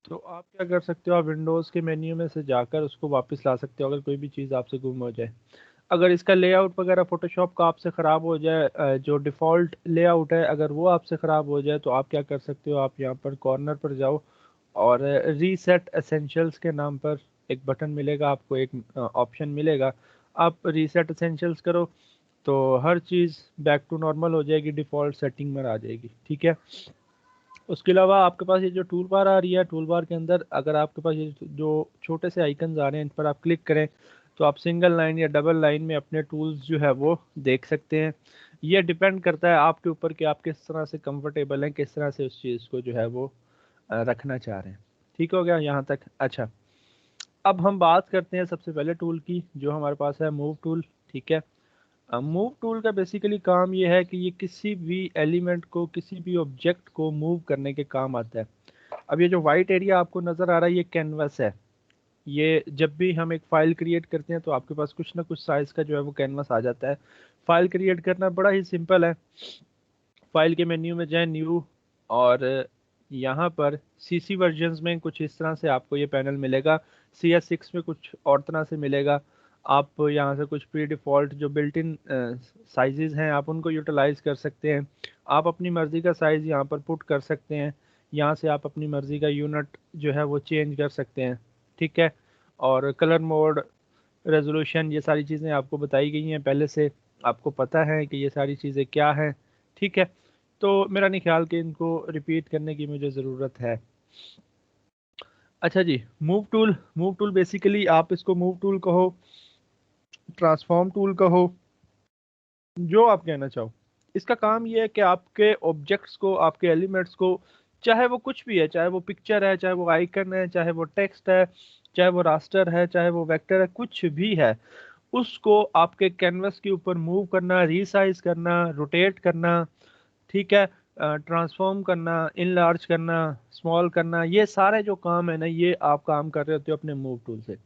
तो आप क्या कर सकते हो, आप विंडोज़ के मेन्यू में से जाकर उसको वापस ला सकते हो अगर कोई भी चीज़ आपसे गुम हो जाए। अगर इसका लेआउट वगैरह फ़ोटोशॉप का आपसे ख़राब हो जाए, जो डिफ़ॉल्ट लेआउट है अगर वो आपसे ख़राब हो जाए तो आप क्या कर सकते हो, आप यहाँ पर कॉर्नर पर जाओ और रीसेट एसेंशियल्स के नाम पर एक बटन मिलेगा आपको, एक ऑप्शन मिलेगा। आप रीसेट एसेंशियल्स करो तो हर चीज़ बैक टू नॉर्मल हो जाएगी, डिफ़ॉल्ट सेटिंग में आ जाएगी, ठीक है। उसके अलावा आपके पास ये जो टूल बार आ रही है, टूल बार के अंदर अगर आपके पास ये जो छोटे से आइकन्स आ रहे हैं इन पर आप क्लिक करें तो आप सिंगल लाइन या डबल लाइन में अपने टूल्स जो है वो देख सकते हैं। ये डिपेंड करता है आपके ऊपर कि आप किस तरह से कंफर्टेबल हैं, किस तरह से उस चीज़ को जो है वो रखना चाह रहे हैं। ठीक हो गया यहाँ तक? अच्छा, अब हम बात करते हैं सबसे पहले टूल की, जो हमारे पास है मूव टूल, ठीक है। मूव टूल का बेसिकली काम ये है कि ये किसी भी एलिमेंट को, किसी भी ऑब्जेक्ट को मूव करने के काम आता है। अब ये जो वाइट एरिया आपको नज़र आ रहा है ये कैनवस है। ये जब भी हम एक फ़ाइल क्रिएट करते हैं तो आपके पास कुछ ना कुछ साइज़ का जो है वो कैनवस आ जाता है। फ़ाइल क्रिएट करना बड़ा ही सिंपल है। फ़ाइल के मेन्यू में जाएँ, न्यू, और यहाँ पर सीसी वर्जन्स में कुछ इस तरह से आपको ये पैनल मिलेगा। CS6 में कुछ और तरह से मिलेगा। आप यहाँ से कुछ प्री डिफ़ॉल्ट जो बिल्ट इन साइज़ेज़ हैं आप उनको यूटिलाइज़ कर सकते हैं। आप अपनी मर्ज़ी का साइज़ यहाँ पर पुट कर सकते हैं। यहाँ से आप अपनी मर्ज़ी का यूनिट जो है वो चेंज कर सकते हैं, ठीक है। और कलर मोड, रेज़ोल्यूशन, ये सारी चीज़ें आपको बताई गई हैं पहले से, आपको पता है कि ये सारी चीज़ें क्या हैं, ठीक है। तो मेरा नहीं ख्याल कि इनको रिपीट करने की मुझे ज़रूरत है। अच्छा जी, मूव टूल बेसिकली आप इसको मूव टूल कहो, ट्रांसफॉर्म टूल कहो, जो आप कहना चाहो। इसका काम ये है कि आपके ऑब्जेक्ट्स को, आपके एलिमेंट्स को, चाहे वो कुछ भी है, चाहे वो पिक्चर है, चाहे वो आइकन है, चाहे वो टेक्स्ट है, चाहे वो रास्टर है, चाहे वो वेक्टर है, कुछ भी है, उसको आपके कैनवस के ऊपर मूव करना, रीसाइज करना, रोटेट करना, ठीक है, ट्रांसफॉर्म करना, इनलार्ज करना, स्मॉल करना, ये सारे जो काम है ना ये आप काम कर रहे होते हो अपने मूव टूल से।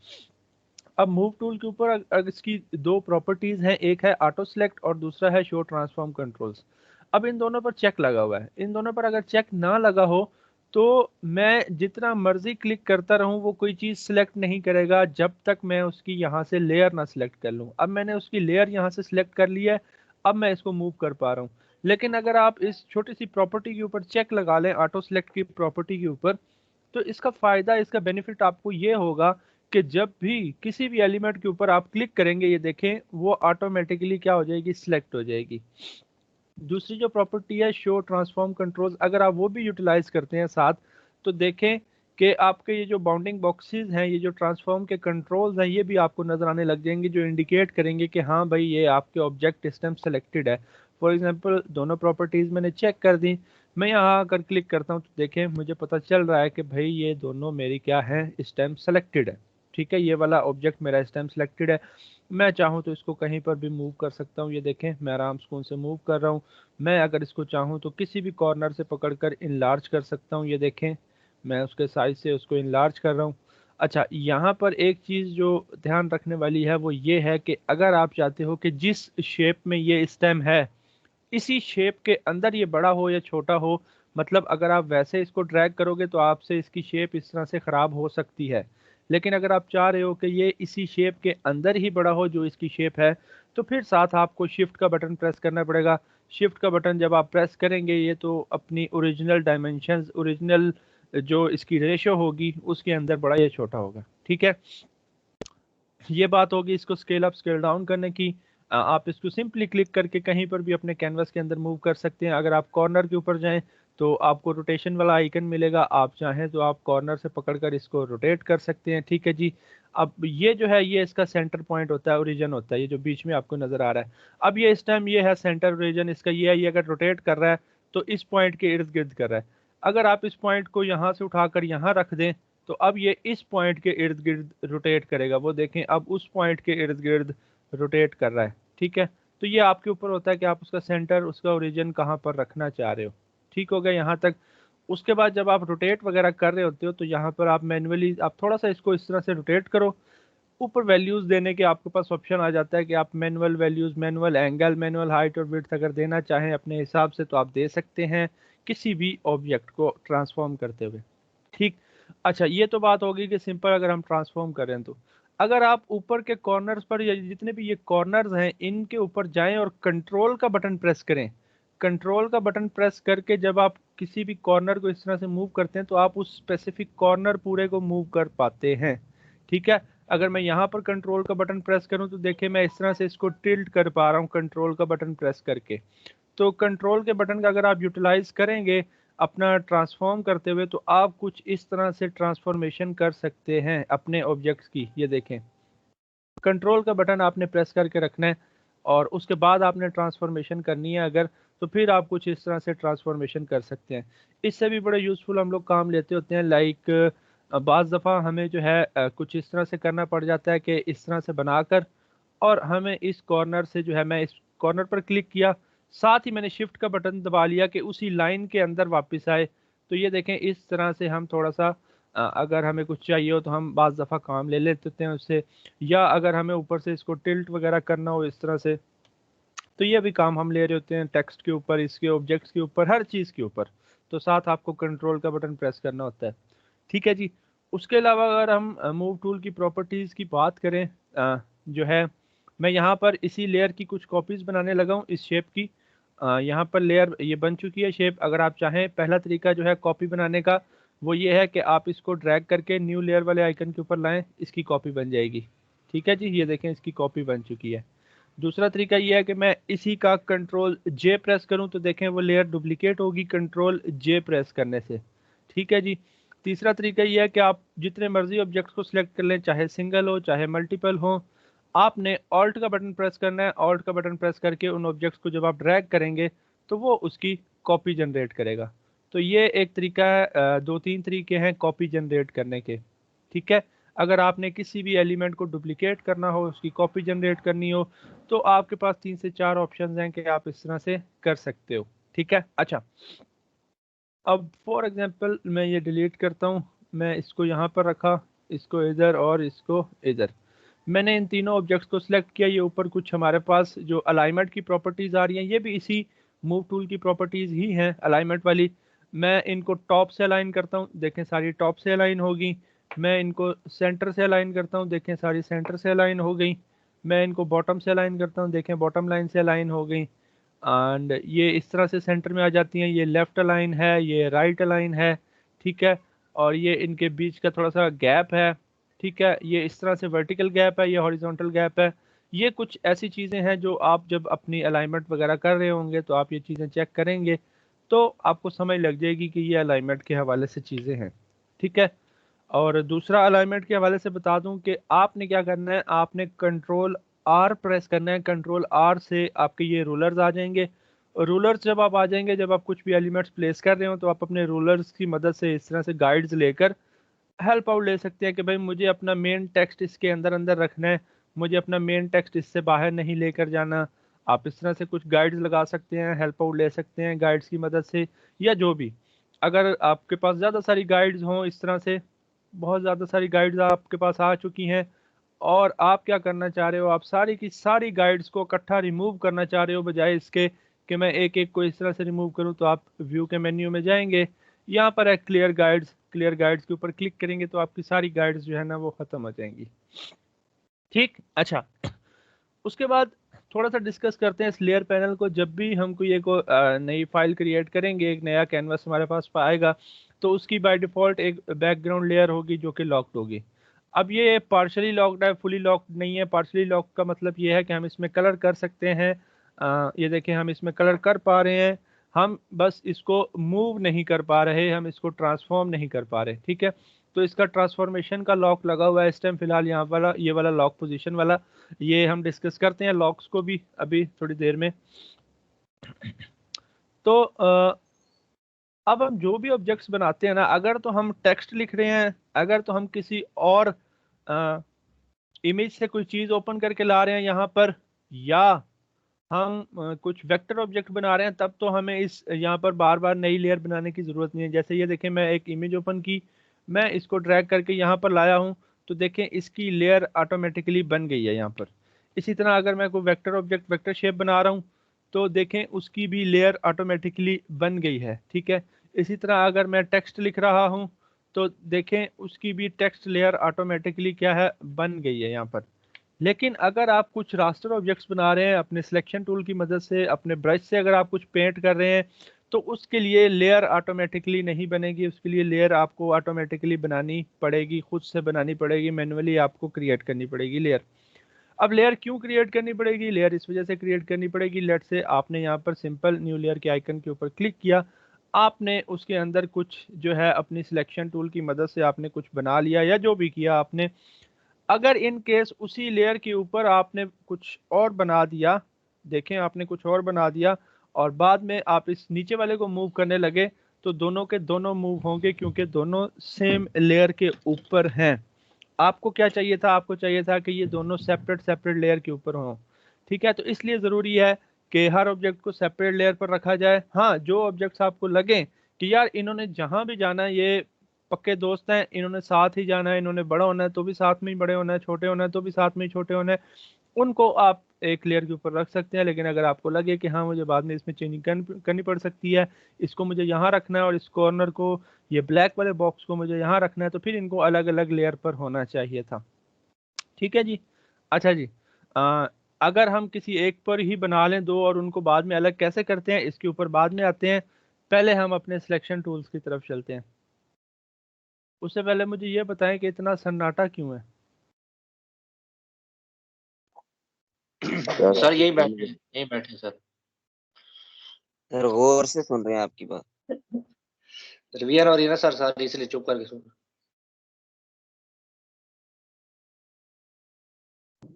अब मूव टूल के ऊपर इसकी दो प्रॉपर्टीज हैं, एक है ऑटो सेलेक्ट और दूसरा है शो ट्रांसफॉर्म कंट्रोल्स। अब इन दोनों पर चेक लगा हुआ है, इन दोनों पर अगर चेक ना लगा हो तो मैं जितना मर्जी क्लिक करता रहूं वो कोई चीज़ सिलेक्ट नहीं करेगा जब तक मैं उसकी यहाँ से लेयर ना सिलेक्ट कर लूं। अब मैंने उसकी लेयर यहाँ से सिलेक्ट कर ली है, अब मैं इसको मूव कर पा रहा हूँ। लेकिन अगर आप इस छोटी सी प्रॉपर्टी के ऊपर चेक लगा लें, ऑटो सेलेक्ट की प्रॉपर्टी के ऊपर, तो इसका फ़ायदा, इसका बेनिफिट आपको ये होगा कि जब भी किसी भी एलिमेंट के ऊपर आप क्लिक करेंगे, ये देखें वो ऑटोमेटिकली क्या हो जाएगी, सिलेक्ट हो जाएगी। दूसरी जो प्रॉपर्टी है शो ट्रांसफॉर्म कंट्रोल्स, अगर आप वो भी यूटिलाइज करते हैं साथ, तो देखें कि आपके ये जो बाउंडिंग बॉक्सेस हैं, ये जो ट्रांसफॉर्म के कंट्रोल्स हैं, ये भी आपको नजर आने लग जाएंगे, जो इंडिकेट करेंगे कि हाँ भाई ये आपके ऑब्जेक्ट सिस्टम सेलेक्टेड है। फॉर एग्जांपल दोनों प्रॉपर्टीज मैंने चेक कर दी, मैं यहाँ अगर क्लिक करता हूँ तो देखें मुझे पता चल रहा है कि भाई ये दोनों मेरी क्या है, स्टेम सेलेक्टेड है, ठीक है। ये वाला ऑब्जेक्ट मेरा स्टेम सेलेक्टेड है। मैं चाहूँ तो इसको कहीं पर भी मूव कर सकता हूँ, ये देखें मैं आराम सुकून से मूव कर रहा हूँ। मैं अगर इसको चाहूँ तो किसी भी कॉर्नर से पकड़कर इनलार्ज कर सकता हूँ, ये देखें मैं उसके साइज से उसको इनलार्ज कर रहा हूँ। अच्छा, यहाँ पर एक चीज़ जो ध्यान रखने वाली है वो ये है कि अगर आप चाहते हो कि जिस शेप में ये स्टेम है इसी शेप के अंदर ये बड़ा हो या छोटा हो, मतलब अगर आप वैसे इसको ड्रैग करोगे तो आपसे इसकी शेप इस तरह से ख़राब हो सकती है। लेकिन अगर आप चाह रहे हो कि ये इसी शेप के अंदर ही बड़ा हो जो इसकी शेप है, तो फिर साथ आपको शिफ्ट का बटन प्रेस करना पड़ेगा। शिफ्ट का बटन जब आप प्रेस करेंगे ये तो अपनी ओरिजिनल डायमेंशंस, ओरिजिनल जो इसकी रेशो होगी उसके अंदर बड़ा या छोटा होगा, ठीक है। ये बात होगी इसको स्केल अप स्केल डाउन करने की। आप इसको सिंपली क्लिक करके कहीं पर भी अपने कैनवस के अंदर मूव कर सकते हैं। अगर आप कॉर्नर के ऊपर जाएं तो आपको रोटेशन वाला आइकन मिलेगा, आप चाहें तो आप कॉर्नर से पकड़कर इसको रोटेट कर सकते हैं, ठीक है जी। अब ये जो है ये इसका सेंटर पॉइंट होता है, ओरिजिन होता है, ये जो बीच में आपको नजर आ रहा है। अब ये इस टाइम ये है सेंटर ओरिजिन इसका, ये है, ये अगर रोटेट कर रहा है तो इस पॉइंट के इर्द गिर्द कर रहा है। अगर आप इस पॉइंट को यहाँ से उठाकर यहाँ रख दें तो अब ये इस पॉइंट के इर्द गिर्द रोटेट करेगा, वो देखें अब उस पॉइंट के इर्द गिर्द रोटेट कर रहा है, ठीक है। तो ये आपके ऊपर होता है कि आप उसका सेंटर, उसका ओरिजिन कहाँ पर रखना चाह रहे हो। ठीक हो गया यहाँ तक। उसके बाद जब आप रोटेट वगैरह कर रहे होते हो तो यहाँ पर आप मैनुअली आप थोड़ा सा इसको इस तरह से रोटेट करो। ऊपर वैल्यूज देने के आपके पास ऑप्शन आ जाता है कि आप manual values, manual angle, manual height और विड्थ अगर देना चाहें अपने हिसाब से तो आप दे सकते हैं किसी भी ऑब्जेक्ट को ट्रांसफॉर्म करते हुए, ठीक। अच्छा, ये तो बात होगी कि सिंपल अगर हम ट्रांसफॉर्म करें तो अगर आप ऊपर के कॉर्नर्स पर या जितने भी ये कॉर्नर्स हैं इनके ऊपर जाएं और कंट्रोल का बटन प्रेस करें। कंट्रोल का बटन प्रेस करके जब आप किसी भी कॉर्नर को इस तरह से मूव करते हैं तो आप उस स्पेसिफिक कॉर्नर पूरे को मूव कर पाते हैं। ठीक है, अगर मैं यहाँ पर कंट्रोल का बटन प्रेस करूँ तो देखिए मैं इस तरह से इसको टिल्ट कर पा रहा हूँ कंट्रोल का बटन प्रेस करके। तो कंट्रोल के बटन का अगर आप यूटिलाइज करेंगे अपना ट्रांसफॉर्म करते हुए तो आप कुछ इस तरह से ट्रांसफॉर्मेशन कर सकते हैं अपने ऑब्जेक्ट्स की। ये देखें, कंट्रोल का बटन आपने प्रेस करके रखना है और उसके बाद आपने ट्रांसफॉर्मेशन करनी है अगर, तो फिर आप कुछ इस तरह से ट्रांसफॉर्मेशन कर सकते हैं। इससे भी बड़े यूज़फुल हम लोग काम लेते होते हैं, लाइक बाज़ दफ़ा हमें जो है कुछ इस तरह से करना पड़ जाता है कि इस तरह से बनाकर और हमें इस कॉर्नर से जो है, मैं इस कॉर्नर पर क्लिक किया, साथ ही मैंने शिफ्ट का बटन दबा लिया कि उसी लाइन के अंदर वापस आए। तो ये देखें इस तरह से हम थोड़ा सा अगर हमें कुछ चाहिए हो तो हम बाज़ दफ़ा काम ले लेते हैं उससे, या अगर हमें ऊपर से इसको टिल्ट वगैरह करना हो इस तरह से, तो ये भी काम हम ले रहे होते हैं टेक्स्ट के ऊपर, इसके ऑब्जेक्ट्स के ऊपर, हर चीज़ के ऊपर। तो साथ आपको कंट्रोल का बटन प्रेस करना होता है। ठीक है जी। उसके अलावा अगर हम मूव टूल की प्रॉपर्टीज़ की बात करें, जो है मैं यहाँ पर इसी लेयर की कुछ कॉपीज़ बनाने लगा हूँ इस शेप की। यहाँ पर लेयर ये बन चुकी है शेप। अगर आप चाहें पहला तरीका जो है कॉपी बनाने का वो ये है कि आप इसको ड्रैग करके न्यू लेयर वाले आइकन के ऊपर लाएं, इसकी कॉपी बन जाएगी। ठीक है जी, ये देखें इसकी कॉपी बन चुकी है। दूसरा तरीका ये है कि मैं इसी का कंट्रोल जे प्रेस करूं तो देखें वो लेयर डुप्लीकेट होगी कंट्रोल जे प्रेस करने से। ठीक है जी। तीसरा तरीका ये है कि आप जितने मर्जी ऑब्जेक्ट्स को सिलेक्ट कर लें, चाहे सिंगल हो चाहे मल्टीपल हो, आपने ऑल्ट का बटन प्रेस करना है। ऑल्ट का बटन प्रेस करके उन ऑब्जेक्ट्स को जब आप ड्रैग करेंगे तो वो उसकी कॉपी जनरेट करेगा। तो ये एक तरीका है, दो तीन तरीके हैं कॉपी जनरेट करने के। ठीक है, अगर आपने किसी भी एलिमेंट को डुप्लीकेट करना हो, उसकी कॉपी जनरेट करनी हो, तो आपके पास 3 से 4 ऑप्शंस हैं कि आप इस तरह से कर सकते हो। ठीक है, अच्छा, अब फॉर एग्जांपल मैं ये डिलीट करता हूँ, मैं इसको यहाँ पर रखा, इसको इधर और इसको इधर। मैंने इन तीनों ऑब्जेक्ट्स को सिलेक्ट किया। ये ऊपर कुछ हमारे पास जो अलाइनमेंट की प्रॉपर्टीज़ आ रही हैं ये भी इसी मूव टूल की प्रॉपर्टीज़ ही हैं अलाइनमेंट वाली। मैं इनको टॉप से अलाइन करता हूँ, देखें सारी टॉप से अलाइन होगी। मैं इनको सेंटर से अलाइन करता हूँ, देखें सारी सेंटर से अलाइन हो गई। मैं इनको बॉटम से अलाइन करता हूँ, देखें बॉटम लाइन से अलाइन हो गई। एंड ये इस तरह से सेंटर में आ जाती हैं। ये लेफ्ट अलाइन है, ये राइट अलाइन है। ठीक है, और ये इनके बीच का थोड़ा सा गैप है। ठीक है, ये इस तरह से वर्टिकल गैप है, ये हॉरिजॉन्टल गैप है। ये कुछ ऐसी चीज़ें हैं जो आप जब अपनी अलाइनमेंट वगैरह कर रहे होंगे तो आप ये चीज़ें चेक करेंगे तो आपको समझ लग जाएगी कि ये अलाइनमेंट के हवाले से चीज़ें हैं। ठीक है, और दूसरा अलाइनमेंट के हवाले से बता दूं कि आपने क्या करना है, आपने कंट्रोल आर प्रेस करना है। कंट्रोल आर से आपके ये रूलर्स आ जाएंगे। रूलर्स जब आप आ जाएंगे, जब आप कुछ भी एलिमेंट्स प्लेस कर रहे हो तो आप अपने रूलर्स की मदद से इस तरह से गाइड्स लेकर हेल्प आउट ले सकते हैं कि भाई मुझे अपना मेन टेक्स्ट इसके अंदर अंदर रखना है, मुझे अपना मेन टेक्स्ट इससे बाहर नहीं लेकर जाना। आप इस तरह से कुछ गाइड्स लगा सकते हैं, हेल्प आउट ले सकते हैं गाइड्स की मदद से, या जो भी। अगर आपके पास ज़्यादा सारी गाइड्स हों इस तरह से, बहुत ज़्यादा सारी गाइड्स आपके पास आ चुकी हैं और आप क्या करना चाह रहे हो, आप सारी की सारी गाइड्स को इकट्ठा रिमूव करना चाह रहे हो, बजाय इसके कि मैं एक एक को इस तरह से रिमूव करूं, तो आप व्यू के मेन्यू में जाएंगे, यहाँ पर है क्लियर गाइड्स। क्लियर गाइड्स के ऊपर क्लिक करेंगे तो आपकी सारी गाइड्स जो है ना वो ख़त्म हो जाएंगी। ठीक, अच्छा, उसके बाद थोड़ा सा डिस्कस करते हैं इस लेयर पैनल को। जब भी हम कोई एक नई फाइल क्रिएट करेंगे, एक नया कैनवास हमारे पास आएगा, तो उसकी बाय डिफ़ॉल्ट एक बैकग्राउंड लेयर होगी जो कि लॉक्ड होगी। अब ये पार्शली लॉक्ड है, फुली लॉक्ड नहीं है। पार्शली लॉक्ड का मतलब ये है कि हम इसमें कलर कर सकते हैं। ये देखें हम इसमें कलर कर पा रहे हैं, हम बस इसको मूव नहीं कर पा रहे, हम इसको ट्रांसफॉर्म नहीं कर पा रहे। ठीक है, तो इसका ट्रांसफॉर्मेशन का लॉक लगा हुआ है इस टाइम फिलहाल, यहाँ वाला ये वाला लॉक पोजीशन वाला। ये हम डिस्कस करते हैं लॉक्स को भी अभी थोड़ी देर में। तो अब हम जो भी ऑब्जेक्ट्स बनाते हैं ना, अगर तो हम टेक्स्ट लिख रहे हैं, अगर तो हम किसी और इमेज से कोई चीज़ ओपन करके ला रहे हैं यहाँ पर, या हम कुछ वेक्टर ऑब्जेक्ट बना रहे हैं, तब तो हमें इस यहाँ पर बार बार नई लेयर बनाने की ज़रूरत नहीं है। जैसे ये देखें मैं एक इमेज ओपन की, मैं इसको ड्रैग करके यहाँ पर लाया हूँ, तो देखें इसकी लेयर ऑटोमेटिकली बन गई है यहाँ पर। इसी तरह अगर मैं कोई वेक्टर ऑब्जेक्ट वेक्टर शेप बना रहा हूँ तो देखें उसकी भी लेयर ऑटोमेटिकली बन गई है। ठीक है, इसी तरह अगर मैं टेक्स्ट लिख रहा हूँ तो देखें उसकी भी टेक्स्ट लेयर ऑटोमेटिकली क्या है, बन गई है यहाँ पर। लेकिन अगर आप कुछ रास्टर ऑब्जेक्ट्स बना रहे हैं अपने सिलेक्शन टूल की मदद से, अपने ब्रश से अगर आप कुछ पेंट कर रहे हैं, तो उसके लिए लेयर ऑटोमेटिकली नहीं बनेगी, उसके लिए लेयर आपको ऑटोमेटिकली बनानी पड़ेगी, खुद से बनानी पड़ेगी, मैन्युअली आपको क्रिएट करनी पड़ेगी लेयर। अब लेयर क्यों क्रिएट करनी पड़ेगी? लेयर इस वजह से क्रिएट करनी पड़ेगी, लेट से आपने यहाँ पर सिंपल न्यू लेयर के आइकन के ऊपर क्लिक किया, आपने उसके अंदर कुछ जो है अपनी सिलेक्शन टूल की मदद से आपने कुछ बना लिया या जो भी किया आपने, अगर इन केस उसी लेयर के ऊपर आपने कुछ और बना दिया, देखें आपने कुछ और बना दिया और बाद में आप इस नीचे वाले को मूव करने लगे, तो दोनों के दोनों मूव होंगे क्योंकि दोनों सेम लेयर के ऊपर हैं। आपको क्या चाहिए था? आपको चाहिए था कि ये दोनों सेपरेट सेपरेट लेयर के ऊपर हों, ठीक है। तो इसलिए ज़रूरी है कि हर ऑब्जेक्ट को सेपरेट लेयर पर रखा जाए। हाँ, जो ऑब्जेक्ट्स आपको लगे कि यार इन्होंने जहाँ भी जाना है, ये पक्के दोस्त हैं, इन्होंने साथ ही जाना है, इन्होंने बड़ा होना है तो भी साथ में ही बड़े होना है, छोटे होना है तो भी साथ में ही छोटे होना है, उनको आप एक लेयर के ऊपर रख सकते हैं। लेकिन अगर आपको लगे कि हाँ मुझे बाद में इसमें चेंजिंग करनी पड़ सकती है, इसको मुझे यहाँ रखना है और इस कॉर्नर को, ये ब्लैक वाले बॉक्स को मुझे यहाँ रखना है, तो फिर इनको अलग अलग लेयर पर होना चाहिए था। ठीक है जी। अच्छा जी, अगर हम किसी एक पर ही बना लें दो और उनको बाद में अलग कैसे करते हैं, इसके ऊपर बाद में आते हैं। पहले हम अपने सिलेक्शन टूल्स की तरफ चलते हैं। उससे पहले मुझे ये बताएं कि इतना सन्नाटा क्यों है? सर यही बैठे सर। सर गौर से सुन रहे हैं आपकी बात। रिवियर हो रही है ना सर, सारी इसलिए चुप करके सुन।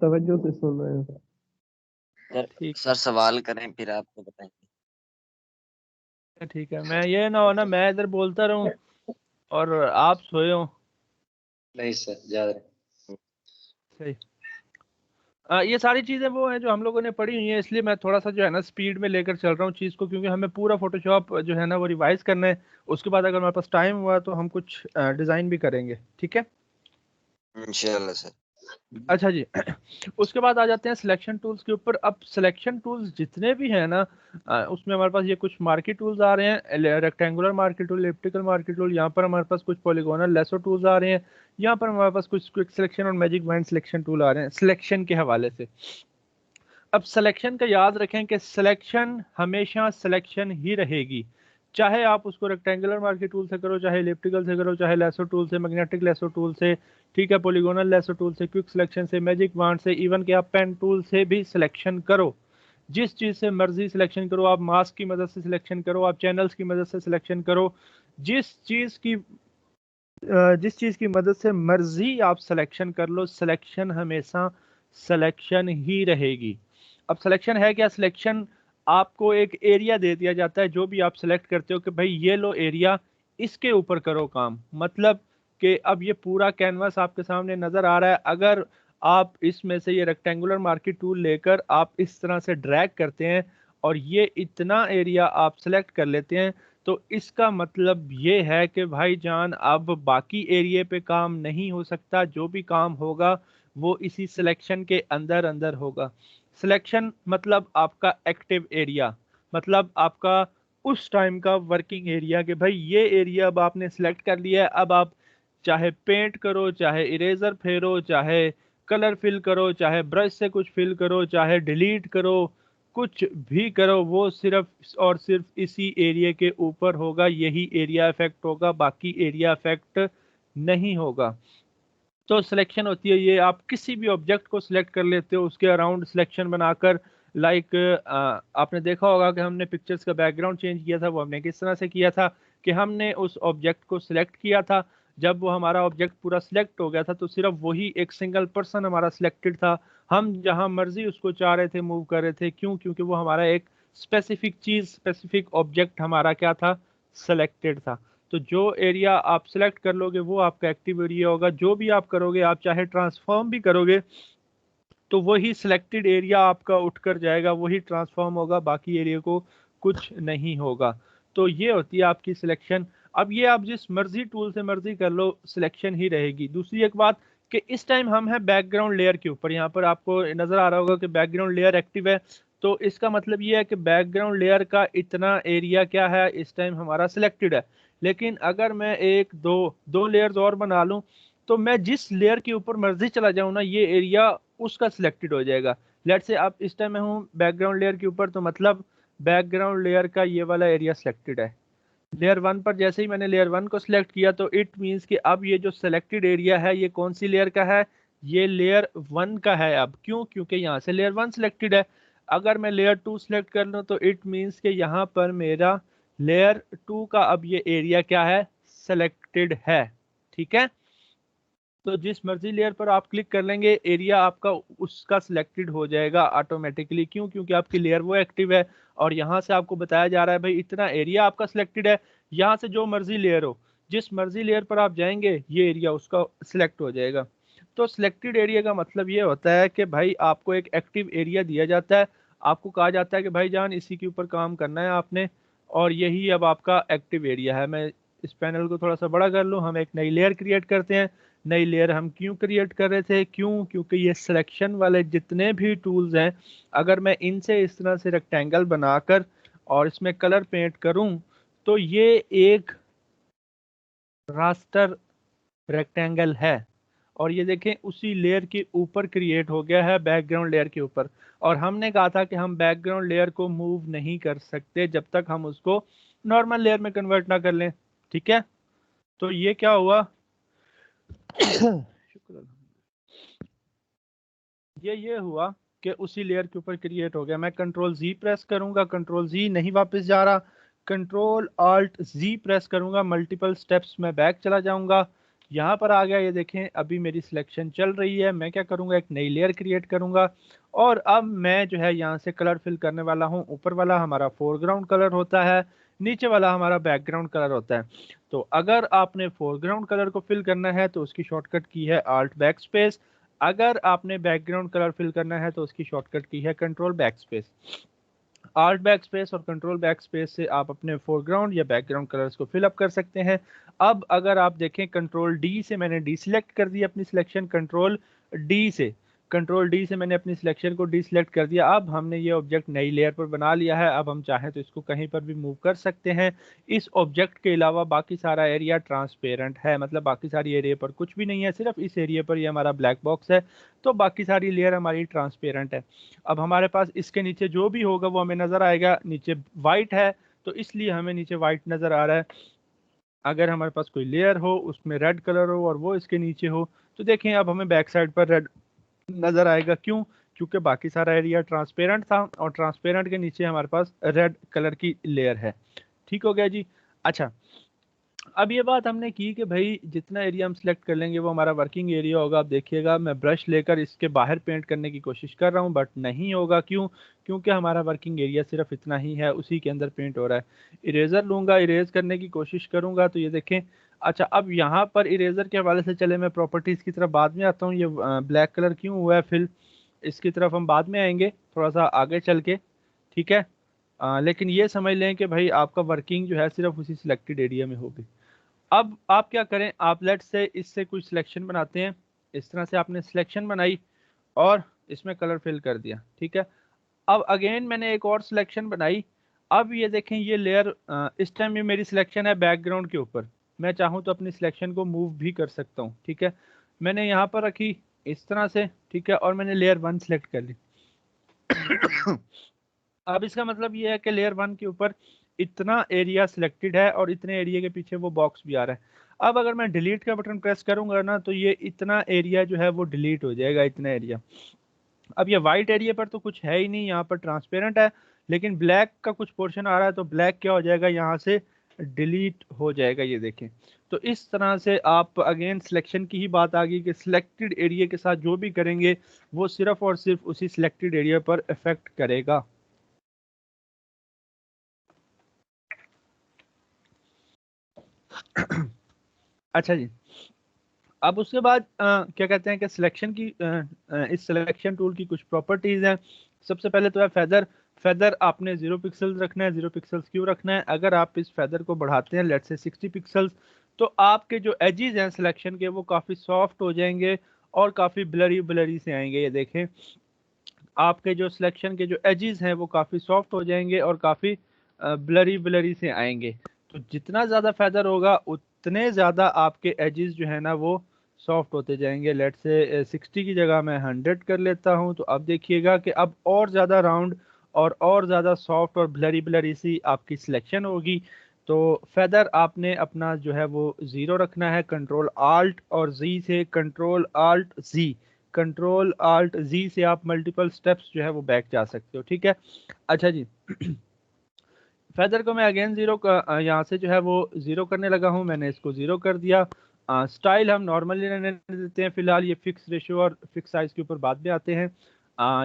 तवज्जो से सुन रहे हैं सर ठीक सर सवाल करें फिर आपको बताएंगे। है, ठीक है। मैं ये ना हो ना मैं इधर बोलता रहूं और आप सोए हो। नहीं सर, ज्यादा सही। ये सारी चीज़ें वो हैं जो हम लोगों ने पढ़ी हुई हैं, इसलिए मैं थोड़ा सा जो है ना स्पीड में लेकर चल रहा हूँ चीज़ को, क्योंकि हमें पूरा फोटोशॉप जो है ना वो रिवाइज करना है। उसके बाद अगर हमारे पास टाइम हुआ तो हम कुछ डिज़ाइन भी करेंगे, ठीक है। इंशाल्लाह सर। अच्छा जी, उसके बाद आ जाते हैं सिलेक्शन टूल्स के ऊपर। अब सिलेक्शन टूल्स जितने भी हैं ना, उसमें हमारे पास ये कुछ मार्की टूल्स आ रहे हैं, rectangular marquee tool, elliptical marquee tool, यहाँ पर हमारे पास कुछ पॉलीगोनल लेसो टूल्स आ रहे हैं, यहाँ पर हमारे पास कुछ क्विक सिलेक्शन और मैजिक वाइंड सिलेक्शन टूल आ रहे हैं सिलेक्शन के हवाले से। अब सिलेक्शन का याद रखें कि सिलेक्शन हमेशा सिलेक्शन ही रहेगी, चाहे आप उसको रेक्टेंगुलर मार्की टूल से करो, चाहे इलिप्टिकल से करो, चाहे लेसो टूल से, मैग्नेटिक लेसो टूल से, ठीक है, पॉलीगोनल लेसो टूल से, क्विक सिलेक्शन से, मैजिक वांड से, इवन कि आप पेन टूल से भी सिलेक्शन करो। जिस चीज़ से मर्जी सिलेक्शन करो, आप मास्क की मदद से सिलेक्शन करो, आप चैनल्स की मदद से सिलेक्शन करो, जिस चीज़ की मदद से मर्जी आप सिलेक्शन कर लो, सिलेक्शन हमेशा सिलेक्शन ही रहेगी। अब सिलेक्शन है क्या? सिलेक्शन आपको एक एरिया दे दिया जाता है, जो भी आप सिलेक्ट करते हो कि भाई ये लो एरिया, इसके ऊपर करो काम। मतलब कि अब ये पूरा कैनवास आपके सामने नजर आ रहा है, अगर आप इसमें से ये रेक्टेंगुलर मार्की टूल लेकर आप इस तरह से ड्रैग करते हैं और ये इतना एरिया आप सिलेक्ट कर लेते हैं, तो इसका मतलब ये है कि भाईजान अब बाकी एरिया पे काम नहीं हो सकता, जो भी काम होगा वो इसी सिलेक्शन के अंदर अंदर होगा। सिलेक्शन मतलब आपका एक्टिव एरिया, मतलब आपका उस टाइम का वर्किंग एरिया, कि भाई ये एरिया अब आपने सिलेक्ट कर लिया है, अब आप चाहे पेंट करो, चाहे इरेजर फेरो, चाहे कलर फिल करो, चाहे ब्रश से कुछ फिल करो, चाहे डिलीट करो, कुछ भी करो, वो सिर्फ और सिर्फ इसी एरिया के ऊपर होगा, यही एरिया इफेक्ट होगा, बाकी एरिया इफेक्ट नहीं होगा। तो सिलेक्शन होती है ये, आप किसी भी ऑब्जेक्ट को सिलेक्ट कर लेते हो, उसके अराउंड सिलेक्शन बनाकर, लाइक आपने देखा होगा कि हमने पिक्चर्स का बैकग्राउंड चेंज किया था, वो हमने किस तरह से किया था कि हमने उस ऑब्जेक्ट को सिलेक्ट किया था, जब वो हमारा ऑब्जेक्ट पूरा सिलेक्ट हो गया था तो सिर्फ वही एक सिंगल पर्सन हमारा सिलेक्टेड था, हम जहां मर्जी उसको चाह रहे थे मूव कर रहे थे। क्यों? क्योंकि वो हमारा एक स्पेसिफिक चीज, स्पेसिफिक ऑब्जेक्ट हमारा क्या था, सिलेक्टेड था। तो जो एरिया आप सिलेक्ट कर लोगे वो आपका एक्टिव एरिया होगा, जो भी आप करोगे, आप चाहे ट्रांसफॉर्म भी करोगे तो वही सिलेक्टेड एरिया आपका उठकर जाएगा, वही ट्रांसफॉर्म होगा, बाकी एरिया को कुछ नहीं होगा। तो ये होती है आपकी सिलेक्शन। अब ये आप जिस मर्जी टूल से मर्जी कर लो, सिलेक्शन ही रहेगी। दूसरी एक बात कि इस टाइम हम हैं बैकग्राउंड लेयर के ऊपर, यहाँ पर आपको नजर आ रहा होगा कि बैकग्राउंड लेयर एक्टिव है, तो इसका मतलब ये है कि बैकग्राउंड लेयर का इतना एरिया क्या है, इस टाइम हमारा सिलेक्टेड है। लेकिन अगर मैं एक दो लेयर्स और बना लूं तो मैं जिस लेयर के ऊपर मर्जी चला जाऊं ना, ये एरिया उसका सिलेक्टेड हो जाएगा। लेट्स से अब इस टाइम मैं हूँ बैकग्राउंड लेयर के ऊपर, तो मतलब बैकग्राउंड लेयर का ये वाला एरिया सिलेक्टेड है। लेयर वन पर जैसे ही मैंने लेयर वन को सिलेक्ट किया तो इट मीन्स कि अब ये जो सिलेक्टेड एरिया है ये कौन सी लेयर का है, ये लेयर वन का है। अब क्यों? क्योंकि यहाँ से लेयर वन सिलेक्टेड है। अगर मैं लेयर टू सिलेक्ट कर लूँ तो इट मीन्स कि यहाँ पर मेरा लेयर टू का अब ये एरिया क्या है, सिलेक्टेड है। ठीक है, तो जिस मर्जी लेयर पर आप क्लिक कर लेंगे एरिया आपका उसका सिलेक्टेड हो जाएगा ऑटोमेटिकली। क्यों? क्योंकि आपकी लेयर वो एक्टिव है और यहाँ से आपको बताया जा रहा है भाई इतना एरिया आपका सिलेक्टेड है। यहाँ से जो मर्जी लेयर हो, जिस मर्जी लेयर पर आप जाएंगे ये एरिया उसका सिलेक्ट हो जाएगा। तो सिलेक्टेड एरिया का मतलब ये होता है कि भाई आपको एक एक्टिव एरिया दिया जाता है, आपको कहा जाता है कि भाई जान इसी के ऊपर काम करना है आपने, और यही अब आपका एक्टिव एरिया है। मैं इस पैनल को थोड़ा सा बड़ा कर लूँ, हम एक नई लेयर क्रिएट करते हैं। नई लेयर हम क्यों क्रिएट कर रहे थे? क्यों? क्योंकि ये सिलेक्शन वाले जितने भी टूल्स हैं, अगर मैं इनसे इस तरह से रेक्टेंगल बनाकर और इसमें कलर पेंट करूं तो ये एक रास्टर रेक्टेंगल है। और ये देखें उसी लेयर के ऊपर क्रिएट हो गया है, बैकग्राउंड लेयर के ऊपर। और हमने कहा था कि हम बैकग्राउंड लेयर को मूव नहीं कर सकते जब तक हम उसको नॉर्मल लेयर में कन्वर्ट ना कर लें। ठीक है, तो ये क्या हुआ शुक्र, ये हुआ कि उसी लेयर के ऊपर क्रिएट हो गया। मैं कंट्रोल जी प्रेस करूंगा, कंट्रोल जी नहीं वापस जा रहा, कंट्रोल ऑल्ट जी प्रेस करूंगा, मल्टीपल स्टेप्स में बैक चला जाऊंगा, यहाँ पर आ गया। ये देखें अभी मेरी सिलेक्शन चल रही है। मैं क्या करूंगा, एक नई लेयर क्रिएट करूंगा और अब मैं जो है यहाँ से कलर फिल करने वाला हूँ। ऊपर वाला हमारा फोरग्राउंड कलर होता है, नीचे वाला हमारा बैकग्राउंड कलर होता है। तो अगर आपने फोरग्राउंड कलर को फिल करना है तो उसकी शॉर्टकट की है आल्ट बैक स्पेस। अगर आपने बैकग्राउंड कलर फिल करना है तो उसकी शॉर्टकट की है control back space. Alt back space और कंट्रोल बैक स्पेस से आप अपने फोरग्राउंड या बैकग्राउंड कलर्स को फिल अप कर सकते हैं। अब अगर आप देखें कंट्रोल डी से मैंने डी सिलेक्ट कर दिया अपनी सिलेक्शन, कंट्रोल डी से मैंने अपनी सिलेक्शन को डी सिलेक्ट कर दिया। अब हमने ये ऑब्जेक्ट नई लेयर पर बना लिया है। अब हम चाहें तो इसको कहीं पर भी मूव कर सकते हैं। इस ऑब्जेक्ट के अलावा बाकी सारा एरिया ट्रांसपेरेंट है, मतलब बाकी सारी एरिया पर कुछ भी नहीं है, सिर्फ इस एरिया पर ये हमारा ब्लैक बॉक्स है। तो बाकी सारी लेयर हमारी ट्रांसपेरेंट है। अब हमारे पास इसके नीचे जो भी होगा वो हमें नजर आएगा। नीचे वाइट है तो इसलिए हमें नीचे वाइट नजर आ रहा है। अगर हमारे पास कोई लेयर हो उसमें रेड कलर हो और वो इसके नीचे हो तो देखें अब हमें बैक साइड पर रेड नजर आएगा। क्यों? क्योंकि बाकी सारा एरिया ट्रांसपेरेंट था और ट्रांसपेरेंट के नीचे हमारे पास रेड कलर की लेयर है। ठीक हो गया जी। अच्छा, अब ये बात हमने की कि भाई जितना एरिया हम सिलेक्ट कर लेंगे वो हमारा वर्किंग एरिया होगा। आप देखिएगा मैं ब्रश लेकर इसके बाहर पेंट करने की कोशिश कर रहा हूँ बट नहीं होगा। क्यों? क्योंकि हमारा वर्किंग एरिया सिर्फ इतना ही है, उसी के अंदर पेंट हो रहा है। इरेजर लूंगा, इरेज करने की कोशिश करूंगा तो ये देखें। अच्छा, अब यहाँ पर इरेजर के हवाले से चले मैं प्रॉपर्टीज की तरफ बाद में आता हूँ। ये ब्लैक कलर क्यों हुआ है फिल, इसकी तरफ हम बाद में आएंगे थोड़ा सा आगे चल के। ठीक है, लेकिन ये समझ लें कि भाई आपका वर्किंग जो है सिर्फ उसी सिलेक्टेड एरिया में होगी। अब आप क्या करें, आप लेट से इससे कुछ सिलेक्शन बनाते हैं। इस तरह से आपने सिलेक्शन बनाई और इसमें कलर फिल कर दिया। ठीक है, अब अगेन मैंने एक और सिलेक्शन बनाई। अब ये देखें ये लेयर इस टाइम ये मेरी सिलेक्शन है बैकग्राउंड के ऊपर। मैं चाहूँ तो अपनी सिलेक्शन को मूव भी कर सकता हूँ। ठीक है, मैंने यहाँ पर रखी इस तरह से। ठीक है, और मैंने लेयर वन सिलेक्ट कर ली। अब इसका मतलब ये है कि लेयर वन के ऊपर इतना एरिया सिलेक्टेड है और इतने एरिया के पीछे वो बॉक्स भी आ रहा है। अब अगर मैं डिलीट का बटन प्रेस करूंगा ना तो ये इतना एरिया जो है वो डिलीट हो जाएगा, इतना एरिया। अब ये वाइट एरिया पर तो कुछ है ही नहीं, यहाँ पर ट्रांसपेरेंट है, लेकिन ब्लैक का कुछ पोर्शन आ रहा है तो ब्लैक क्या हो जाएगा, यहाँ से डिलीट हो जाएगा। ये देखें, तो इस तरह से आप अगेन सिलेक्शन की ही बात आ गई कि सिलेक्टेड एरिया के साथ जो भी करेंगे वो सिर्फ और सिर्फ उसी सिलेक्टेड एरिया पर इफेक्ट करेगा। अच्छा जी, अब उसके बाद क्या कहते हैं कि सिलेक्शन की इस सिलेक्शन टूल की कुछ प्रॉपर्टीज हैं। सबसे पहले तो है फेदर। फेदर आपने 0 पिक्सल्स रखना है। 0 पिक्सल्स क्यों रखना है? अगर आप इस फेदर को बढ़ाते हैं लेट्स से 60 पिक्सल्स तो आपके जो एजेस हैं सिलेक्शन के वो काफ़ी सॉफ्ट हो जाएंगे और काफ़ी ब्लरी ब्लरी से आएंगे। ये देखें आपके जो सिलेक्शन के जो एजेस हैं वो काफ़ी सॉफ्ट हो जाएंगे और काफ़ी ब्लरी ब्लरी से आएंगे। तो जितना ज़्यादा फेदर होगा उतने ज़्यादा आपके एजेस जो है ना वो सॉफ्ट होते जाएंगे। लेट से 60 की जगह मैं 100 कर लेता हूँ, तो अब देखिएगा कि अब और ज़्यादा राउंड और ज़्यादा सॉफ्ट और ब्लरी ब्लरी सी आपकी सिलेक्शन होगी। तो फेदर आपने अपना जो है वो 0 रखना है। कंट्रोल आल्ट और जी से, कंट्रोल आल्ट जी से आप मल्टीपल स्टेप्स जो है वो बैक जा सकते हो। ठीक है, अच्छा जी। फेदर को मैं अगेन 0 का यहाँ से जो है वो 0 करने लगा हूँ, मैंने इसको 0 कर दिया। स्टाइल हम नॉर्मली रहने देते हैं फिलहाल, ये फिक्स रेशियो और फिक्स साइज के ऊपर बाद में आते हैं,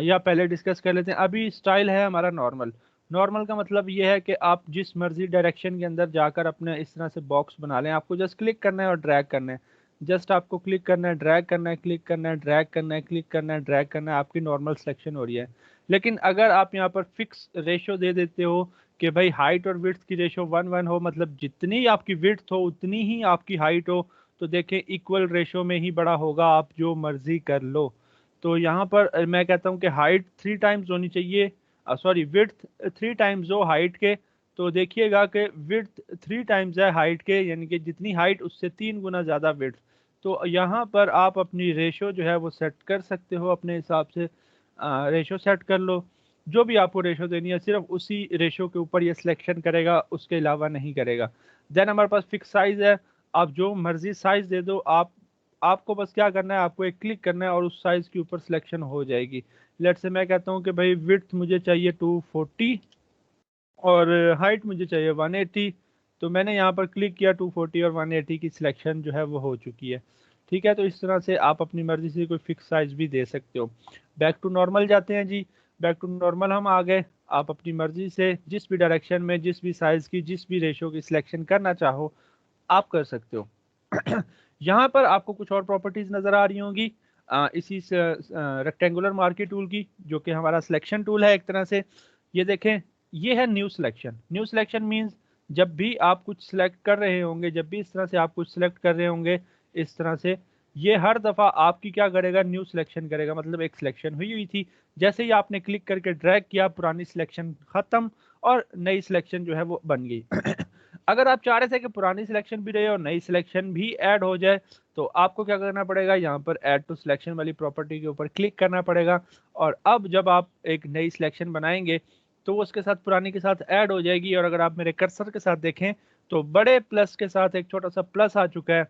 या पहले डिस्कस कर लेते हैं। अभी स्टाइल है हमारा नॉर्मल। नॉर्मल का मतलब ये है कि आप जिस मर्जी डायरेक्शन के अंदर जाकर अपने इस तरह से बॉक्स बना लें, आपको जस्ट क्लिक करना है और ड्रैग करना है। जस्ट आपको क्लिक करना है, ड्रैग करना है, क्लिक करना है, ड्रैग करना है, क्लिक करना है, ड्रैग करना है, आपकी नॉर्मल सिलेक्शन हो रही है। लेकिन अगर आप यहाँ पर फिक्स रेशियो दे देते हो कि भाई हाइट और विड्थ की रेशियो 1:1 हो, मतलब जितनी आपकी विड्थ हो उतनी ही आपकी हाइट हो, तो देखें इक्वल रेशियो में ही बड़ा होगा, आप जो मर्जी कर लो। तो यहाँ पर मैं कहता हूँ कि हाइट 3 टाइम्स होनी चाहिए, सॉरी विड्थ 3 टाइम्स हो हाइट के। तो देखिएगा कि विड्थ 3 टाइम्स है हाइट के, यानी कि जितनी हाइट उससे 3 गुना ज़्यादा विड्थ। तो यहाँ पर आप अपनी रेशो जो है वो सेट कर सकते हो अपने हिसाब से, रेशो सेट कर लो। जो भी आपको रेशो देनी है सिर्फ उसी रेशो के ऊपर ये सिलेक्शन करेगा, उसके अलावा नहीं करेगा। देन हमारे पास फिक्स साइज है, आप जो मर्जी साइज दे दो। आपको बस क्या करना है, आपको एक क्लिक करना है और उस साइज के ऊपर सिलेक्शन हो जाएगी। लेट से मैं कहता हूँ कि भाई विड्थ मुझे चाहिए 240 और हाइट मुझे चाहिए 180। तो मैंने यहाँ पर क्लिक किया, 240 और 180 की सिलेक्शन जो है वो हो चुकी है। ठीक है, तो इस तरह से आप अपनी मर्जी से कोई फिक्स साइज भी दे सकते हो। बैक टू नॉर्मल जाते हैं जी। बैक टू नॉर्मल हम आ गए। आप अपनी मर्जी से जिस भी डायरेक्शन में, जिस भी साइज की, जिस भी रेशो की सिलेक्शन करना चाहो आप कर सकते हो। यहाँ पर आपको कुछ और प्रॉपर्टीज नजर आ रही होंगी इसी रेक्टेंगुलर मार्की टूल की, जो कि हमारा सिलेक्शन टूल है एक तरह से। ये देखें, ये है new selection. New selection means जब भी आप कुछ सिलेक्ट कर रहे होंगे, जब भी इस तरह से आप कुछ सिलेक्ट कर रहे होंगे इस तरह से, ये हर दफा आपकी क्या करेगा, न्यू सिलेक्शन करेगा। मतलब एक सिलेक्शन हुई हुई थी, जैसे ही आपने क्लिक करके ड्रैग किया पुरानी सिलेक्शन खत्म और नई सिलेक्शन जो है वो बन गई। अगर आप चाह रहे थे कि पुरानी सिलेक्शन भी रहे और नई सिलेक्शन भी ऐड हो जाए, तो आपको क्या करना पड़ेगा, यहाँ पर ऐड टू सिलेक्शन वाली प्रॉपर्टी के ऊपर क्लिक करना पड़ेगा। और अब जब आप एक नई सिलेक्शन बनाएंगे तो वो उसके साथ पुरानी के साथ ऐड हो जाएगी। और अगर आप मेरे कर्सर के साथ देखें तो बड़े प्लस के साथ एक छोटा सा प्लस आ चुका है,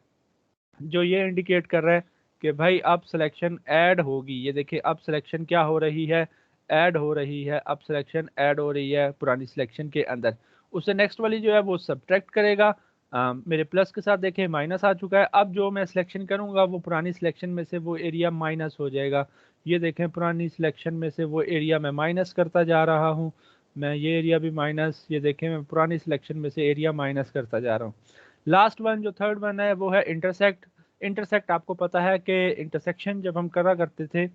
जो ये इंडिकेट कर रहा है कि भाई अब सिलेक्शन ऐड होगी। ये देखिए अब सिलेक्शन क्या हो रही है, ऐड हो रही है। अब सिलेक्शन ऐड हो रही है पुरानी सिलेक्शन के अंदर। उससे नेक्स्ट वाली जो है वो सब्ट्रैक्ट करेगा। मेरे प्लस के साथ देखें माइनस आ चुका है। अब जो मैं सिलेक्शन करूंगा वो पुरानी सिलेक्शन में से वो एरिया माइनस हो जाएगा। ये देखें पुरानी सिलेक्शन में से वो एरिया मैं माइनस करता जा रहा हूँ। मैं ये एरिया भी माइनस, ये देखें मैं पुरानी सिलेक्शन में से एरिया माइनस करता जा रहा हूँ। लास्ट वन जो थर्ड वन है वो है इंटरसेक्ट। इंटरसेक्ट आपको पता है कि इंटरसेक्शन जब हम करा करते थे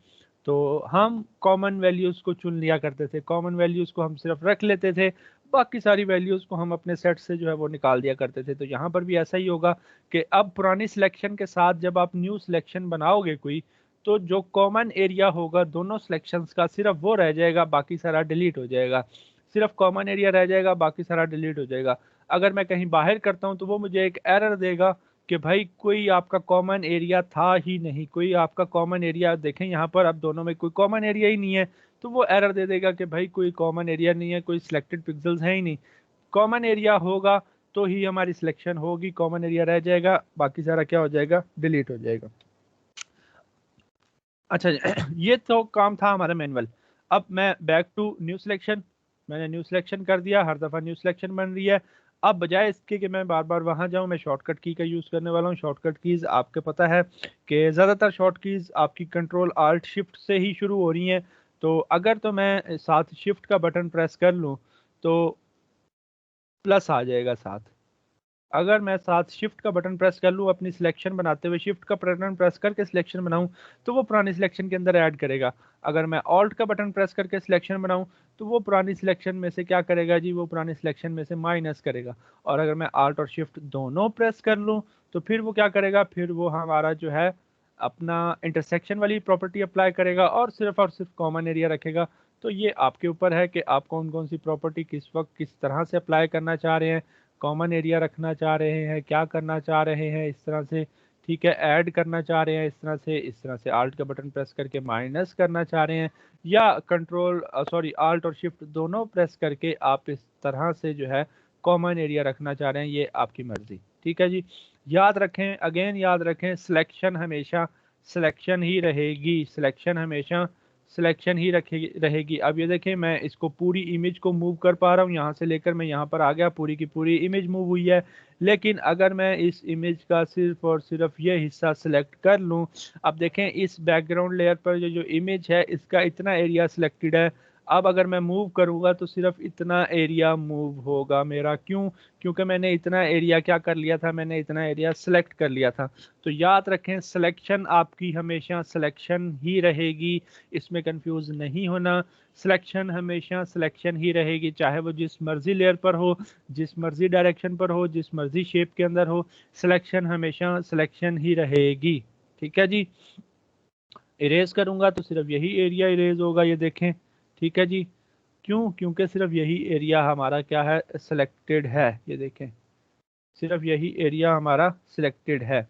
तो हम कॉमन वैल्यूज को चुन लिया करते थे। कॉमन वैल्यूज को हम सिर्फ रख लेते थे, बाकी सारी वैल्यूज को हम अपने सेट से जो है वो निकाल दिया करते थे। तो यहाँ पर भी ऐसा ही होगा कि अब पुरानी सिलेक्शन के साथ जब आप न्यू सिलेक्शन बनाओगे कोई, तो जो कॉमन एरिया होगा दोनों सिलेक्शंस का सिर्फ वो रह जाएगा, बाकी सारा डिलीट हो जाएगा। सिर्फ कॉमन एरिया रह जाएगा, बाकी सारा डिलीट हो जाएगा। अगर मैं कहीं बाहर करता हूँ तो वो मुझे एक एरर देगा कि भाई कोई आपका कॉमन एरिया था ही नहीं, कोई आपका कॉमन एरिया, देखें यहाँ पर अब दोनों में कोई कॉमन एरिया ही नहीं है। तो वो एरर दे देगा कि भाई कोई कॉमन एरिया नहीं है, कोई सिलेक्टेड पिक्सल्स है ही नहीं। कॉमन एरिया होगा तो ही हमारी सिलेक्शन होगी, कॉमन एरिया रह जाएगा, बाकी सारा क्या हो जाएगा, डिलीट हो जाएगा। अच्छा ये तो काम था हमारा मैनुअल। अब मैं बैक टू न्यू सिलेक्शन, मैंने न्यू सिलेक्शन कर दिया, हर दफ़ा न्यू सिलेक्शन बन रही है। अब बजाय इसके कि मैं बार बार वहां जाऊं, मैं शॉर्टकट की का यूज़ करने वाला हूं। शॉर्टकट कीज़ आपके पता है कि ज़्यादातर शॉर्ट कीज़ आपकी कंट्रोल आल्ट शिफ्ट से ही शुरू हो रही हैं। तो अगर तो मैं साथ शिफ्ट का बटन प्रेस कर लूँ तो प्लस आ जाएगा साथ। अगर मैं साथ शिफ्ट का बटन प्रेस कर लूँ अपनी सिलेक्शन बनाते हुए, शिफ्ट का बटन प्रेस करके सिलेक्शन बनाऊं, तो वो पुरानी सिलेक्शन के अंदर ऐड करेगा। अगर मैं ऑल्ट का बटन प्रेस करके सिलेक्शन बनाऊं तो वो पुरानी सिलेक्शन में से क्या करेगा जी, वो पुरानी सिलेक्शन में से माइनस करेगा। और अगर मैं आल्ट और शिफ्ट दोनों प्रेस कर लूँ तो फिर वो क्या करेगा, फिर वो हमारा जो है अपना इंटरसेक्शन वाली प्रॉपर्टी अप्लाई करेगा और सिर्फ कॉमन एरिया रखेगा। तो ये आपके ऊपर है कि आप कौन कौन सी प्रॉपर्टी किस वक्त किस तरह से अप्लाई करना चाह रहे हैं। कॉमन एरिया रखना चाह रहे हैं, क्या करना चाह रहे हैं इस तरह से, ठीक है, ऐड करना चाह रहे हैं इस तरह से आल्ट का बटन प्रेस करके माइनस करना चाह रहे हैं, या कंट्रोल सॉरी आल्ट और शिफ्ट दोनों प्रेस करके आप इस तरह से जो है कॉमन एरिया रखना चाह रहे हैं, ये आपकी मर्जी। ठीक है जी, याद रखें, अगेन याद रखें, सिलेक्शन हमेशा सिलेक्शन ही रहेगी, सिलेक्शन हमेशा सिलेक्शन ही रहेगी। अब ये देखें, मैं इसको पूरी इमेज को मूव कर पा रहा हूँ, यहाँ से लेकर मैं यहाँ पर आ गया, पूरी की पूरी इमेज मूव हुई है। लेकिन अगर मैं इस इमेज का सिर्फ और सिर्फ ये हिस्सा सिलेक्ट कर लूँ, अब देखें इस बैकग्राउंड लेयर पर जो इमेज है इसका इतना एरिया सिलेक्टेड है। अब अगर मैं मूव करूंगा तो सिर्फ इतना एरिया मूव होगा मेरा, क्यों? क्योंकि मैंने इतना एरिया क्या कर लिया था, मैंने इतना एरिया सिलेक्ट कर लिया था। तो याद रखें, सिलेक्शन आपकी हमेशा सिलेक्शन ही रहेगी, इसमें कंफ्यूज नहीं होना। सिलेक्शन हमेशा सिलेक्शन ही रहेगी, चाहे वो जिस मर्जी लेयर पर हो, जिस मर्जी डायरेक्शन पर हो, जिस मर्जी शेप के अंदर हो, सिलेक्शन हमेशा सिलेक्शन ही रहेगी। ठीक है जी, इरेज करूंगा तो सिर्फ यही एरिया इरेज होगा, ये देखें। ठीक है जी, क्यों? क्योंकि सिर्फ यही एरिया हमारा क्या है, सिलेक्टेड है, ये देखें, सिर्फ यही एरिया हमारा सिलेक्टेड है।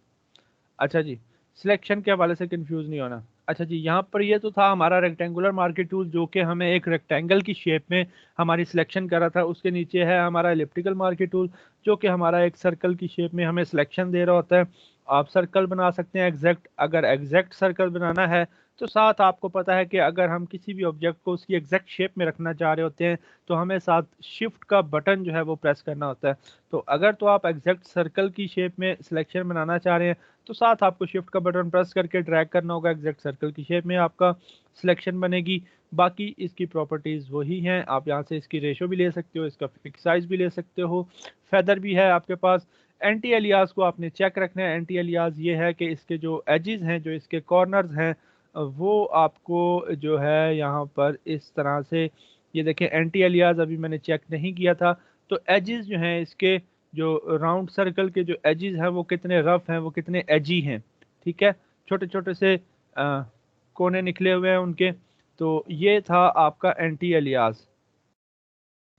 अच्छा जी, सिलेक्शन के हवाले से कंफ्यूज नहीं होना। अच्छा जी, यहाँ पर ये तो था हमारा रेक्टेंगुलर मार्केट टूल, जो कि हमें एक रेक्टेंगल की शेप में हमारी सिलेक्शन कर रहा था। उसके नीचे है हमारा एलिप्टिकल मार्केट टूल, जो कि हमारा एक सर्कल की शेप में हमें सिलेक्शन दे रहा होता है। आप सर्कल बना सकते हैं एग्जैक्ट, अगर एग्जैक्ट सर्कल बनाना है तो साथ आपको पता है कि अगर हम किसी भी ऑब्जेक्ट को उसकी एग्जैक्ट शेप में रखना चाह रहे होते हैं तो हमें साथ शिफ्ट का बटन जो है वो प्रेस करना होता है। तो अगर तो आप एग्जैक्ट सर्कल की शेप में सिलेक्शन बनाना चाह रहे हैं तो साथ आपको शिफ्ट का बटन प्रेस करके ड्रैग करना होगा, एग्जैक्ट सर्कल की शेप में आपका सिलेक्शन बनेगी। बाकी इसकी प्रॉपर्टीज़ वही हैं, आप यहाँ से इसकी रेशो भी ले सकते हो, इसका फिक्स साइज भी ले सकते हो, फेदर भी है आपके पास। एंटी एलियास को आपने चेक रखना है। एंटी एलियास ये है कि इसके जो एजेस हैं, जो इसके कॉर्नर्स हैं, वो आपको जो है यहाँ पर इस तरह से, ये देखें एंटी एलियास अभी मैंने चेक नहीं किया था, तो एजेस जो हैं इसके, जो राउंड सर्कल के जो एजेस हैं वो कितने रफ हैं, वो कितने एजी हैं। ठीक है, छोटे छोटे से कोने निकले हुए हैं उनके। तो ये था आपका एंटी एलियास।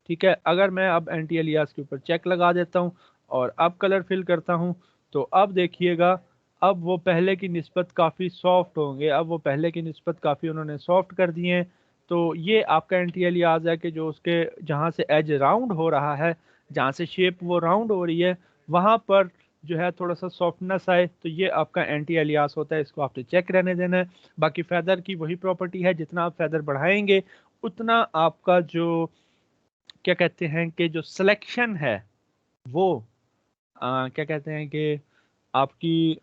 ठीक है, अगर मैं अब एंटी एलियास के ऊपर चेक लगा देता हूँ और अब कलर फिल करता हूँ, तो अब देखिएगा, अब वो पहले की निस्बत काफ़ी सॉफ्ट होंगे, अब वो पहले की निस्बत काफ़ी उन्होंने सॉफ्ट कर दिए हैं। तो ये आपका एंटी एलियास है कि जो उसके जहाँ से एज राउंड हो रहा है, जहाँ से शेप वो राउंड हो रही है, वहाँ पर जो है थोड़ा सा सॉफ्टनेस आए, तो ये आपका एंटी एलियास होता है, इसको आपने चेक रहने देना है। बाकी फेदर की वही प्रॉपर्टी है, जितना आप फेदर बढ़ाएंगे उतना आपका जो क्या कहते हैं कि जो सिलेक्शन है वो क्या कहते हैं कि आपकी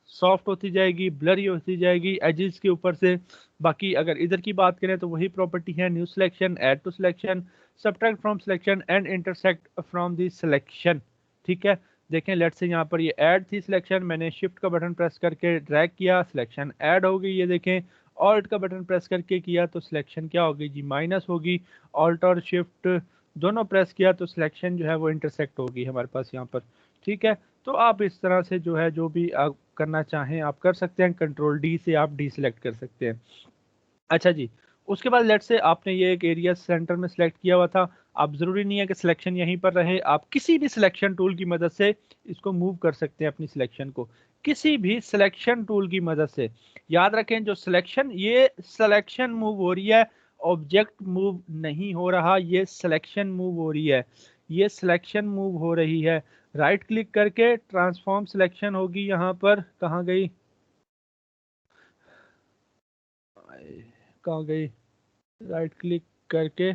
सॉफ्ट होती जाएगी, ब्लरी होती जाएगी एजेस के ऊपर से। बाकी अगर इधर की बात करें तो वही प्रॉपर्टी है, new selection, add to selection, subtract from selection and intersect from the selection. ठीक है, देखें लेट्स से यहाँ पर ये ऐड थी सिलेक्शन, मैंने शिफ्ट का बटन प्रेस करके ड्रैग किया, सिलेक्शन ऐड हो गई, ये देखें। ऑल्ट का बटन प्रेस करके किया तो सिलेक्शन क्या होगी जी, माइनस होगी। ऑल्ट और शिफ्ट दोनों प्रेस किया तो सिलेक्शन जो है वो इंटरसेक्ट होगी हमारे पास यहाँ पर। ठीक है, तो आप इस तरह से जो है जो भी आप करना चाहें आप कर सकते हैं, कंट्रोल डी से आप डी सिलेक्ट कर सकते हैं। अच्छा जी, उसके बाद लेट से आपने ये एक एरिया सेंटर में सिलेक्ट किया हुआ था, आप ज़रूरी नहीं है कि सिलेक्शन यहीं पर रहे, आप किसी भी सिलेक्शन टूल की मदद से इसको मूव कर सकते हैं, अपनी सिलेक्शन को किसी भी सिलेक्शन टूल की मदद से। याद रखें, जो सिलेक्शन, ये सिलेक्शन मूव हो रही है, ऑब्जेक्ट मूव नहीं हो रहा, ये सिलेक्शन मूव हो रही है, ये सिलेक्शन मूव हो रही है। राइट क्लिक करके ट्रांसफॉर्म सिलेक्शन होगी, यहाँ पर कहाँ गई, कहाँ गई, राइट क्लिक करके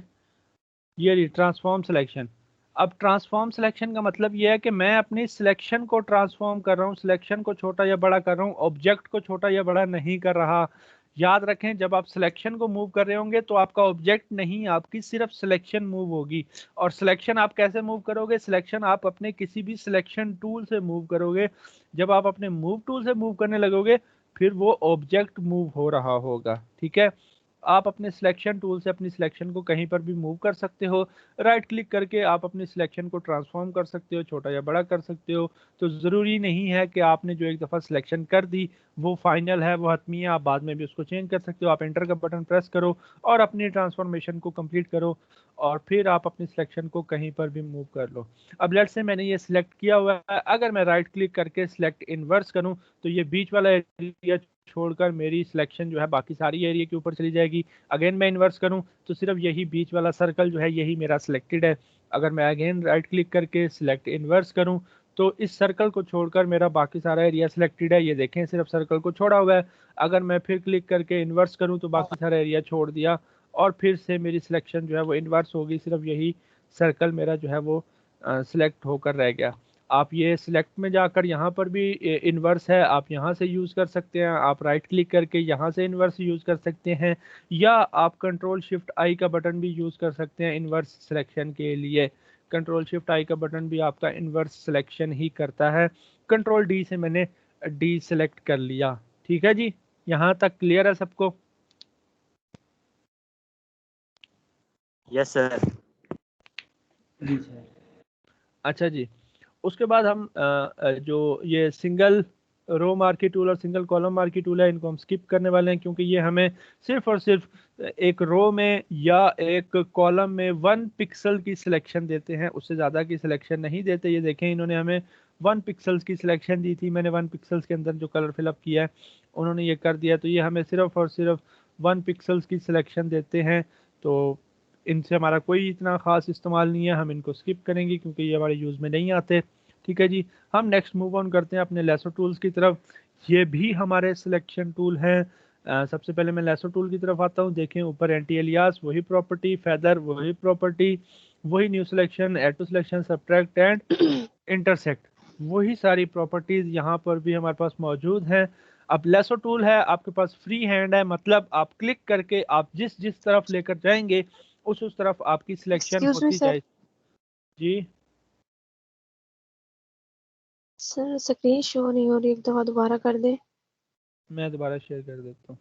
ये रही ट्रांसफॉर्म सिलेक्शन। अब ट्रांसफॉर्म सिलेक्शन का मतलब ये है कि मैं अपनी सिलेक्शन को ट्रांसफॉर्म कर रहा हूँ, सिलेक्शन को छोटा या बड़ा कर रहा हूँ, ऑब्जेक्ट को छोटा या बड़ा नहीं कर रहा। याद रखें, जब आप सिलेक्शन को मूव कर रहे होंगे तो आपका ऑब्जेक्ट नहीं, आपकी सिर्फ सिलेक्शन मूव होगी। और सिलेक्शन आप कैसे मूव करोगे, सिलेक्शन आप अपने किसी भी सिलेक्शन टूल से मूव करोगे। जब आप अपने मूव टूल से मूव करने लगोगे फिर वो ऑब्जेक्ट मूव हो रहा होगा। ठीक है, आप अपने सिलेक्शन टूल से अपनी सिलेक्शन को कहीं पर भी मूव कर सकते हो। राइट क्लिक करके आप अपनी सिलेक्शन को ट्रांसफॉर्म कर सकते हो, छोटा या बड़ा कर सकते हो। तो ज़रूरी नहीं है कि आपने जो एक दफ़ा सिलेक्शन कर दी वो फाइनल है, वो हतमी है, आप बाद में भी उसको चेंज कर सकते हो। आप एंटर का बटन प्रेस करो और अपनी ट्रांसफॉर्मेशन को कंप्लीट करो और फिर आप अपनी सिलेक्शन को कहीं पर भी मूव कर लो। अब लेट्स से मैंने ये सिलेक्ट किया हुआ है, अगर मैं राइट क्लिक करके सिलेक्ट इनवर्स करूं तो ये बीच वाला एरिया छोड़कर मेरी सिलेक्शन जो है बाकी सारी एरिया के ऊपर चली जाएगी। अगेन मैं इन्वर्स करूं तो सिर्फ यही बीच वाला सर्कल जो है यही मेरा सिलेक्टेड है। अगर मैं अगेन राइट क्लिक करके सिलेक्ट इन्वर्स करूं तो इस सर्कल को छोड़कर मेरा बाकी सारा एरिया सिलेक्टेड है। ये देखें सिर्फ सर्कल को छोड़ा हुआ है। अगर मैं फिर क्लिक करके इन्वर्स करूं तो बाकी सारा एरिया छोड़ दिया और फिर से मेरी सिलेक्शन जो है वो इन्वर्स होगी, सिर्फ यही सर्कल मेरा जो है वो सिलेक्ट होकर रह गया। आप ये सिलेक्ट में जाकर यहाँ पर भी इन्वर्स है, आप यहाँ से यूज़ कर सकते हैं। आप राइट क्लिक करके यहाँ से इन्वर्स यूज़ कर सकते हैं या आप कंट्रोल शिफ्ट आई का बटन भी यूज़ कर सकते हैं इन्वर्स सिलेक्शन के लिए। कंट्रोल शिफ्ट आई का बटन भी आपका इन्वर्स सिलेक्शन ही करता है। कंट्रोल डी से मैंने डी सिलेक्ट कर लिया। ठीक है जी, यहाँ तक क्लियर है सबको? Yes sir. अच्छा जी, उसके बाद हम जो ये सिंगल रो मार्की टूल और सिंगल कॉलम मार्की टूल है इनको हम स्किप करने वाले हैं, क्योंकि ये हमें सिर्फ और सिर्फ एक रो में या एक कॉलम में 1 पिक्सल की सिलेक्शन देते हैं, उससे ज़्यादा की सिलेक्शन नहीं देते। ये देखें इन्होंने हमें 1 पिक्सल्स की सिलेक्शन दी थी, मैंने 1 पिक्सल्स के अंदर जो कलर फिलअप किया है उन्होंने ये कर दिया। तो ये हमें सिर्फ और सिर्फ 1 पिक्सल्स की सिलेक्शन देते हैं, तो इनसे हमारा कोई इतना ख़ास इस्तेमाल नहीं है, हम इनको स्किप करेंगे क्योंकि ये हमारे यूज़ में नहीं आते। ठीक है जी, हम नेक्स्ट मूव ऑन करते हैं अपने लेसो टूल्स की तरफ। ये भी हमारे सिलेक्शन टूल हैं। सबसे पहले मैं लेसो टूल की तरफ आता हूँ। देखें ऊपर एंटी एलियास वही प्रॉपर्टी, फेदर वही प्रॉपर्टी, वही new selection, add to selection, subtract and intersect, वही सारी प्रॉपर्टीज़ यहाँ पर भी हमारे पास मौजूद हैं। अब लेसो टूल है आपके पास फ्री हैंड है, मतलब आप क्लिक करके आप जिस जिस तरफ लेकर जाएंगे उस तरफ आपकी सिलेक्शन एक्सक्यूज मी होती सर। जाए। जी सर स्क्रीन शो नहीं हो रही, एक दफा दोबारा कर दे। मैं दोबारा शेयर कर देता हूँ।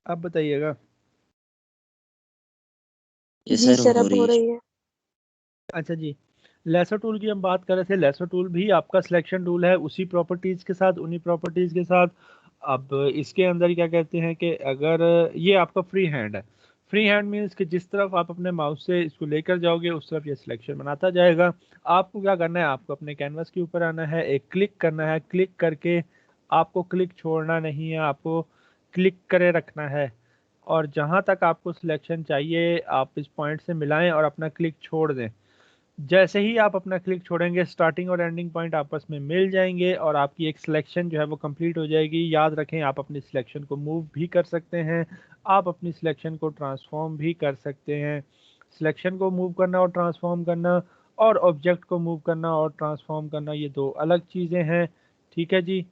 अब बताइएगा। ये जी सर सर हो अब हो रही है। रही है। अच्छा जी, लेसो टूल की हम बात कर रहे थे। लेसो टूल भी आपका सिलेक्शन टूल है, उसी प्रॉपर्टीज़ के साथ, उन्हीं प्रॉपर्टीज़ के साथ। अब इसके अंदर क्या कहते हैं कि अगर ये आपका फ्री हैंड है, फ्री हैंड मीन्स कि जिस तरफ आप अपने माउस से इसको लेकर जाओगे उस तरफ ये सिलेक्शन बनाता जाएगा। आपको क्या करना है, आपको अपने कैनवास के ऊपर आना है, एक क्लिक करना है, क्लिक करके आपको क्लिक छोड़ना नहीं है, आपको क्लिक करे रखना है और जहाँ तक आपको सिलेक्शन चाहिए आप इस पॉइंट से मिलाएं और अपना क्लिक छोड़ दें। जैसे ही आप अपना क्लिक छोड़ेंगे स्टार्टिंग और एंडिंग पॉइंट आपस में मिल जाएंगे और आपकी एक सिलेक्शन जो है वो कंप्लीट हो जाएगी। याद रखें आप अपनी सिलेक्शन को मूव भी कर सकते हैं, आप अपनी सिलेक्शन को ट्रांसफॉर्म भी कर सकते हैं। सिलेक्शन को मूव करना और ट्रांसफॉर्म करना और ऑब्जेक्ट को मूव करना और ट्रांसफॉर्म करना ये दो अलग चीज़ें हैं। ठीक है जी,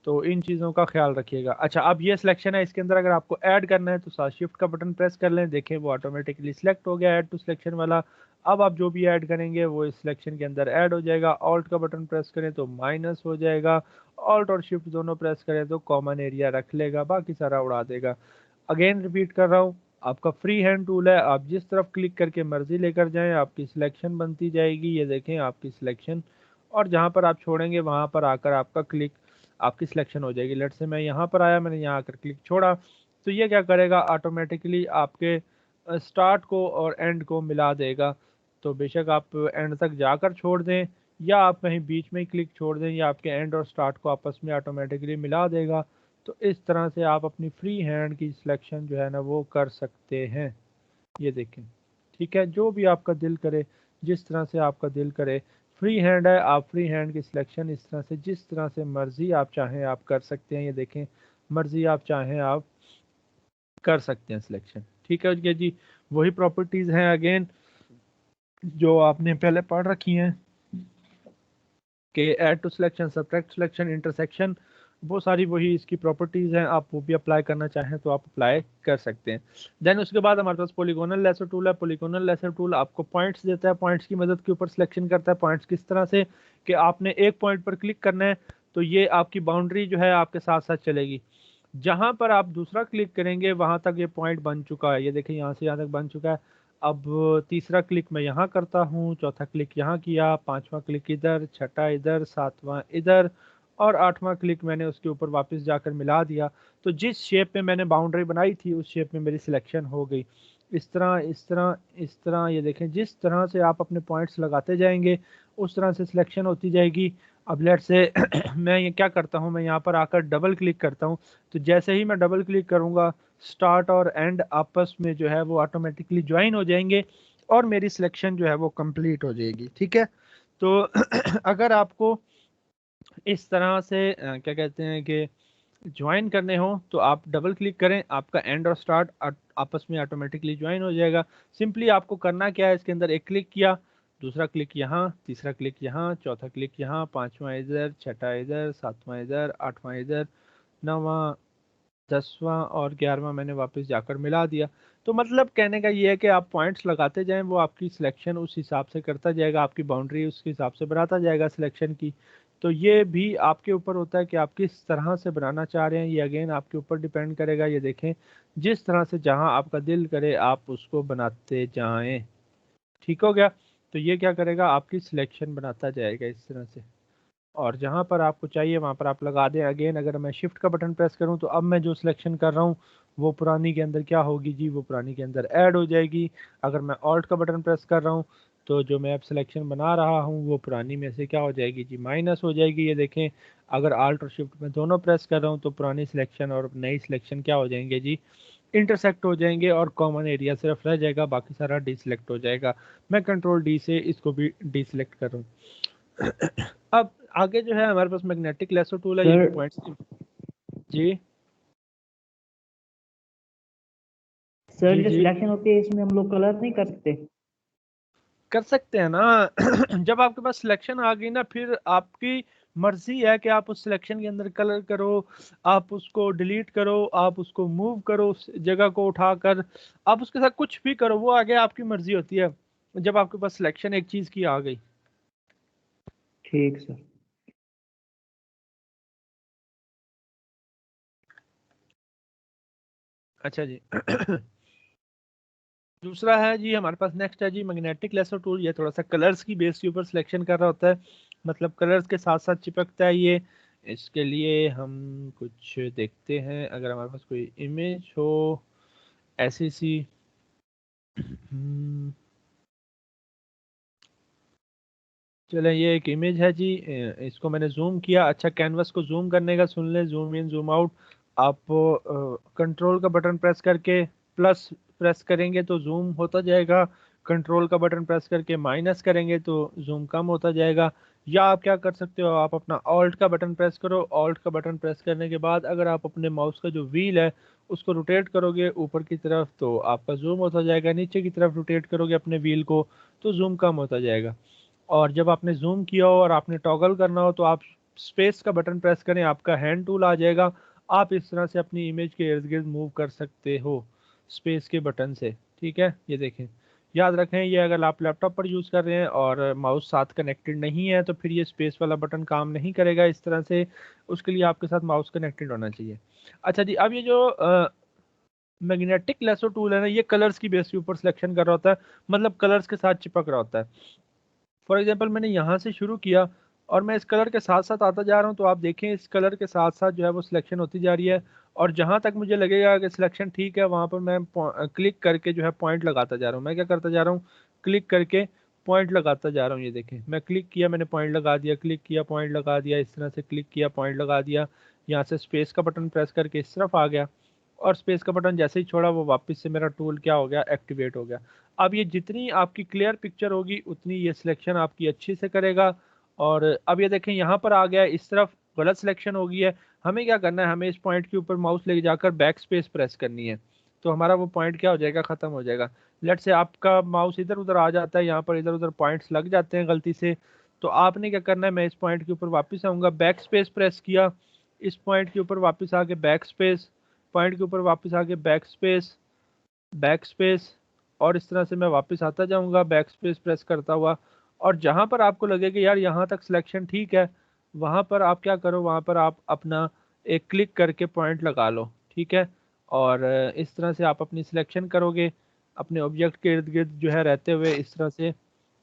तो इन चीज़ों का ख्याल रखिएगा। अच्छा, अब ये सिलेक्शन है, इसके अंदर अगर आपको ऐड करना है तो साथ शिफ्ट का बटन प्रेस कर लें, देखें वो ऑटोमेटिकली सिलेक्ट हो गया ऐड टू सिलेक्शन वाला। अब आप जो भी ऐड करेंगे वो इस सिलेक्शन के अंदर ऐड हो जाएगा। ऑल्ट का बटन प्रेस करें तो माइनस हो जाएगा, ऑल्ट और शिफ्ट दोनों प्रेस करें तो कॉमन एरिया रख लेगा, बाकी सारा उड़ा देगा। अगेन रिपीट कर रहा हूँ, आपका फ्री हैंड टूल है, आप जिस तरफ क्लिक करके मर्जी लेकर जाएं आपकी सिलेक्शन बनती जाएगी। ये देखें आपकी सिलेक्शन, और जहाँ पर आप छोड़ेंगे वहाँ पर आकर आपका क्लिक, आपकी सिलेक्शन हो जाएगी। लेट से मैं यहाँ पर आया, मैंने यहाँ आकर क्लिक छोड़ा तो ये क्या करेगा, ऑटोमेटिकली आपके स्टार्ट को और एंड को मिला देगा। तो बेशक आप एंड तक जाकर छोड़ दें या आप कहीं बीच में ही क्लिक छोड़ दें, या आपके एंड और स्टार्ट को आपस में ऑटोमेटिकली मिला देगा। तो इस तरह से आप अपनी फ्री हैंड की सिलेक्शन जो है ना वो कर सकते हैं। ये देखें, ठीक है, जो भी आपका दिल करे, जिस तरह से आपका दिल करे, फ्री हैंड है, आप फ्री हैंड की सिलेक्शन इस तरह से जिस तरह से मर्जी आप चाहें आप कर सकते हैं। ये देखें, मर्जी आप चाहें आप कर सकते हैं सिलेक्शन। ठीक है जी, वही प्रॉपर्टीज़ हैं अगेन जो आपने पहले पढ़ रखी हैं कि add to selection, subtract selection, intersection, वो सारी वही इसकी प्रॉपर्टीज़ हैं। आप वो भी अप्लाई करना चाहें तो आप अप्लाई कर सकते हैं। देन उसके बाद हमारे पास पॉलीगोनल लेसर टूल है। पॉलीगोनल लेसर टूल आपको पॉइंट्स देता है, पॉइंट्स की मदद के ऊपर सिलेक्शन करता है। पॉइंट्स किस तरह से कि आपने एक पॉइंट पर क्लिक करना है तो ये आपकी बाउंड्री जो है आपके साथ साथ चलेगी। जहां पर आप दूसरा क्लिक करेंगे वहां तक ये पॉइंट बन चुका है, ये देखिए यहाँ से यहाँ तक बन चुका है। अब तीसरा क्लिक मैं यहाँ करता हूँ, चौथा क्लिक यहाँ किया, पांचवा क्लिक इधर, छठा इधर, सातवां इधर और आठवां क्लिक मैंने उसके ऊपर वापस जाकर मिला दिया। तो जिस शेप में मैंने बाउंड्री बनाई थी उस शेप में मेरी सिलेक्शन हो गई। इस तरह इस तरह इस तरह, ये देखें जिस तरह से आप अपने पॉइंट्स लगाते जाएंगे उस तरह से सिलेक्शन होती जाएगी। अब लेट से मैं ये क्या करता हूँ, मैं यहाँ पर आकर डबल क्लिक करता हूँ। तो जैसे ही मैं डबल क्लिक करूँगा स्टार्ट और एंड आपस में जो है वो ऑटोमेटिकली ज्वाइन हो जाएंगे और मेरी सिलेक्शन जो है वो कंप्लीट हो जाएगी। ठीक है, तो अगर आपको इस तरह से क्या कहते हैं कि ज्वाइन करने हो तो आप डबल क्लिक करें, आपका एंड और स्टार्ट आपस में ऑटोमेटिकली ज्वाइन हो जाएगा। सिंपली आपको करना क्या है, इसके अंदर एक क्लिक किया, दूसरा क्लिक यहाँ, तीसरा क्लिक यहाँ, चौथा क्लिक यहाँ, पांचवा इधर, छठा इधर, सातवां इधर, आठवां इधर, नौवां, 10वां और 11वां मैंने वापस जाकर मिला दिया। तो मतलब कहने का ये है कि आप पॉइंट्स लगाते जाएं, वो आपकी सिलेक्शन उस हिसाब से करता जाएगा, आपकी बाउंड्री उसके हिसाब से बनाता जाएगा सिलेक्शन की। तो ये भी आपके ऊपर होता है कि आप किस तरह से बनाना चाह रहे हैं, ये अगेन आपके ऊपर डिपेंड करेगा। ये देखें जिस तरह से जहां आपका दिल करे आप उसको बनाते जाएं। ठीक हो गया, तो ये क्या करेगा, आपकी सिलेक्शन बनाता जाएगा इस तरह से, और जहां पर आपको चाहिए वहां पर आप लगा दें। अगेन अगर मैं शिफ्ट का बटन प्रेस करूं तो अब मैं जो सिलेक्शन कर रहा हूं वो पुरानी के अंदर क्या होगी जी, वो पुरानी के अंदर ऐड हो जाएगी। अगर मैं ऑल्ट का बटन प्रेस कर रहा हूं तो जो मैं अब सिलेक्शन बना रहा हूं वो पुरानी में से क्या हो जाएगी जी, माइनस हो जाएगी। ये देखें अगर आल्ट और शिफ्ट में दोनों प्रेस कर रहा हूँ तो पुरानी सिलेक्शन और नई सिलेक्शन क्या हो जाएंगे जी, इंटरसेक्ट हो जाएंगे और कॉमन एरिया सिर्फ रह जाएगा, बाकी सारा डिसलेक्ट हो जाएगा। मैं कंट्रोल डी से इसको भी डिसलेक्ट कर रहा हूँ। अब आगे जो है हमारे पास मैग्नेटिक लेसर टूल है, ये भी पॉइंट्स जी सर जी जो जी सिलेक्शन होती है इसमें हम लोग कलर नहीं कर सकते? कर सकते हैं ना। जब आपके पास सिलेक्शन आ गई ना फिर आपकी मर्जी है कि आप उस सिलेक्शन के अंदर कलर करो, आप उसको डिलीट करो, आप उसको मूव करो, उस जगह को उठाकर आप उसके साथ कुछ भी करो, वो आगे आपकी मर्जी होती है जब आपके पास सिलेक्शन एक चीज की आ गई। ठीक सर। अच्छा जी। दूसरा है जी हमारे पास, नेक्स्ट है जी मैग्नेटिक लेसर टूल। ये थोड़ा सा कलर्स की बेस के ऊपर सिलेक्शन कर रहा होता है, मतलब कलर्स के साथ साथ चिपकता है ये। इसके लिए हम कुछ देखते हैं, अगर हमारे पास कोई इमेज हो ऐसी सी। चले ये एक इमेज है जी, इसको मैंने जूम किया। अच्छा कैनवस को जूम करने का सुन लें, जूम इन जूम आउट। आप कंट्रोल का बटन प्रेस करके प्लस प्रेस करेंगे तो जूम होता जाएगा, कंट्रोल का बटन प्रेस करके माइनस करेंगे तो जूम कम होता जाएगा। या आप क्या कर सकते हो, आप अपना ऑल्ट का बटन प्रेस करो, ऑल्ट का बटन प्रेस करने के बाद अगर आप अपने माउस का जो व्हील है उसको रोटेट करोगे ऊपर की तरफ तो आपका जूम होता जाएगा, नीचे की तरफ रोटेट करोगे अपने व्हील को तो जूम कम होता जाएगा। और जब आपने जूम किया हो और आपने टॉगल करना हो तो आप स्पेस का बटन प्रेस करें, आपका हैंड टूल आ जाएगा। आप इस तरह से अपनी इमेज के इर्द गिर्द मूव कर सकते हो स्पेस के बटन से। ठीक है, ये देखें, याद रखें ये अगर आप लैपटॉप पर यूज़ कर रहे हैं और माउस साथ कनेक्टेड नहीं है तो फिर ये स्पेस वाला बटन काम नहीं करेगा इस तरह से, उसके लिए आपके साथ माउस कनेक्टेड होना चाहिए। अच्छा जी, अब ये जो मैग्नेटिक लेसो टूल है ना, ये कलर्स की बेस के ऊपर सिलेक्शन कर रहा होता है, मतलब कलर्स के साथ चिपक रहा होता है। फॉर एग्जांपल मैंने यहाँ से शुरू किया और मैं इस कलर के साथ साथ आता जा रहा हूँ, तो आप देखें इस कलर के साथ साथ जो है वो सिलेक्शन होती जा रही है। और जहाँ तक मुझे लगेगा कि सिलेक्शन ठीक है वहाँ पर मैं क्लिक करके जो है पॉइंट लगाता जा रहा हूँ। मैं क्या करता जा रहा हूँ, क्लिक करके पॉइंट लगाता जा रहा हूँ। ये देखें मैं क्लिक किया, मैंने पॉइंट लगा दिया, क्लिक किया पॉइंट लगा दिया, इस तरह से क्लिक किया पॉइंट लगा दिया। यहाँ से स्पेस का बटन प्रेस करके इस तरफ आ गया और स्पेस का बटन जैसे ही छोड़ा वो वापस से मेरा टूल क्या हो गया, एक्टिवेट हो गया। अब ये जितनी आपकी क्लियर पिक्चर होगी उतनी ये सिलेक्शन आपकी अच्छी से करेगा। और अब ये देखें यहाँ पर आ गया, इस तरफ गलत सिलेक्शन हो गई है। हमें क्या करना है, हमें इस पॉइंट के ऊपर माउस लेके जाकर बैक स्पेस प्रेस करनी है, तो हमारा वो पॉइंट क्या हो जाएगा, ख़त्म हो जाएगा। लेट से आपका माउस इधर उधर आ जाता है, यहाँ पर इधर उधर पॉइंट्स लग जाते हैं गलती से, तो आपने क्या करना है, मैं इस पॉइंट के ऊपर वापस आऊँगा, बैक स्पेस प्रेस किया, इस पॉइंट के ऊपर वापस आके बैक स्पेस, पॉइंट के ऊपर वापस आके बैक स्पेस, बैक स्पेस, और इस तरह से मैं वापस आता जाऊंगा बैक स्पेस प्रेस करता हुआ। और जहां पर आपको लगे कि यार यहाँ तक सिलेक्शन ठीक है, वहां पर आप क्या करो, वहां पर आप अपना एक क्लिक करके पॉइंट लगा लो, ठीक है। और इस तरह से आप अपनी सिलेक्शन करोगे अपने ऑब्जेक्ट के इर्द गिर्द जो है रहते हुए। इस तरह से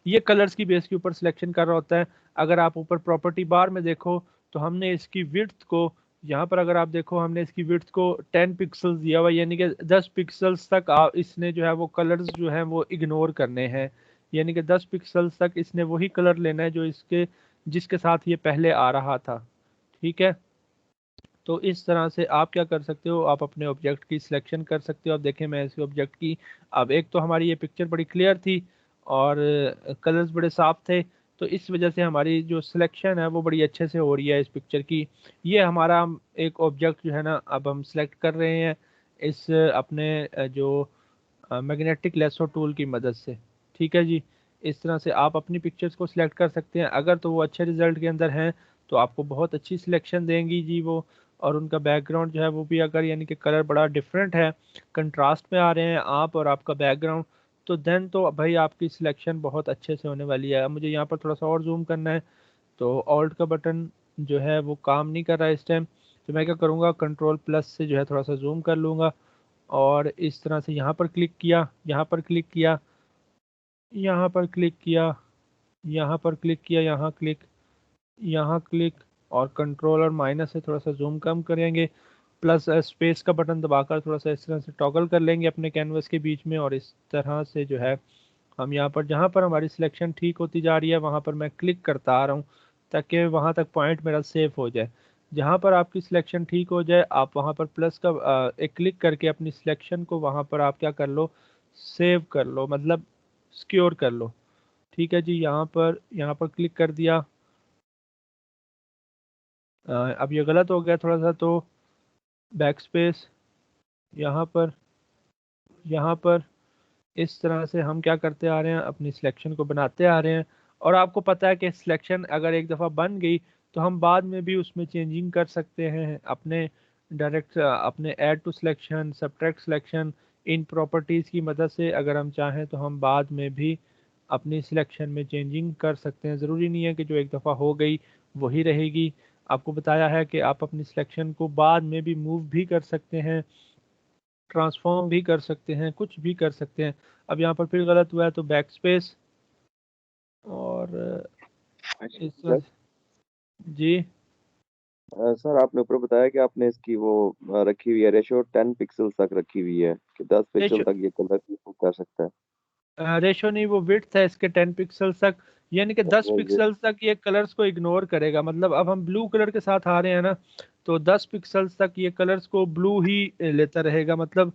ये कलर्स की बेस के ऊपर सिलेक्शन कर रहा होता है। अगर आप ऊपर प्रॉपर्टी बार में देखो तो हमने इसकी विड्थ को, यहाँ पर अगर आप देखो हमने इसकी विड्थ को 10 पिक्सल्स दिया हुआ, यानी कि 10 पिक्सल्स तक इसने जो है वो कलर्स जो है वो इग्नोर करने हैं, यानी कि 10 पिक्सल्स तक इसने वही कलर लेना है जो इसके जिसके साथ ये पहले आ रहा था, ठीक है। तो इस तरह से आप क्या कर सकते हो, आप अपने ऑब्जेक्ट की सिलेक्शन कर सकते हो। अब देखें मैं इस ऑब्जेक्ट की, अब एक तो हमारी ये पिक्चर बड़ी क्लियर थी और कलर्स बड़े साफ थे, तो इस वजह से हमारी जो सिलेक्शन है वो बड़ी अच्छे से हो रही है इस पिक्चर की। ये हमारा एक ऑब्जेक्ट जो है ना, अब हम सिलेक्ट कर रहे हैं इस अपने जो मैग्नेटिक लेसो टूल की मदद से, ठीक है जी। इस तरह से आप अपनी पिक्चर्स को सिलेक्ट कर सकते हैं। अगर तो वो अच्छे रिजल्ट के अंदर हैं तो आपको बहुत अच्छी सिलेक्शन देंगी जी वो, और उनका बैकग्राउंड जो है वो भी अगर यानी कि कलर बड़ा डिफरेंट है, कंट्रास्ट में आ रहे हैं आप और आपका बैकग्राउंड, तो देन तो भाई आपकी सिलेक्शन बहुत अच्छे से होने वाली है। अब मुझे यहाँ पर थोड़ा सा और जूम करना है, तो ऑल्ट का बटन जो है वो काम नहीं कर रहा है इस टाइम, तो मैं क्या करूँगा, कंट्रोल प्लस से जो है थोड़ा सा जूम कर लूँगा और इस तरह से यहाँ पर क्लिक किया, यहाँ पर क्लिक किया, यहाँ पर क्लिक किया, यहाँ पर क्लिक किया, यहाँ क्लिक, यहाँ क्लिक, और कंट्रोल और माइनस से थोड़ा सा जूम कम करेंगे, प्लस स्पेस का बटन दबाकर थोड़ा सा इस तरह से टॉगल कर लेंगे अपने कैनवस के बीच में, और इस तरह से जो है हम यहाँ पर जहाँ पर हमारी सिलेक्शन ठीक होती जा रही है वहाँ पर मैं क्लिक करता आ रहा हूँ ताकि वहाँ तक पॉइंट मेरा सेव हो जाए। जहाँ पर आपकी सिलेक्शन ठीक हो जाए आप वहाँ पर प्लस का एक क्लिक करके अपनी सिलेक्शन को वहाँ पर आप क्या कर लो, सेव कर लो, मतलब सिक्योर कर लो, ठीक है जी। यहाँ पर क्लिक कर दिया। अब ये गलत हो गया थोड़ा सा, तो बैक स्पेस, यहाँ पर, यहाँ पर इस तरह से हम क्या करते आ रहे हैं, अपनी सिलेक्शन को बनाते आ रहे हैं। और आपको पता है कि सिलेक्शन अगर एक दफ़ा बन गई तो हम बाद में भी उसमें चेंजिंग कर सकते हैं अपने डायरेक्ट अपने add to selection, subtract selection, इन प्रॉपर्टीज़ की मदद से अगर हम चाहें तो हम बाद में भी अपनी सिलेक्शन में चेंजिंग कर सकते हैं। ज़रूरी नहीं है कि जो एक दफ़ा हो गई वही रहेगी। आपको बताया है कि आप अपनी सिलेक्शन को बाद में भी मूव भी कर सकते हैं, ट्रांसफॉर्म भी कर सकते हैं, कुछ भी कर सकते हैं। अब यहाँ पर फिर गलत हुआ है तो बैक स्पेस, और इस तरह सर जी सर आपने ऊपर बताया कि आपने इसकी वो रखी हुई है रेशो 10 पिक्सल तक रखी हुई है कि 10 पिक्सल रेशो तक ये कलर कर सकता है। रेशो नहीं, वो विड्थ है इसके 10 पिक्सल्स तक, यानी कि 10 ये पिक्सल्स तक ये कलर्स को इग्नोर करेगा। मतलब अब हम ब्लू कलर के साथ आ रहे हैं ना, तो 10 पिक्सल्स तक ये कलर्स को ब्लू ही लेता रहेगा, मतलब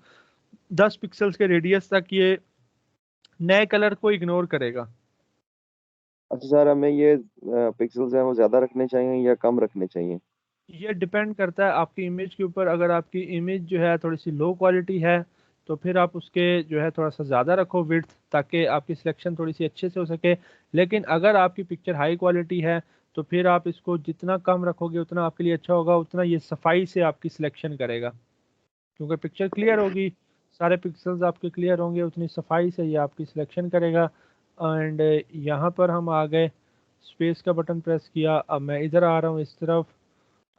10 पिक्सल्स के रेडियस तक ये नए कलर को इग्नोर करेगा। अच्छा सर, हमें ये पिक्सल्स हैं वो ज्यादा रखने चाहिए या कम रखने चाहिए? ये डिपेंड करता है आपकी इमेज के ऊपर। अगर आपकी इमेज जो है थोड़ी सी लो क्वालिटी है तो फिर आप उसके जो है थोड़ा सा ज़्यादा रखो विड्थ, ताकि आपकी सिलेक्शन थोड़ी सी अच्छे से हो सके। लेकिन अगर आपकी पिक्चर हाई क्वालिटी है तो फिर आप इसको जितना कम रखोगे उतना आपके लिए अच्छा होगा, उतना ये सफाई से आपकी सिलेक्शन करेगा, क्योंकि पिक्चर क्लियर होगी, सारे पिक्सल्स आपके क्लियर होंगे, उतनी सफाई से ये आपकी सिलेक्शन करेगा। एंड यहाँ पर हम आ गए, स्पेस का बटन प्रेस किया, अब मैं इधर आ रहा हूँ इस तरफ।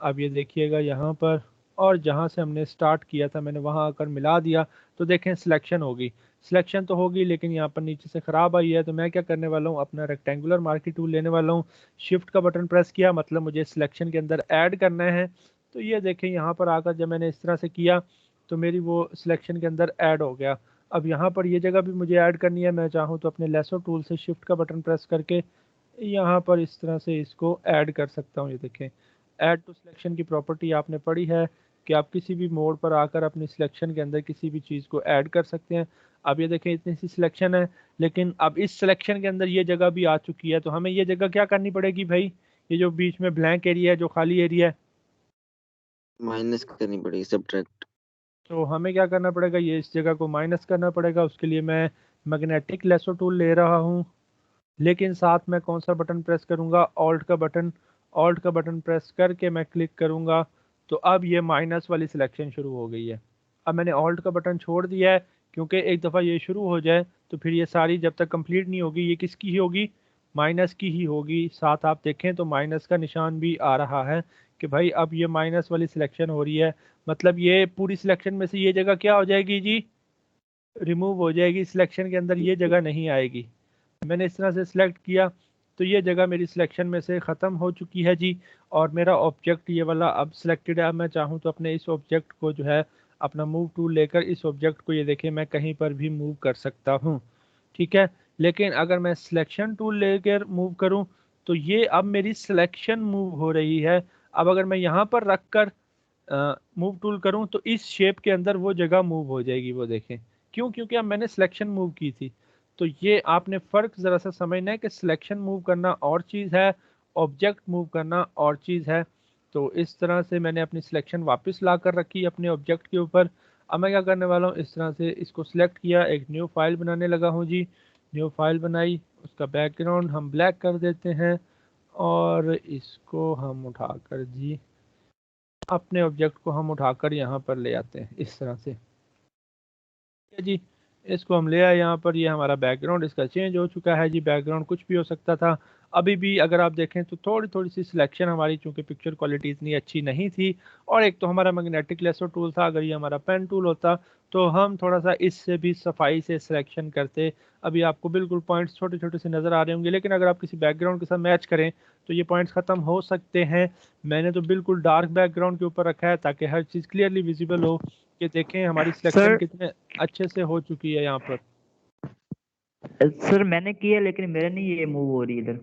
अब ये देखिएगा यहाँ पर, और जहाँ से हमने स्टार्ट किया था मैंने वहाँ आकर मिला दिया, तो देखें सिलेक्शन होगी। सिलेक्शन तो होगी लेकिन यहाँ पर नीचे से ख़राब आई है, तो मैं क्या करने वाला हूँ, अपना रेक्टेंगुलर मार्की टूल लेने वाला हूँ, शिफ्ट का बटन प्रेस किया, मतलब मुझे सिलेक्शन के अंदर ऐड करना है। तो ये देखें यहाँ पर आकर जब मैंने इस तरह से किया तो मेरी वो सिलेक्शन के अंदर ऐड हो गया। अब यहाँ पर ये जगह भी मुझे ऐड करनी है, मैं चाहूँ तो अपने लेसो टूल से शिफ्ट का बटन प्रेस करके यहाँ पर इस तरह से इसको ऐड कर सकता हूँ। ये देखें, ऐड टू सिलेक्शन की प्रॉपर्टी आपने पढ़ी है कि आप किसी भी मोड पर आकर अपनी सिलेक्शन के अंदर किसी भी चीज़ को ऐड कर सकते हैं। अब ये देखें इतनी सी सिलेक्शन है, लेकिन अब इस सिलेक्शन के अंदर ये जगह भी आ चुकी है, तो हमें ये जगह क्या करनी पड़ेगी भाई, ये जो बीच में ब्लैंक एरिया है, जो खाली एरिया है, माइनस करनी पड़ेगी, सब्ट्रैक्ट। तो हमें क्या करना पड़ेगा, ये इस जगह को माइनस करना पड़ेगा। उसके लिए मैं मैग्नेटिक लेसो टूल ले रहा हूँ, लेकिन साथ में कौन सा बटन प्रेस करूँगा, ऑल्ट का बटन प्रेस करके मैं क्लिक करूँगा तो अब ये माइनस वाली सिलेक्शन शुरू हो गई है। अब मैंने ऑल्ट का बटन छोड़ दिया है क्योंकि एक दफ़ा ये शुरू हो जाए तो फिर ये सारी जब तक कंप्लीट नहीं होगी ये किसकी ही होगी, माइनस की ही होगी। साथ आप देखें तो माइनस का निशान भी आ रहा है कि भाई अब ये माइनस वाली सिलेक्शन हो रही है, मतलब ये पूरी सिलेक्शन में से ये जगह क्या हो जाएगी जी, रिमूव हो जाएगी, सिलेक्शन के अंदर ये जगह नहीं आएगी। मैंने इस तरह से सिलेक्ट किया तो ये जगह मेरी सिलेक्शन में से ख़त्म हो चुकी है जी, और मेरा ऑब्जेक्ट ये वाला अब सिलेक्टेड है। अब मैं चाहूँ तो अपने इस ऑब्जेक्ट को जो है अपना मूव टूल लेकर इस ऑब्जेक्ट को ये देखें मैं कहीं पर भी मूव कर सकता हूँ, ठीक है। लेकिन अगर मैं सिलेक्शन टूल लेकर मूव करूँ तो ये अब मेरी सिलेक्शन मूव हो रही है। अब अगर मैं यहाँ पर रख कर मूव टूल करूँ तो इस शेप के अंदर वो जगह मूव हो जाएगी, वो देखें क्यों, क्योंकि अब मैंने सिलेक्शन मूव की थी। तो ये आपने फ़र्क ज़रा सा समझना है कि सिलेक्शन मूव करना और चीज़ है, ऑब्जेक्ट मूव करना और चीज़ है। तो इस तरह से मैंने अपनी सिलेक्शन वापस ला कर रखी अपने ऑब्जेक्ट के ऊपर। अब मैं क्या करने वाला हूँ, इस तरह से इसको सिलेक्ट किया, एक न्यू फाइल बनाने लगा हूँ जी। न्यू फाइल बनाई, उसका बैकग्राउंड हम ब्लैक कर देते हैं और इसको हम उठाकर जी अपने ऑब्जेक्ट को हम उठाकर यहाँ पर ले आते हैं इस तरह से, ठीक है जी। इसको हम ले आए यहाँ पर, ये हमारा बैकग्राउंड इसका चेंज हो चुका है जी। बैकग्राउंड कुछ भी हो सकता था, अभी भी अगर आप देखें तो थोड़ी थोड़ी सी सिलेक्शन हमारी, चूंकि पिक्चर क्वालिटी इतनी अच्छी नहीं थी, और एक तो हमारा मैग्नेटिक लेसो टूल था, अगर ये हमारा पेन टूल होता तो हम थोड़ा सा इससे भी सफाई से सिलेक्शन करते। अभी आपको बिल्कुल पॉइंट्स छोटे छोटे से नज़र आ रहे होंगे, लेकिन अगर आप किसी बैकग्राउंड के साथ मैच करें तो ये पॉइंट्स ख़त्म हो सकते हैं। मैंने तो बिल्कुल डार्क बैकग्राउंड के ऊपर रखा है ताकि हर चीज़ क्लियरली विजिबल हो कि देखें हमारी सिलेक्शन सर कितने अच्छे से हो चुकी है यहाँ पर। सर मैंने किया लेकिन मेरा नहीं ये मूव हो रही इधर।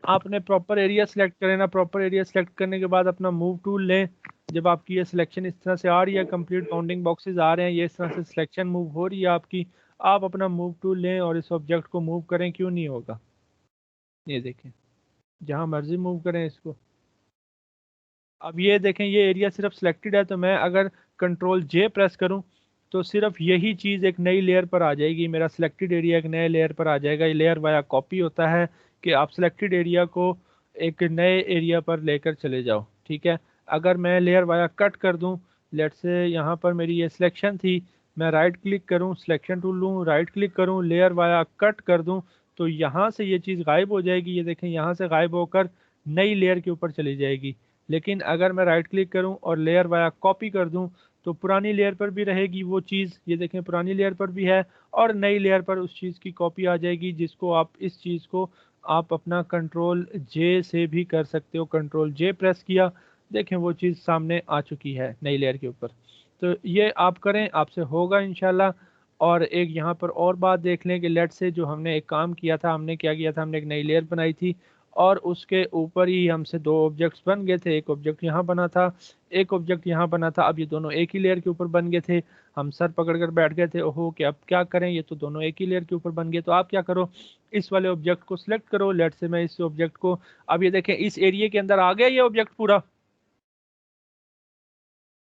आपने प्रॉपर एरिया सिलेक्ट करें ना, प्रॉपर एरिया सिलेक्ट करने के बाद अपना मूव टूल लें। जब आपकी ये सिलेक्शन इस तरह से आ रही है, कंप्लीट बाउंडिंग बॉक्सेस आ रहे हैं, ये इस तरह से सिलेक्शन मूव हो रही है आपकी, आप अपना मूव टूल लें और इस ऑब्जेक्ट को मूव करें। क्यों नहीं होगा, ये देखें जहाँ मर्जी मूव करें इसको। अब ये देखें ये एरिया सिर्फ सिलेक्टेड है, तो मैं अगर कंट्रोल जे प्रेस करूं तो सिर्फ यही चीज़ एक नई लेयर पर आ जाएगी, मेरा सिलेक्टेड एरिया एक नए लेयर पर आ जाएगा। ये लेयर वाया कॉपी होता है कि आप सिलेक्टेड एरिया को एक नए एरिया पर लेकर चले जाओ, ठीक है। अगर मैं लेयर वाया कट कर दूं, लेट से यहाँ पर मेरी ये सिलेक्शन थी, मैं राइट क्लिक करूँ, सिलेक्शन टूल लूँ, राइट क्लिक करूँ, लेयर वाया कट कर दूँ तो यहाँ से ये चीज़ गायब हो जाएगी। ये देखें यहाँ से गायब होकर नई लेयर के ऊपर चली जाएगी। लेकिन अगर मैं राइट क्लिक करूं और लेयर वाया कॉपी कर दूं तो पुरानी लेयर पर भी रहेगी वो चीज़, ये देखें पुरानी लेयर पर भी है, और नई लेयर पर उस चीज़ की कॉपी आ जाएगी, जिसको आप इस चीज़ को आप अपना कंट्रोल जे से भी कर सकते हो। कंट्रोल जे प्रेस किया, देखें वो चीज़ सामने आ चुकी है नई लेयर के ऊपर। तो ये आप करें, आपसे होगा इंशाल्लाह। और एक यहाँ पर और बात देख लें कि लेट से जो हमने एक काम किया था, हमने क्या किया था, हमने एक नई लेयर बनाई थी और उसके ऊपर ही हमसे दो ऑब्जेक्ट्स बन गए थे। एक ऑब्जेक्ट यहाँ बना था, एक ऑब्जेक्ट यहाँ बना था। अब ये दोनों एक ही लेयर के ऊपर बन गए थे। हम सर पकड़ कर बैठ गए थे, ओहो कि अब क्या करें, ये तो दोनों एक ही लेयर के ऊपर बन गए। तो आप क्या करो, इस वाले ऑब्जेक्ट को सिलेक्ट करो। लेट से मैं इस ऑब्जेक्ट को, अब ये देखें इस एरिया के अंदर आ गया ये ऑब्जेक्ट पूरा,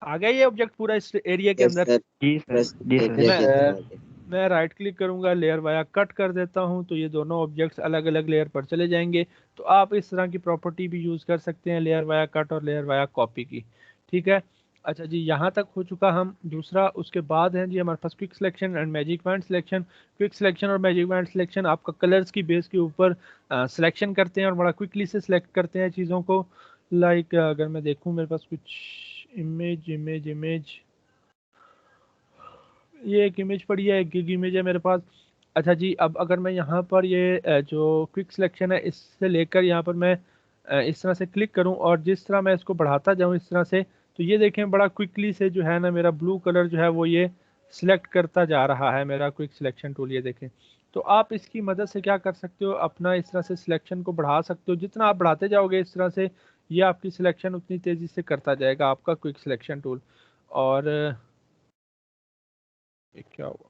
आ गया ये ऑब्जेक्ट पूरा इस एरिया के अंदर। जी सर, जी एरिया के सर। अंदर आ गए। मैं राइट क्लिक करूंगा, लेयर वाया कट कर देता हूं तो ये दोनों ऑब्जेक्ट्स अलग अलग लेयर पर चले जाएंगे। तो आप इस तरह की प्रॉपर्टी भी यूज़ कर सकते हैं, लेयर वाया कट और लेयर वाया कॉपी की, ठीक है। अच्छा जी, यहाँ तक हो चुका हम। दूसरा उसके बाद है जी हमारे पास quick selection and magic band selection. Quick selection और मैजिक बैंड सिलेक्शन आपका कलर्स की बेस के ऊपर सिलेक्शन करते हैं और बड़ा क्विकली से सिलेक्ट करते हैं चीज़ों को। लाइक अगर मैं देखूँ मेरे पास कुछ इमेज ये एक इमेज पड़ी है, एक गिग इमेज है मेरे पास। अच्छा जी, अब अगर मैं यहाँ पर ये जो क्विक सिलेक्शन है इससे लेकर यहाँ पर मैं इस तरह से क्लिक करूँ और जिस तरह मैं इसको बढ़ाता जाऊँ इस तरह से, तो ये देखें बड़ा क्विकली से जो है ना मेरा ब्लू कलर जो है वो ये सिलेक्ट करता जा रहा है मेरा क्विक सिलेक्शन टूल, ये देखें। तो आप इसकी मदद से क्या कर सकते हो, अपना इस तरह से सिलेक्शन को बढ़ा सकते हो। जितना आप बढ़ाते जाओगे इस तरह से ये आपकी सिलेक्शन उतनी तेज़ी से करता जाएगा आपका क्विक सिलेक्शन टूल। और क्या हुआ,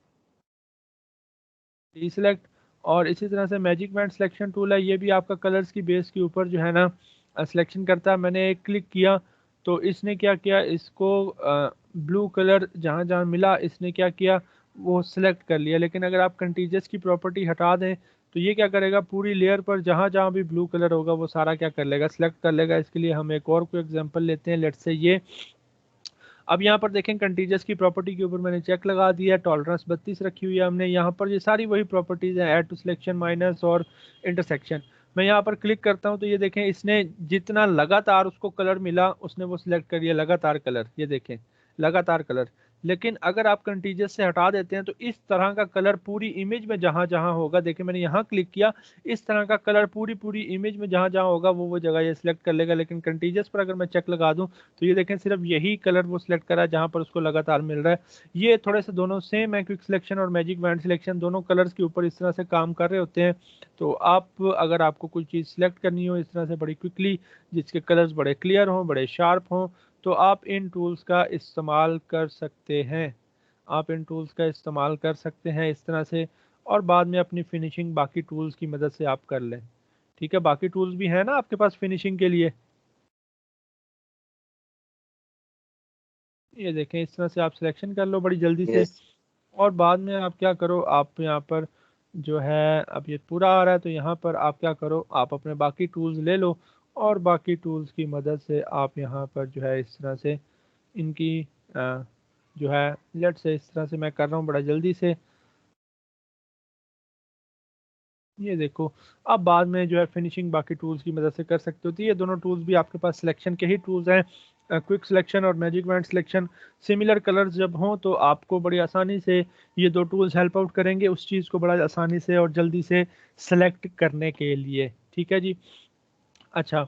डीसेलेक्ट। और इसी तरह से मैजिक बैंड सिलेक्शन टूल है, ये भी आपका कलर्स की बेस के ऊपर जो है ना सिलेक्शन करता है। मैंने एक क्लिक किया तो इसने क्या किया, इसको ब्लू कलर जहाँ जहाँ मिला इसने क्या किया वो सिलेक्ट कर लिया। लेकिन अगर आप कंटीजियस की प्रॉपर्टी हटा दें तो ये क्या करेगा, पूरी लेयर पर जहाँ जहाँ भी ब्लू कलर होगा वो सारा क्या कर लेगा, सिलेक्ट कर लेगा। इसके लिए हम एक और कोई एग्जांपल लेते हैं, लेट्स से ये। अब यहाँ पर देखें कंटीजस की प्रॉपर्टी के ऊपर मैंने चेक लगा दिया, टॉलरेंस 32 रखी हुई है हमने। यहाँ पर ये सारी वही प्रॉपर्टीज हैं, ऐड टू सिलेक्शन, माइनस और इंटरसेक्शन। मैं यहाँ पर क्लिक करता हूँ तो ये देखें इसने जितना लगातार उसको कलर मिला उसने वो सिलेक्ट कर लिया, लगातार कलर, ये देखें लगातार कलर। लेकिन अगर आप कंटीजस से हटा देते हैं तो इस तरह का कलर पूरी इमेज में जहां जहां होगा, देखिए मैंने यहाँ क्लिक किया, इस तरह का कलर पूरी इमेज में जहां जहां होगा वो जगह ये सिलेक्ट कर लेगा। लेकिन कंटीजस पर अगर मैं चेक लगा दूं तो ये देखें सिर्फ यही कलर वो सिलेक्ट करा है जहां पर उसको लगातार मिल रहा है। ये थोड़े से दोनों सेम है, क्विक सिलेक्शन और मैजिक बैंड सिलेक्शन दोनों कलर्स के ऊपर इस तरह से काम कर रहे होते हैं। तो आप अगर आपको कोई चीज़ सिलेक्ट करनी हो इस तरह से बड़ी क्विकली, जिसके कलर्स बड़े क्लियर हों, बड़े शार्प हों, तो आप इन टूल्स का इस्तेमाल कर सकते हैं। आप इन टूल्स का इस्तेमाल कर सकते हैं इस तरह से, और बाद में अपनी फिनिशिंग बाकी टूल्स की मदद से आप कर लें। ठीक है, बाकी टूल्स भी हैं ना आपके पास फिनिशिंग के लिए। ये देखें इस तरह से आप सिलेक्शन कर लो बड़ी जल्दी से, यस और बाद में आप क्या करो, आप यहाँ पर जो है अब ये पूरा आ रहा है तो यहाँ पर आप क्या करो, आप अपने बाकी टूल्स ले लो और बाकी टूल्स की मदद से आप यहाँ पर जो है इस तरह से इनकी जो है लेट से इस तरह से मैं कर रहा हूँ बड़ा जल्दी से। ये देखो अब बाद में जो है फिनिशिंग बाकी टूल्स की मदद से कर सकते हो। तो ये दोनों टूल्स भी आपके पास सिलेक्शन के ही टूल्स हैं, क्विक सिलेक्शन और magic band selection. Similar colours जब हों तो आपको बड़ी आसानी से ये दो टूल्स हेल्प आउट करेंगे उस चीज़ को बड़ा आसानी से और जल्दी से सेलेक्ट करने के लिए। ठीक है जी। अच्छा,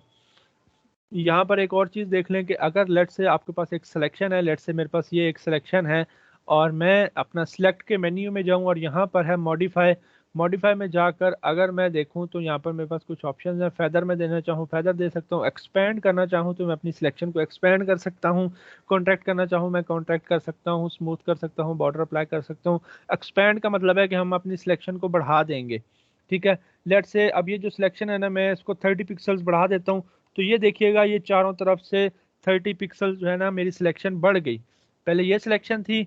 यहाँ पर एक और चीज़ देख लें कि अगर लेट से आपके पास एक सिलेक्शन है, लेट से मेरे पास ये एक सिलेक्शन है और मैं अपना सिलेक्ट के मेन्यू में जाऊँ और यहाँ पर है मॉडिफाई। मॉडिफाई में जाकर अगर मैं देखूँ तो यहाँ पर मेरे पास कुछ ऑप्शंस हैं। फेदर में देना चाहूँ फेदर दे सकता हूँ, एक्सपेंड करना चाहूँ तो मैं अपनी सिलेक्शन को एक्सपेंड कर सकता हूँ, कॉन्ट्रैक्ट करना चाहूँ मैं कॉन्ट्रैक्ट कर सकता हूँ, स्मूथ कर सकता हूँ, बॉर्डर अप्लाई कर सकता हूँ। एक्सपेंड का मतलब है कि हम अपनी सिलेक्शन को बढ़ा देंगे। ठीक है, लेट से अब ये जो सिलेक्शन है ना, मैं इसको 30 पिक्सल्स बढ़ा देता हूँ तो ये देखिएगा ये चारों तरफ से 30 पिक्सल जो है ना मेरी सिलेक्शन बढ़ गई। पहले ये सिलेक्शन थी,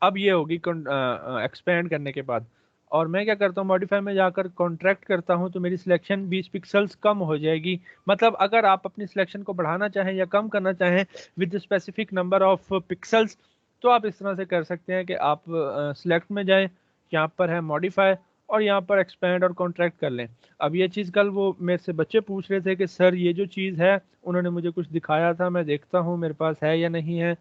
अब ये होगी एक्सपेंड करने के बाद। और मैं क्या करता हूँ, मॉडिफाई में जाकर कॉन्ट्रैक्ट करता हूँ तो मेरी सिलेक्शन 20 पिक्सल्स कम हो जाएगी। मतलब अगर आप अपनी सिलेक्शन को बढ़ाना चाहें या कम करना चाहें with specific number of pixels तो आप इस तरह से कर सकते हैं कि आप सिलेक्ट में जाएं, यहाँ पर है मॉडिफाई और यहाँ पर एक्सपेंड और कॉन्ट्रैक्ट कर लें। अब ये चीज़ कल वो मेरे से बच्चे पूछ रहे थे कि सर ये जो चीज़ है उन्होंने मुझे कुछ दिखाया था, मैं देखता हूँ मेरे पास है या नहीं है।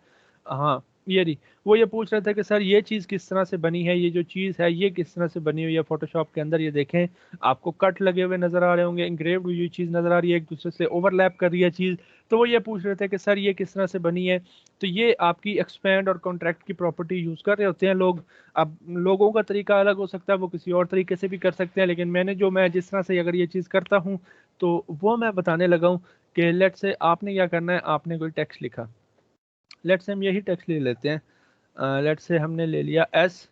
हाँ ये रही, वो ये पूछ रहे थे कि सर ये चीज़ किस तरह से बनी है, ये जो चीज़ है ये किस तरह से बनी हुई है फोटोशॉप के अंदर। ये देखें आपको कट लगे हुए नज़र आ रहे होंगे, इंग्रेव्ड हुई चीज़ नज़र आ रही है, एक दूसरे से ओवरलैप कर रही है चीज़। तो वो ये पूछ रहे थे कि सर ये किस तरह से बनी है। तो ये आपकी एक्सपेंड और कॉन्ट्रैक्ट की प्रॉपर्टी यूज़ कर रहे होते हैं लोग। अब लोगों का तरीका अलग हो सकता है, वो किसी और तरीके से भी कर सकते हैं, लेकिन मैं जिस तरह से अगर ये चीज़ करता हूँ तो वो मैं बताने लगा हूँ कि लेट से आपने क्या करना है, आपने कोई टेक्स्ट लिखा, लेट से हम यही टेक्स्ट ले लेते हैं। लेट से हमने ले लिया एस,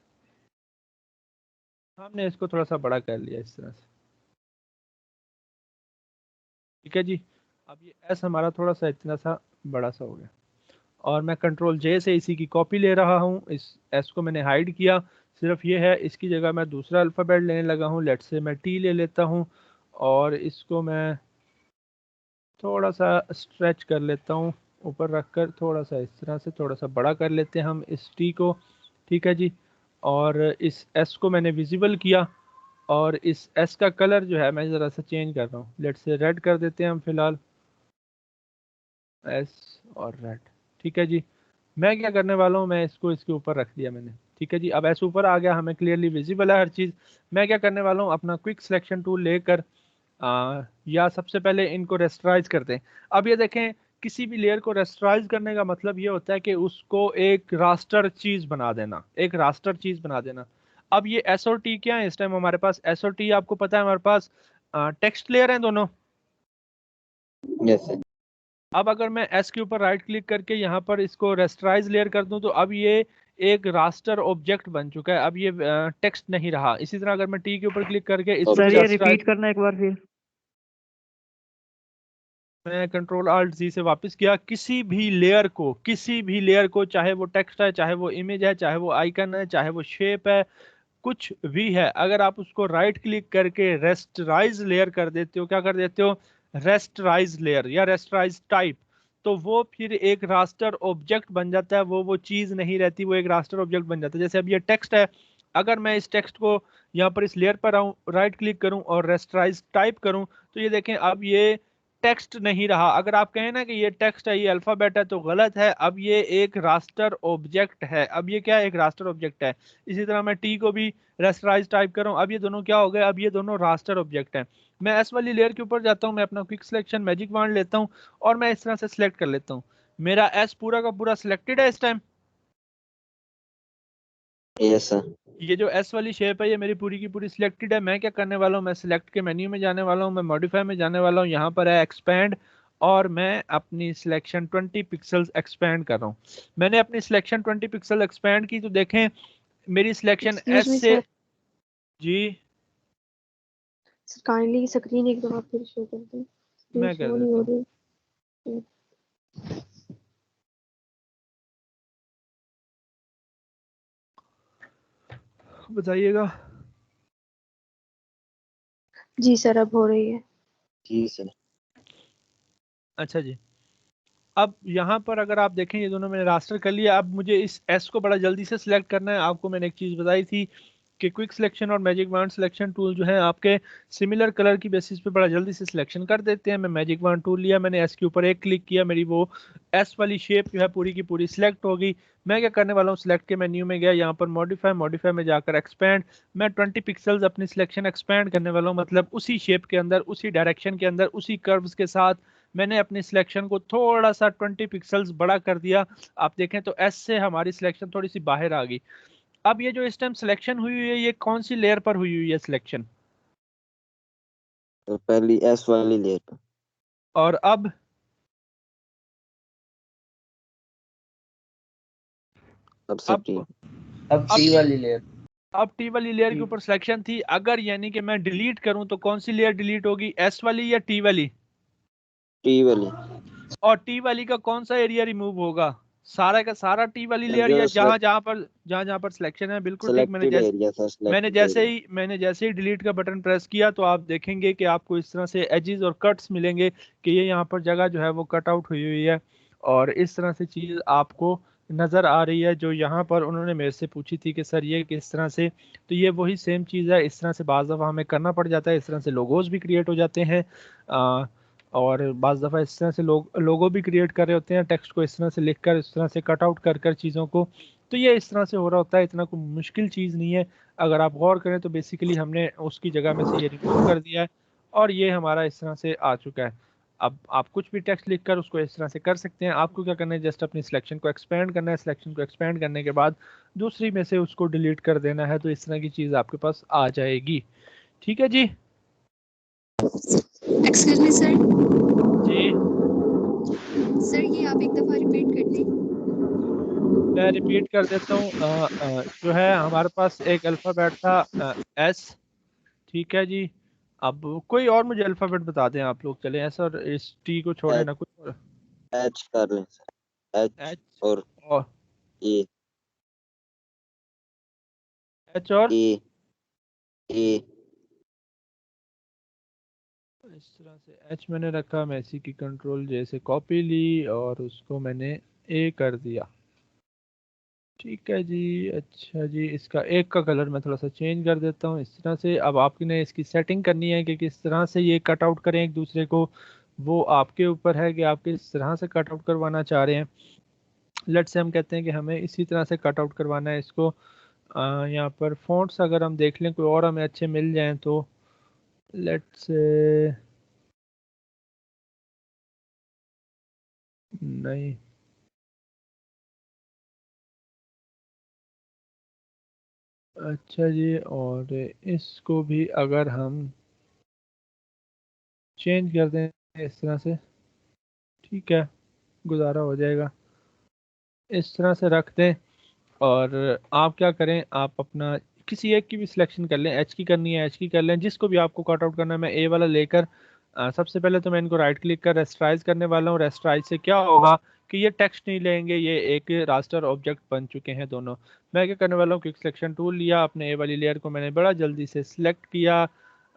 हमने इसको थोड़ा सा बड़ा कर लिया इस तरह से। ठीक है जी, अब ये एस हमारा थोड़ा सा इतना सा बड़ा सा हो गया और मैं कंट्रोल जे से इसी की कॉपी ले रहा हूँ। इस एस को मैंने हाइड किया, सिर्फ ये है, इसकी जगह मैं दूसरा अल्फ़ाबेट लेने लगा हूँ। लेट से मैं टी ले लेता हूँ और इसको मैं थोड़ा सा स्ट्रेच कर लेता हूँ, ऊपर रखकर थोड़ा सा इस तरह से थोड़ा सा बड़ा कर लेते हैं हम इस टी को। ठीक है जी, और इस एस को मैंने विजिबल किया और इस एस का कलर जो है मैं ज़रा सा चेंज कर रहा हूँ। लेट से रेड कर देते हैं हम फिलहाल, एस और रेड। ठीक है जी, मैं क्या करने वाला हूँ, मैं इसको इसके ऊपर रख दिया मैंने। ठीक है जी, अब ऐसे ऊपर आ गया, हमें क्लियरली विजिबल है हर चीज़। मैं क्या करने वाला हूँ, अपना क्विक सिलेक्शन टूल लेकर या सबसे पहले इनको रेस्टराइज करते हैं। अब ये देखें किसी भी लेयर को रेस्टराइज करने का मतलब ये होता है कि उसको एक रास्टर चीज़ बना देना, एक रास्टर चीज़ बना देना। अब ये एस और टी क्या है, इस टाइम हमारे पास एस और टी आपको पता है हमारे पास टेक्स्ट लेयर है दोनों। यस सर अब अगर मैं एस के ऊपर राइट क्लिक करके यहाँ पर इसको रेस्टराइज लेयर कर दूं तो अब ये एक रास्टर ऑब्जेक्ट बन चुका है, अब ये टेक्स्ट नहीं रहा। इसी तरह अगर मैं टी के ऊपर क्लिक करके इसको सर ये रेस्टराइज, रिपीट करना एक बार फिर। मैं कंट्रोल आल्ट जी से वापस किया, किसी भी लेयर को चाहे वो टेक्स्ट है, चाहे वो इमेज है, चाहे वो आइकन है, चाहे वो शेप है, कुछ भी है, अगर आप उसको राइट क्लिक करके रेस्टराइज लेयर कर देते हो, क्या कर देते हो, रेस्टराइज लेयर या रेस्टराइज टाइप, तो वो फिर एक रास्टर ऑब्जेक्ट बन जाता है, वो चीज नहीं रहती, वो एक रास्टर ऑब्जेक्ट बन जाता है। जैसे अब ये टेक्स्ट है, अगर मैं इस टेक्स्ट को यहाँ पर इस लेयर पर आऊँ, राइट क्लिक करूँ और रेस्टराइज टाइप करूँ, तो ये देखें अब ये टेक्स्ट नहीं रहा। अगर आप कहें ना कि ये टेक्स्ट है, ये अल्फाबेट है, तो गलत है, अब ये एक रास्टर ऑब्जेक्ट है। अब ये क्या है, एक रास्टर ऑब्जेक्ट है। इसी तरह मैं टी को भी रेस्टराइज टाइप कर रहा हूँ, अब ये दोनों क्या हो गए, अब ये दोनों रास्टर ऑब्जेक्ट हैं। मैं एस वाली लेयर के ऊपर जाता हूँ, मैं अपना क्विक सिलेक्शन मैजिक वॉन्ड लेता हूँ और मैं इस तरह से सिलेक्ट कर लेता हूँ। मेरा एस पूरा का पूरा सिलेक्टेड है इस टाइम। Yes sir. ये जो एस वाली शेप है ये मेरी पूरी की पूरी सिलेक्टेड है। मैं क्या करने वाला हूँ, मैं सिलेक्ट के मेन्यू में जाने वाला हूँ, मैं मॉडिफाई में जाने वाला हूँ, यहाँ पर है एक्सपैंड, और मैं अपनी सिलेक्शन 20 पिक्सल्स एक्सपैंड कर रहा हूँ। मैंने अपनी सिलेक्शन 20 पिक्सल एक्सपैंड की, तो देखें मेरी सिलेक्शन एक्सक्यूज एस मी से सर, जी काइंडली स्क्रीन एक दफा फिर शो कर दें, स्क्रीन मैं कर शो नहीं देता हो हूँ, रही। बताइएगा। जी सर, अब हो रही है। जी सर। अच्छा जी, अब यहाँ पर अगर आप देखें ये दोनों मैंने रास्टर कर लिया। अब मुझे इस एस को बड़ा जल्दी से सिलेक्ट करना है। आपको मैंने एक चीज़ बताई थी कि क्विक सिलेक्शन और मैजिक वॉन्ड सिलेक्शन टूल जो है आपके सिमिलर कलर की बेसिस पे बड़ा जल्दी से सिलेक्शन कर देते हैं। मैं मैजिक वॉन्ड टूल लिया, मैंने एस के ऊपर एक क्लिक किया, मेरी वो एस वाली शेप जो है पूरी की पूरी सिलेक्ट हो गई। मैं क्या करने वाला हूँ, सिलेक्ट के मेन्यू में गया, यहाँ पर मॉडिफाई, मॉडिफाई में जाकर एक्सपैंड, मैं 20 पिक्सल्स अपनी सिलेक्शन एक्सपैंड करने वाला हूँ, मतलब उसी शेप के अंदर, उसी डायरेक्शन के अंदर, उसी कर्व्स के साथ मैंने अपनी सिलेक्शन को थोड़ा सा 20 पिक्सल्स बड़ा कर दिया। आप देखें तो एस से हमारी सिलेक्शन थोड़ी सी बाहर आ गई। अब ये जो इस टाइम सिलेक्शन हुई हुई है, ये कौन सी लेयर पर हुई हुई है सिलेक्शन, तो पहली एस वाली लेयर पर। और अब अब सर टी। अब अब सी वाली लेयर। अब टी वाली लेयर के ऊपर सिलेक्शन थी। अगर यानी कि मैं डिलीट करूं तो कौन सी लेयर डिलीट होगी, एस वाली या टी वाली, टी वाली। और टी वाली का कौन सा एरिया रिमूव होगा, सारा का सारा टी वाली लेयर, या जो जहां जहां पर सिलेक्शन है। बिल्कुल ठीक। सिलेक्टेड एरिया था, मैंने सिलेक्टेड जैसे एरिया। ही मैंने जैसे ही डिलीट का बटन प्रेस किया तो आप देखेंगे कि आपको इस तरह से एजेस और कट्स मिलेंगे कि ये यहाँ पर जगह जो है वो कट आउट हुई हुई है, और इस तरह से चीज़ आपको नज़र आ रही है जो यहाँ पर उन्होंने मेरे से पूछी थी कि सर ये किस तरह से। तो ये वही सेम चीज़ है, इस तरह से बाज़ दफ़ा हमें करना पड़ जाता है, इस तरह से लोगोज भी क्रिएट हो जाते हैं, और बाज़ दफ़ा इस तरह से लोगो भी क्रिएट कर रहे होते हैं, टेक्स्ट को इस तरह से लिख कर, इस तरह से कट आउट कर कर चीज़ों को। तो ये इस तरह से हो रहा होता है, इतना कोई मुश्किल चीज़ नहीं है। अगर आप गौर करें तो बेसिकली हमने उसकी जगह में से ये रिमूव कर दिया है और ये हमारा इस तरह से आ चुका है। अब आप कुछ भी टेक्स्ट लिखकर उसको इस तरह से कर सकते हैं। आपको क्या करना है, जस्ट अपनी सिलेक्शन को एक्सपेंड करना है, सिलेक्शन को एक्सपेंड करने के बाद दूसरी में से उसको डिलीट कर देना है, तो इस तरह की चीज़ आपके पास आ जाएगी। ठीक है जी। एक्सक्यूज मी सर, जी सर ये आप एक दफा रिपीट कर दें। मैं रिपीट कर देता हूँ। जो है हमारे पास एक अल्फ़ाबेट था एस, ठीक है जी। अब कोई और मुझे अल्फ़ाबेट बता दें आप लोग, चले एस और इस टी को छोड़े ना, कुछ और। एच कर लें सर, एच एच और और ए। एच और ए। ए। इस तरह से एच मैंने रखा, मैं इसी की कंट्रोल जैसे कॉपी ली और उसको मैंने ए कर दिया। ठीक है जी। अच्छा जी, इसका एक का कलर मैं थोड़ा सा चेंज कर देता हूँ इस तरह से। अब आपने इसकी सेटिंग करनी है कि किस तरह से ये कट आउट करें एक दूसरे को, वो आपके ऊपर है कि आप किस तरह से कट आउट करवाना चाह रहे हैं। लेट्स से हम कहते हैं कि हमें इसी तरह से कट आउट करवाना है इसको। यहाँ पर फ़ॉन्ट्स अगर हम देख लें कोई और हमें अच्छे मिल जाएं तो लेट्स से, नहीं अच्छा जी, और इसको भी अगर हम चेंज कर दें इस तरह से, ठीक है, गुजारा हो जाएगा। इस तरह से रख दें और आप क्या करें, आप अपना किसी एक की भी सिलेक्शन कर लें, एच की करनी है एच की कर लें, जिसको भी आपको कट आउट करना है। मैं ए वाला लेकर सबसे पहले तो मैं इनको राइट क्लिक कर रेस्टराइज करने वाला हूँ। रेस्टराइज से क्या होगा कि ये टेक्स्ट नहीं लेंगे, ये एक रास्टर ऑब्जेक्ट बन चुके हैं दोनों। मैं क्या करने वाला हूँ, क्विक सिलेक्शन टूल लिया, अपने ए वाली लेयर को मैंने बड़ा जल्दी से सिलेक्ट किया,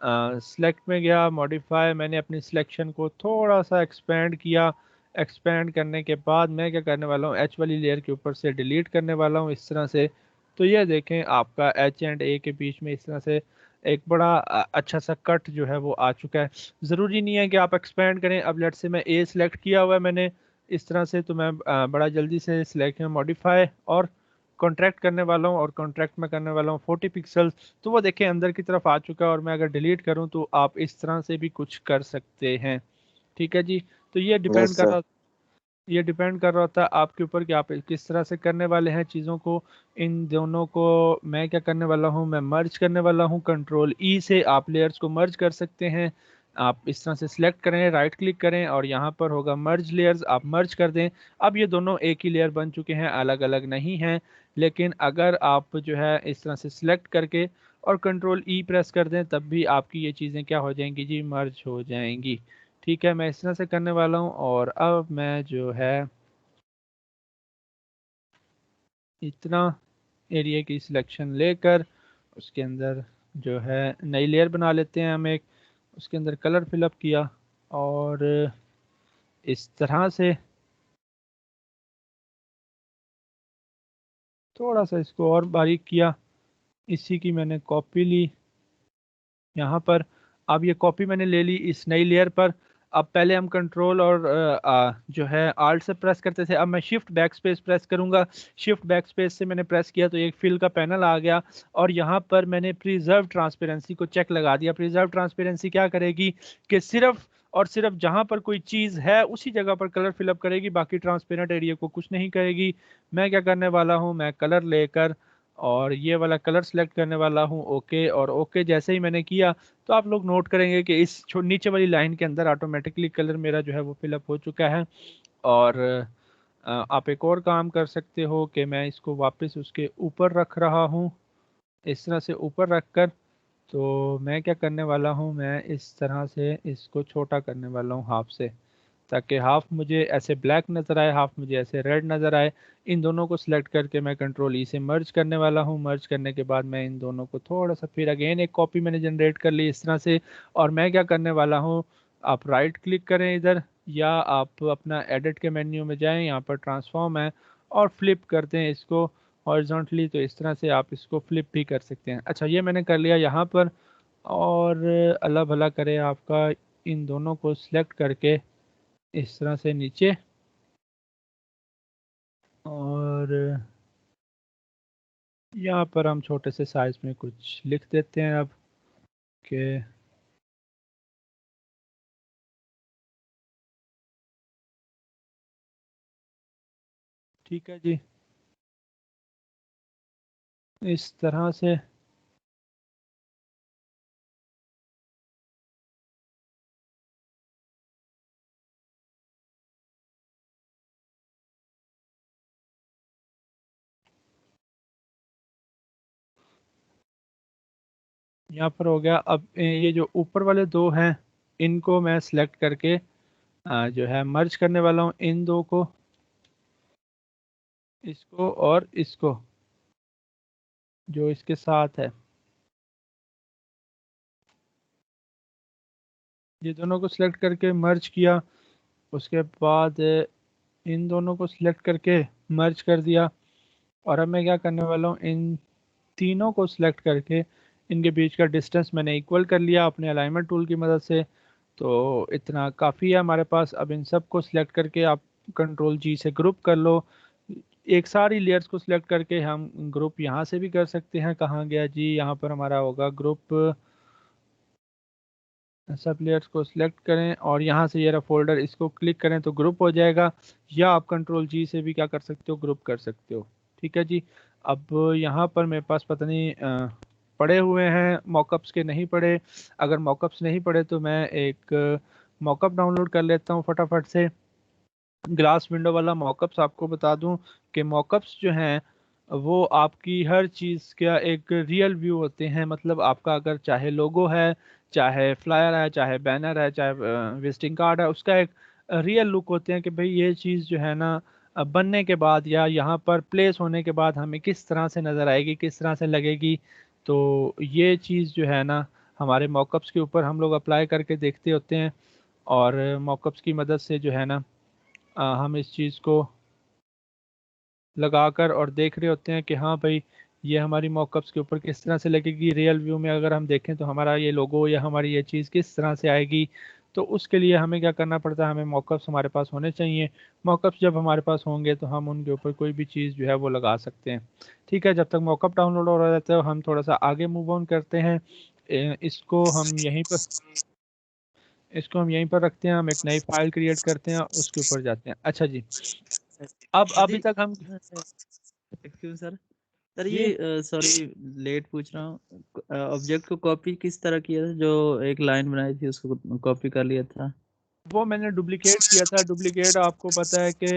सिलेक्ट में गया, मॉडिफाई, मैंने अपनी सिलेक्शन को थोड़ा सा एक्सपेंड किया। एक्सपेंड करने के बाद मैं क्या करने वाला हूँ, एच वाली लेयर के ऊपर से डिलीट करने वाला हूँ इस तरह से। तो ये देखें आपका एच एंड ए के बीच में इस तरह से एक बड़ा अच्छा सा कट जो है वो आ चुका है। ज़रूरी नहीं है कि आप एक्सपेंड करें। अब लेट से मैं ए सिलेक्ट किया हुआ है मैंने इस तरह से, तो मैं बड़ा जल्दी से सिलेक्ट में मॉडिफाई और कॉन्ट्रैक्ट करने वाला हूँ, और कॉन्ट्रैक्ट में करने वाला हूँ 40 पिक्सल। तो वो देखें अंदर की तरफ आ चुका है, और मैं अगर डिलीट करूँ तो आप इस तरह से भी कुछ कर सकते हैं। ठीक है जी। तो ये डिपेंड कर सर। रहा ये डिपेंड कर रहा होता है आपके ऊपर कि आप किस तरह से करने वाले हैं चीज़ों को। इन दोनों को मैं क्या करने वाला हूँ, मैं मर्ज करने वाला हूँ। कंट्रोल ई से आप लेयर्स को मर्ज कर सकते हैं। आप इस तरह से सिलेक्ट करें, राइट क्लिक करें, और यहाँ पर होगा मर्ज लेयर्स, आप मर्ज कर दें। अब ये दोनों एक ही लेयर बन चुके हैं, अलग अलग नहीं हैं। लेकिन अगर आप जो है इस तरह से सिलेक्ट करके और कंट्रोल ई प्रेस कर दें, तब भी आपकी ये चीज़ें क्या हो जाएंगी जी, मर्ज हो जाएंगी। ठीक है, मैं इस तरह से करने वाला हूँ। और अब मैं जो है इतना एरिया की सिलेक्शन लेकर उसके अंदर जो है नई लेयर बना लेते हैं हम एक, उसके अंदर कलर फिलअप किया, और इस तरह से थोड़ा सा इसको और बारीक किया। इसी की मैंने कॉपी ली यहाँ पर। अब ये कॉपी मैंने ले ली इस नई लेयर पर। अब पहले हम कंट्रोल और जो है आल्ट से प्रेस करते थे, अब मैं शिफ्ट बैक स्पेस प्रेस करूंगा। शिफ्ट बैक स्पेस से मैंने प्रेस किया तो एक फिल का पैनल आ गया, और यहाँ पर मैंने प्रिजर्व ट्रांसपेरेंसी को चेक लगा दिया। प्रिजर्व ट्रांसपेरेंसी क्या करेगी कि सिर्फ और सिर्फ जहाँ पर कोई चीज़ है उसी जगह पर कलर फिलअप करेगी, बाकी ट्रांसपेरेंट एरिया को कुछ नहीं करेगी। मैं क्या करने वाला हूँ, मैं कलर लेकर और ये वाला कलर सेलेक्ट करने वाला हूँ, ओके। और ओके जैसे ही मैंने किया तो आप लोग नोट करेंगे कि इस नीचे वाली लाइन के अंदर ऑटोमेटिकली कलर मेरा जो है वो फिलअप हो चुका है। और आप एक और काम कर सकते हो कि मैं इसको वापस उसके ऊपर रख रहा हूँ, इस तरह से ऊपर रख कर। तो मैं क्या करने वाला हूँ, मैं इस तरह से इसको छोटा करने वाला हूँ हाफ से, ताकि हाफ मुझे ऐसे ब्लैक नज़र आए, हाफ मुझे ऐसे रेड नज़र आए। इन दोनों को सिलेक्ट करके मैं कंट्रोल ई से मर्ज करने वाला हूँ। मर्ज करने के बाद मैं इन दोनों को थोड़ा सा फिर अगेन एक कॉपी मैंने जनरेट कर ली इस तरह से। और मैं क्या करने वाला हूँ, आप राइट क्लिक करें इधर, या आप अपना एडिट के मेन्यू में जाएं, यहाँ पर ट्रांसफॉर्म है, और फ्लिप करते हैं इसको हॉरिजॉन्टली। तो इस तरह से आप इसको फ्लिप भी कर सकते हैं। अच्छा, ये मैंने कर लिया यहाँ पर। और अल्लाह भला करे आपका, इन दोनों को सिलेक्ट करके इस तरह से नीचे, और यहाँ पर हम छोटे से साइज में कुछ लिख देते हैं अब के ठीक है जी, इस तरह से। यहाँ पर हो गया। अब ये जो ऊपर वाले दो हैं इनको मैं सिलेक्ट करके जो है मर्ज करने वाला हूँ, इन दो को, इसको और इसको, जो इसके साथ है। ये दोनों को सिलेक्ट करके मर्ज किया, उसके बाद इन दोनों को सिलेक्ट करके मर्ज कर दिया। और अब मैं क्या करने वाला हूँ, इन तीनों को सिलेक्ट करके इनके बीच का डिस्टेंस मैंने इक्वल कर लिया अपने अलाइनमेंट टूल की मदद से। तो इतना काफ़ी है हमारे पास। अब इन सब को सिलेक्ट करके आप कंट्रोल जी से ग्रुप कर लो। एक सारी लेयर्स को सिलेक्ट करके हम ग्रुप यहाँ से भी कर सकते हैं। कहाँ गया जी, यहाँ पर हमारा होगा ग्रुप। सब लेयर्स को सिलेक्ट करें और यहाँ से ये रहा फोल्डर, इसको क्लिक करें तो ग्रुप हो जाएगा। या आप कंट्रोल जी से भी क्या कर सकते हो, ग्रुप कर सकते हो। ठीक है जी। अब यहाँ पर मेरे पास पता नहीं पड़े हुए हैं मॉकअप्स के, नहीं पड़े। अगर मॉकअप्स नहीं पड़े तो मैं एक मॉकअप डाउनलोड कर लेता हूँ फटाफट से। ग्लास विंडो वाला मॉकअप्स आपको बता दूं कि मॉकअप्स जो हैं वो आपकी हर चीज़ का एक रियल व्यू होते हैं। मतलब आपका अगर चाहे लोगो है, चाहे फ्लायर है, चाहे बैनर है, चाहे विजिटिंग कार्ड है, उसका एक रियल लुक होते हैं कि भाई ये चीज़ जो है ना बनने के बाद या यहाँ पर प्लेस होने के बाद हमें किस तरह से नज़र आएगी, किस तरह से लगेगी। तो ये चीज़ जो है ना हमारे मॉकअप्स के ऊपर हम लोग अप्लाई करके देखते होते हैं और मॉकअप्स की मदद से जो है ना हम इस चीज़ को लगाकर और देख रहे होते हैं कि हाँ भाई ये हमारी मॉकअप्स के ऊपर किस तरह से लगेगी। रियल व्यू में अगर हम देखें तो हमारा ये लोगो या हमारी ये चीज़ किस तरह से आएगी। तो उसके लिए हमें क्या करना पड़ता है, हमें मॉकअप्स हमारे पास होने चाहिए। मॉकअप्स जब हमारे पास होंगे तो हम उनके ऊपर कोई भी चीज़ जो है वो लगा सकते हैं। ठीक है, जब तक मॉकअप डाउनलोड हो रहा रहता है हम थोड़ा सा आगे मूव ऑन करते हैं। इसको हम यहीं पर रखते हैं। हम एक नई फाइल क्रिएट करते हैं, उसके ऊपर जाते हैं। अच्छा जी, अब अभी तक हम एक्सक्यूज सर, सर ये सॉरी लेट पूछ रहा हूँ, ऑब्जेक्ट को कॉपी किस तरह किया था? जो एक लाइन बनाई थी उसको कॉपी कर लिया था। वो मैंने डुप्लीकेट किया था। डुप्लीकेट आपको पता है कि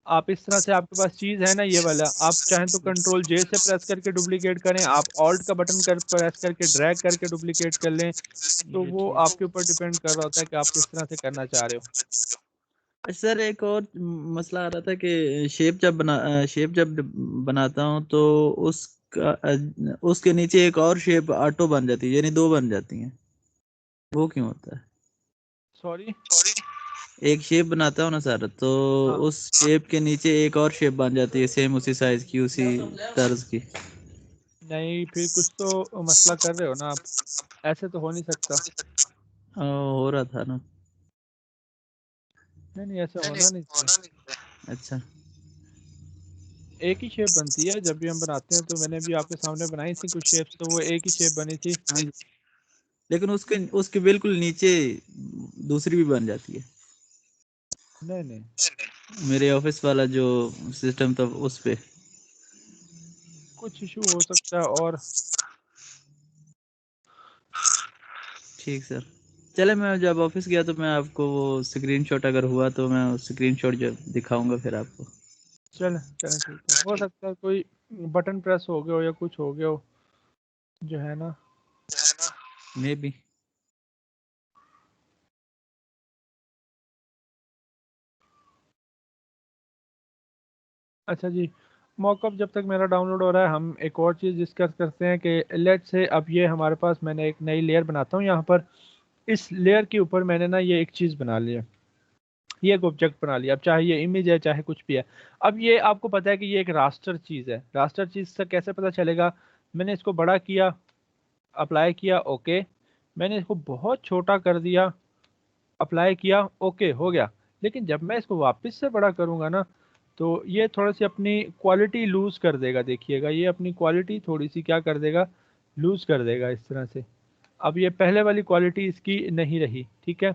आप इस तरह से आपके पास चीज़ है ना ये वाला, आप चाहें तो कंट्रोल जे से प्रेस करके डुप्लीकेट करें, आप ऑल्ट का बटन प्रेस करके ड्रैग करके डुप्लीकेट कर लें। तो वो आपके ऊपर डिपेंड कर रहा होता है कि आप किस तरह से करना चाह रहे हो। सर एक और मसला आ रहा था कि शेप जब बनाता हूँ तो उसके नीचे एक और शेप ऑटो बन जाती है, यानी 2 बन जाती हैं। वो क्यों होता है? सॉरी, एक शेप बनाता हूँ ना सर, तो हाँ। उस शेप के नीचे एक और शेप बन जाती है, सेम उसी साइज की, उसी तर्ज की। नहीं, फिर कुछ तो मसला कर रहे हो ना आप, ऐसे तो हो नहीं सकता। हो रहा था ना। नहीं, ऐसे होना नहीं चाहिए। अच्छा, एक ही शेप बनती है जब भी हम बनाते हैं। तो मैंने भी आपके सामने बनाई थी कुछ शेप्स, तो वो एक ही शेप बनी थी। हाँ जी, लेकिन उसके बिल्कुल नीचे दूसरी भी बन जाती है। नहीं नहीं, मेरे ऑफिस वाला जो सिस्टम था उस पे। कुछ इशू हो सकता है। और ठीक सर, चले मैं जब ऑफिस गया तो मैं आपको वो स्क्रीनशॉट अगर हुआ तो मैं स्क्रीनशॉट जब दिखाऊंगा फिर आपको। चल चल ठीक है, हो सकता है कोई बटन प्रेस हो गया हो या कुछ हो गया हो जो है ना। May be. अच्छा जी, मॉकअप जब तक मेरा डाउनलोड हो रहा है हम एक और चीज़ डिस्कस करते हैं कि लेट से अब ये हमारे पास, मैंने एक नई लेयर बनाता हूँ यहाँ पर। इस लेयर के ऊपर मैंने ना ये एक चीज़ बना लिया, ये एक ऑब्जेक्ट बना लिया। अब चाहे ये इमेज है चाहे कुछ भी है। अब ये आपको पता है कि ये एक रास्टर चीज़ है। रास्टर चीज़ से कैसे पता चलेगा? मैंने इसको बड़ा किया, अप्लाई किया, ओके। मैंने इसको बहुत छोटा कर दिया, अप्लाई किया, ओके, हो गया। लेकिन जब मैं इसको वापस से बड़ा करूँगा ना तो ये थोड़ी सी अपनी क्वालिटी लूज़ कर देगा। देखिएगा, ये अपनी क्वालिटी थोड़ी सी क्या कर देगा, लूज़ कर देगा इस तरह से। अब ये पहले वाली क्वालिटी इसकी नहीं रही। ठीक है,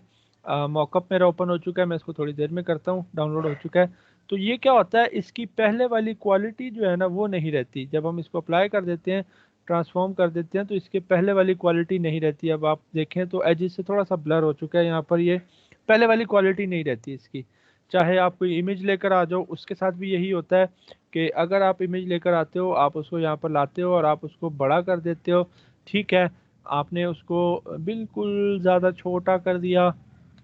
मॉकअप मेरा ओपन हो चुका है, मैं इसको थोड़ी देर में करता हूँ, डाउनलोड हो चुका है। तो ये क्या होता है, इसकी पहले वाली क्वालिटी जो है ना वो नहीं रहती। जब हम इसको अप्लाई कर देते हैं, ट्रांसफॉर्म कर देते हैं, तो इसके पहले वाली क्वालिटी नहीं रहती। अब आप देखें तो एजिस से थोड़ा सा ब्लर हो चुका है यहाँ पर, ये पहले वाली क्वालिटी नहीं रहती इसकी। चाहे आप कोई इमेज लेकर आ जाओ, उसके साथ भी यही होता है कि अगर आप इमेज लेकर आते हो, आप उसको यहाँ पर लाते हो और आप उसको बड़ा कर देते हो। ठीक है, आपने उसको बिल्कुल ज़्यादा छोटा कर दिया,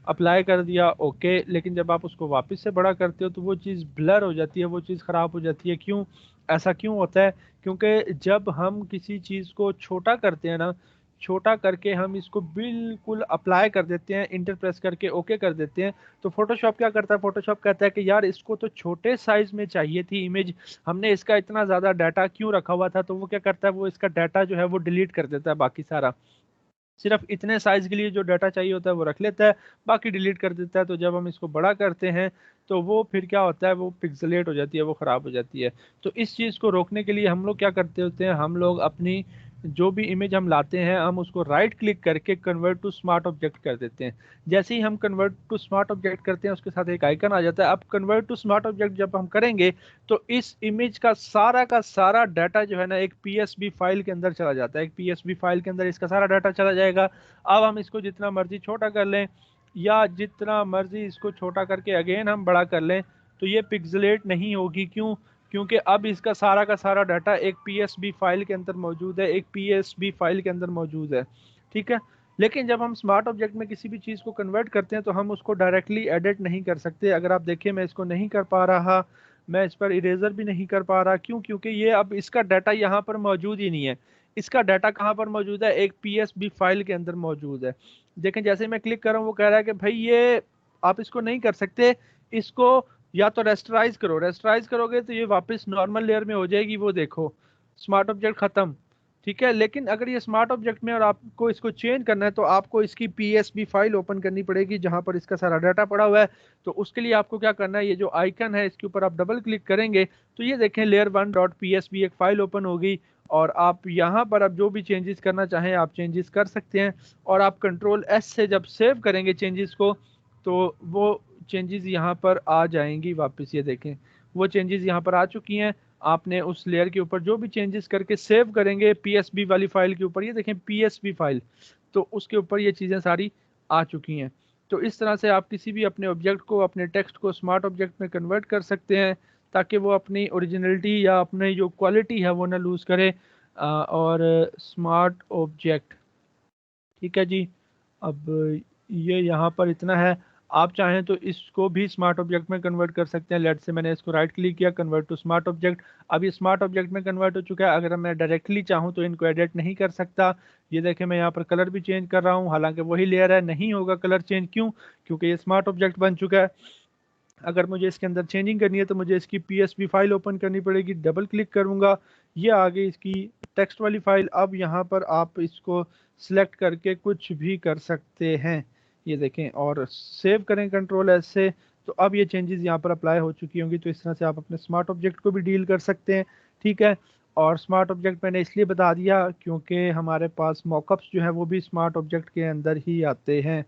अप्लाई कर दिया, ओके। लेकिन जब आप उसको वापस से बड़ा करते हो तो वो चीज़ ब्लर हो जाती है, वो चीज़ ख़राब हो जाती है। क्यों ऐसा क्यों होता है? क्योंकि जब हम किसी चीज़ को छोटा करते हैं ना, छोटा करके हम इसको बिल्कुल अप्लाई कर देते हैं, इंटर प्रेस करके ओके कर देते हैं, तो फोटोशॉप क्या करता है? फोटोशॉप कहता है कि यार इसको तो छोटे साइज़ में चाहिए थी इमेज, हमने इसका इतना ज़्यादा डाटा क्यों रखा हुआ था? तो वो क्या करता है, वो इसका डाटा जो है वो डिलीट कर देता है बाकी सारा। सिर्फ इतने साइज़ के लिए जो डाटा चाहिए होता है वो रख लेता है, बाकी डिलीट कर देता है। तो जब हम इसको बड़ा करते हैं तो वो फिर क्या होता है, वो पिक्सेलेट हो जाती है, वो ख़राब हो जाती है। तो इस चीज़ को रोकने के लिए हम लोग क्या करते होते हैं, हम लोग अपनी जो भी इमेज हम लाते हैं, हम उसको राइट क्लिक करके कन्वर्ट टू स्मार्ट ऑब्जेक्ट कर देते हैं। जैसे ही हम कन्वर्ट टू स्मार्ट ऑब्जेक्ट करते हैं, उसके साथ एक आइकन आ जाता है। अब कन्वर्ट टू स्मार्ट ऑब्जेक्ट जब हम करेंगे तो इस इमेज का सारा डाटा जो है ना एक पीएसबी फाइल के अंदर चला जाता है। एक पीएसबी फाइल के अंदर इसका सारा डाटा चला जाएगा। अब हम इसको जितना मर्जी छोटा कर लें या जितना मर्जी इसको छोटा करके अगेन हम बड़ा कर लें, तो ये पिक्सेलेट नहीं होगी। क्यों? क्योंकि अब इसका सारा का सारा डाटा एक PSB फाइल के अंदर मौजूद है, एक PSB फाइल के अंदर मौजूद है, ठीक है। लेकिन जब हम स्मार्ट ऑब्जेक्ट में किसी भी चीज़ को कन्वर्ट करते हैं तो हम उसको डायरेक्टली एडिट नहीं कर सकते। अगर आप देखिए मैं इसको नहीं कर पा रहा, मैं इस पर इरेजर भी नहीं कर पा रहा, क्यों? क्योंकि ये अब इसका डाटा यहाँ पर मौजूद ही नहीं है। इसका डाटा कहाँ पर मौजूद है? एक PSB फाइल के अंदर मौजूद है। देखें जैसे मैं क्लिक कर रहा हूँ वो कह रहा है कि भाई ये आप इसको नहीं कर सकते, इसको या तो रेस्टराइज करो, रेस्टराइज करोगे तो ये वापस नॉर्मल लेयर में हो जाएगी, वो देखो स्मार्ट ऑब्जेक्ट खत्म, ठीक है। लेकिन अगर ये स्मार्ट ऑब्जेक्ट में और आपको इसको चेंज करना है तो आपको इसकी PSB फाइल ओपन करनी पड़ेगी जहां पर इसका सारा डाटा पड़ा हुआ है। तो उसके लिए आपको क्या करना है, ये जो आइकन है इसके ऊपर आप डबल क्लिक करेंगे तो ये देखें layer1.psb एक फाइल ओपन होगी और आप यहाँ पर अब जो भी चेंजेस करना चाहें आप चेंजेस कर सकते हैं। और आप Ctrl+S से जब सेव करेंगे चेंजेस को तो वो चेंजेस यहाँ पर आ जाएंगी वापस। ये देखें वो चेंजेस यहाँ पर आ चुकी हैं। आपने उस लेयर के ऊपर जो भी चेंजेस करके सेव करेंगे PSB वाली फाइल के ऊपर, ये देखें PSB फाइल, तो उसके ऊपर ये चीज़ें सारी आ चुकी हैं। तो इस तरह से आप किसी भी अपने ऑब्जेक्ट को, अपने टेक्स्ट को स्मार्ट ऑब्जेक्ट में कन्वर्ट कर सकते हैं ताकि वो अपनी ओरिजिनलिटी या अपनी जो क्वालिटी है वो ना लूज़ करे। और स्मार्ट ऑब्जेक्ट, ठीक है जी। अब ये यहाँ पर इतना है। आप चाहें तो इसको भी स्मार्ट ऑब्जेक्ट में कन्वर्ट कर सकते हैं। लेट से मैंने इसको राइट क्लिक किया, कन्वर्ट टू स्मार्ट ऑब्जेक्ट, अब ये स्मार्ट ऑब्जेक्ट में कन्वर्ट हो चुका है। अगर मैं डायरेक्टली चाहूँ तो इनको एडिट नहीं कर सकता। ये देखें मैं यहाँ पर कलर भी चेंज कर रहा हूँ, हालांकि वही लेयर है, नहीं होगा कलर चेंज, क्यों? क्योंकि ये स्मार्ट ऑब्जेक्ट बन चुका है। अगर मुझे इसके अंदर चेंजिंग करनी है तो मुझे इसकी PSB फाइल ओपन करनी पड़ेगी, डबल क्लिक करूँगा, ये आ गई इसकी टेक्स्ट वाली फाइल। अब यहाँ पर आप इसको सिलेक्ट करके कुछ भी कर सकते हैं, ये देखें, और सेव करें Ctrl+S से, तो अब ये चेंजेस यहाँ पर अप्लाई हो चुकी होंगी। तो इस तरह से आप अपने स्मार्ट ऑब्जेक्ट को भी डील कर सकते हैं, ठीक है। और स्मार्ट ऑब्जेक्ट मैंने इसलिए बता दिया क्योंकि हमारे पास मॉकअप्स जो है वो भी स्मार्ट ऑब्जेक्ट के अंदर ही आते हैं,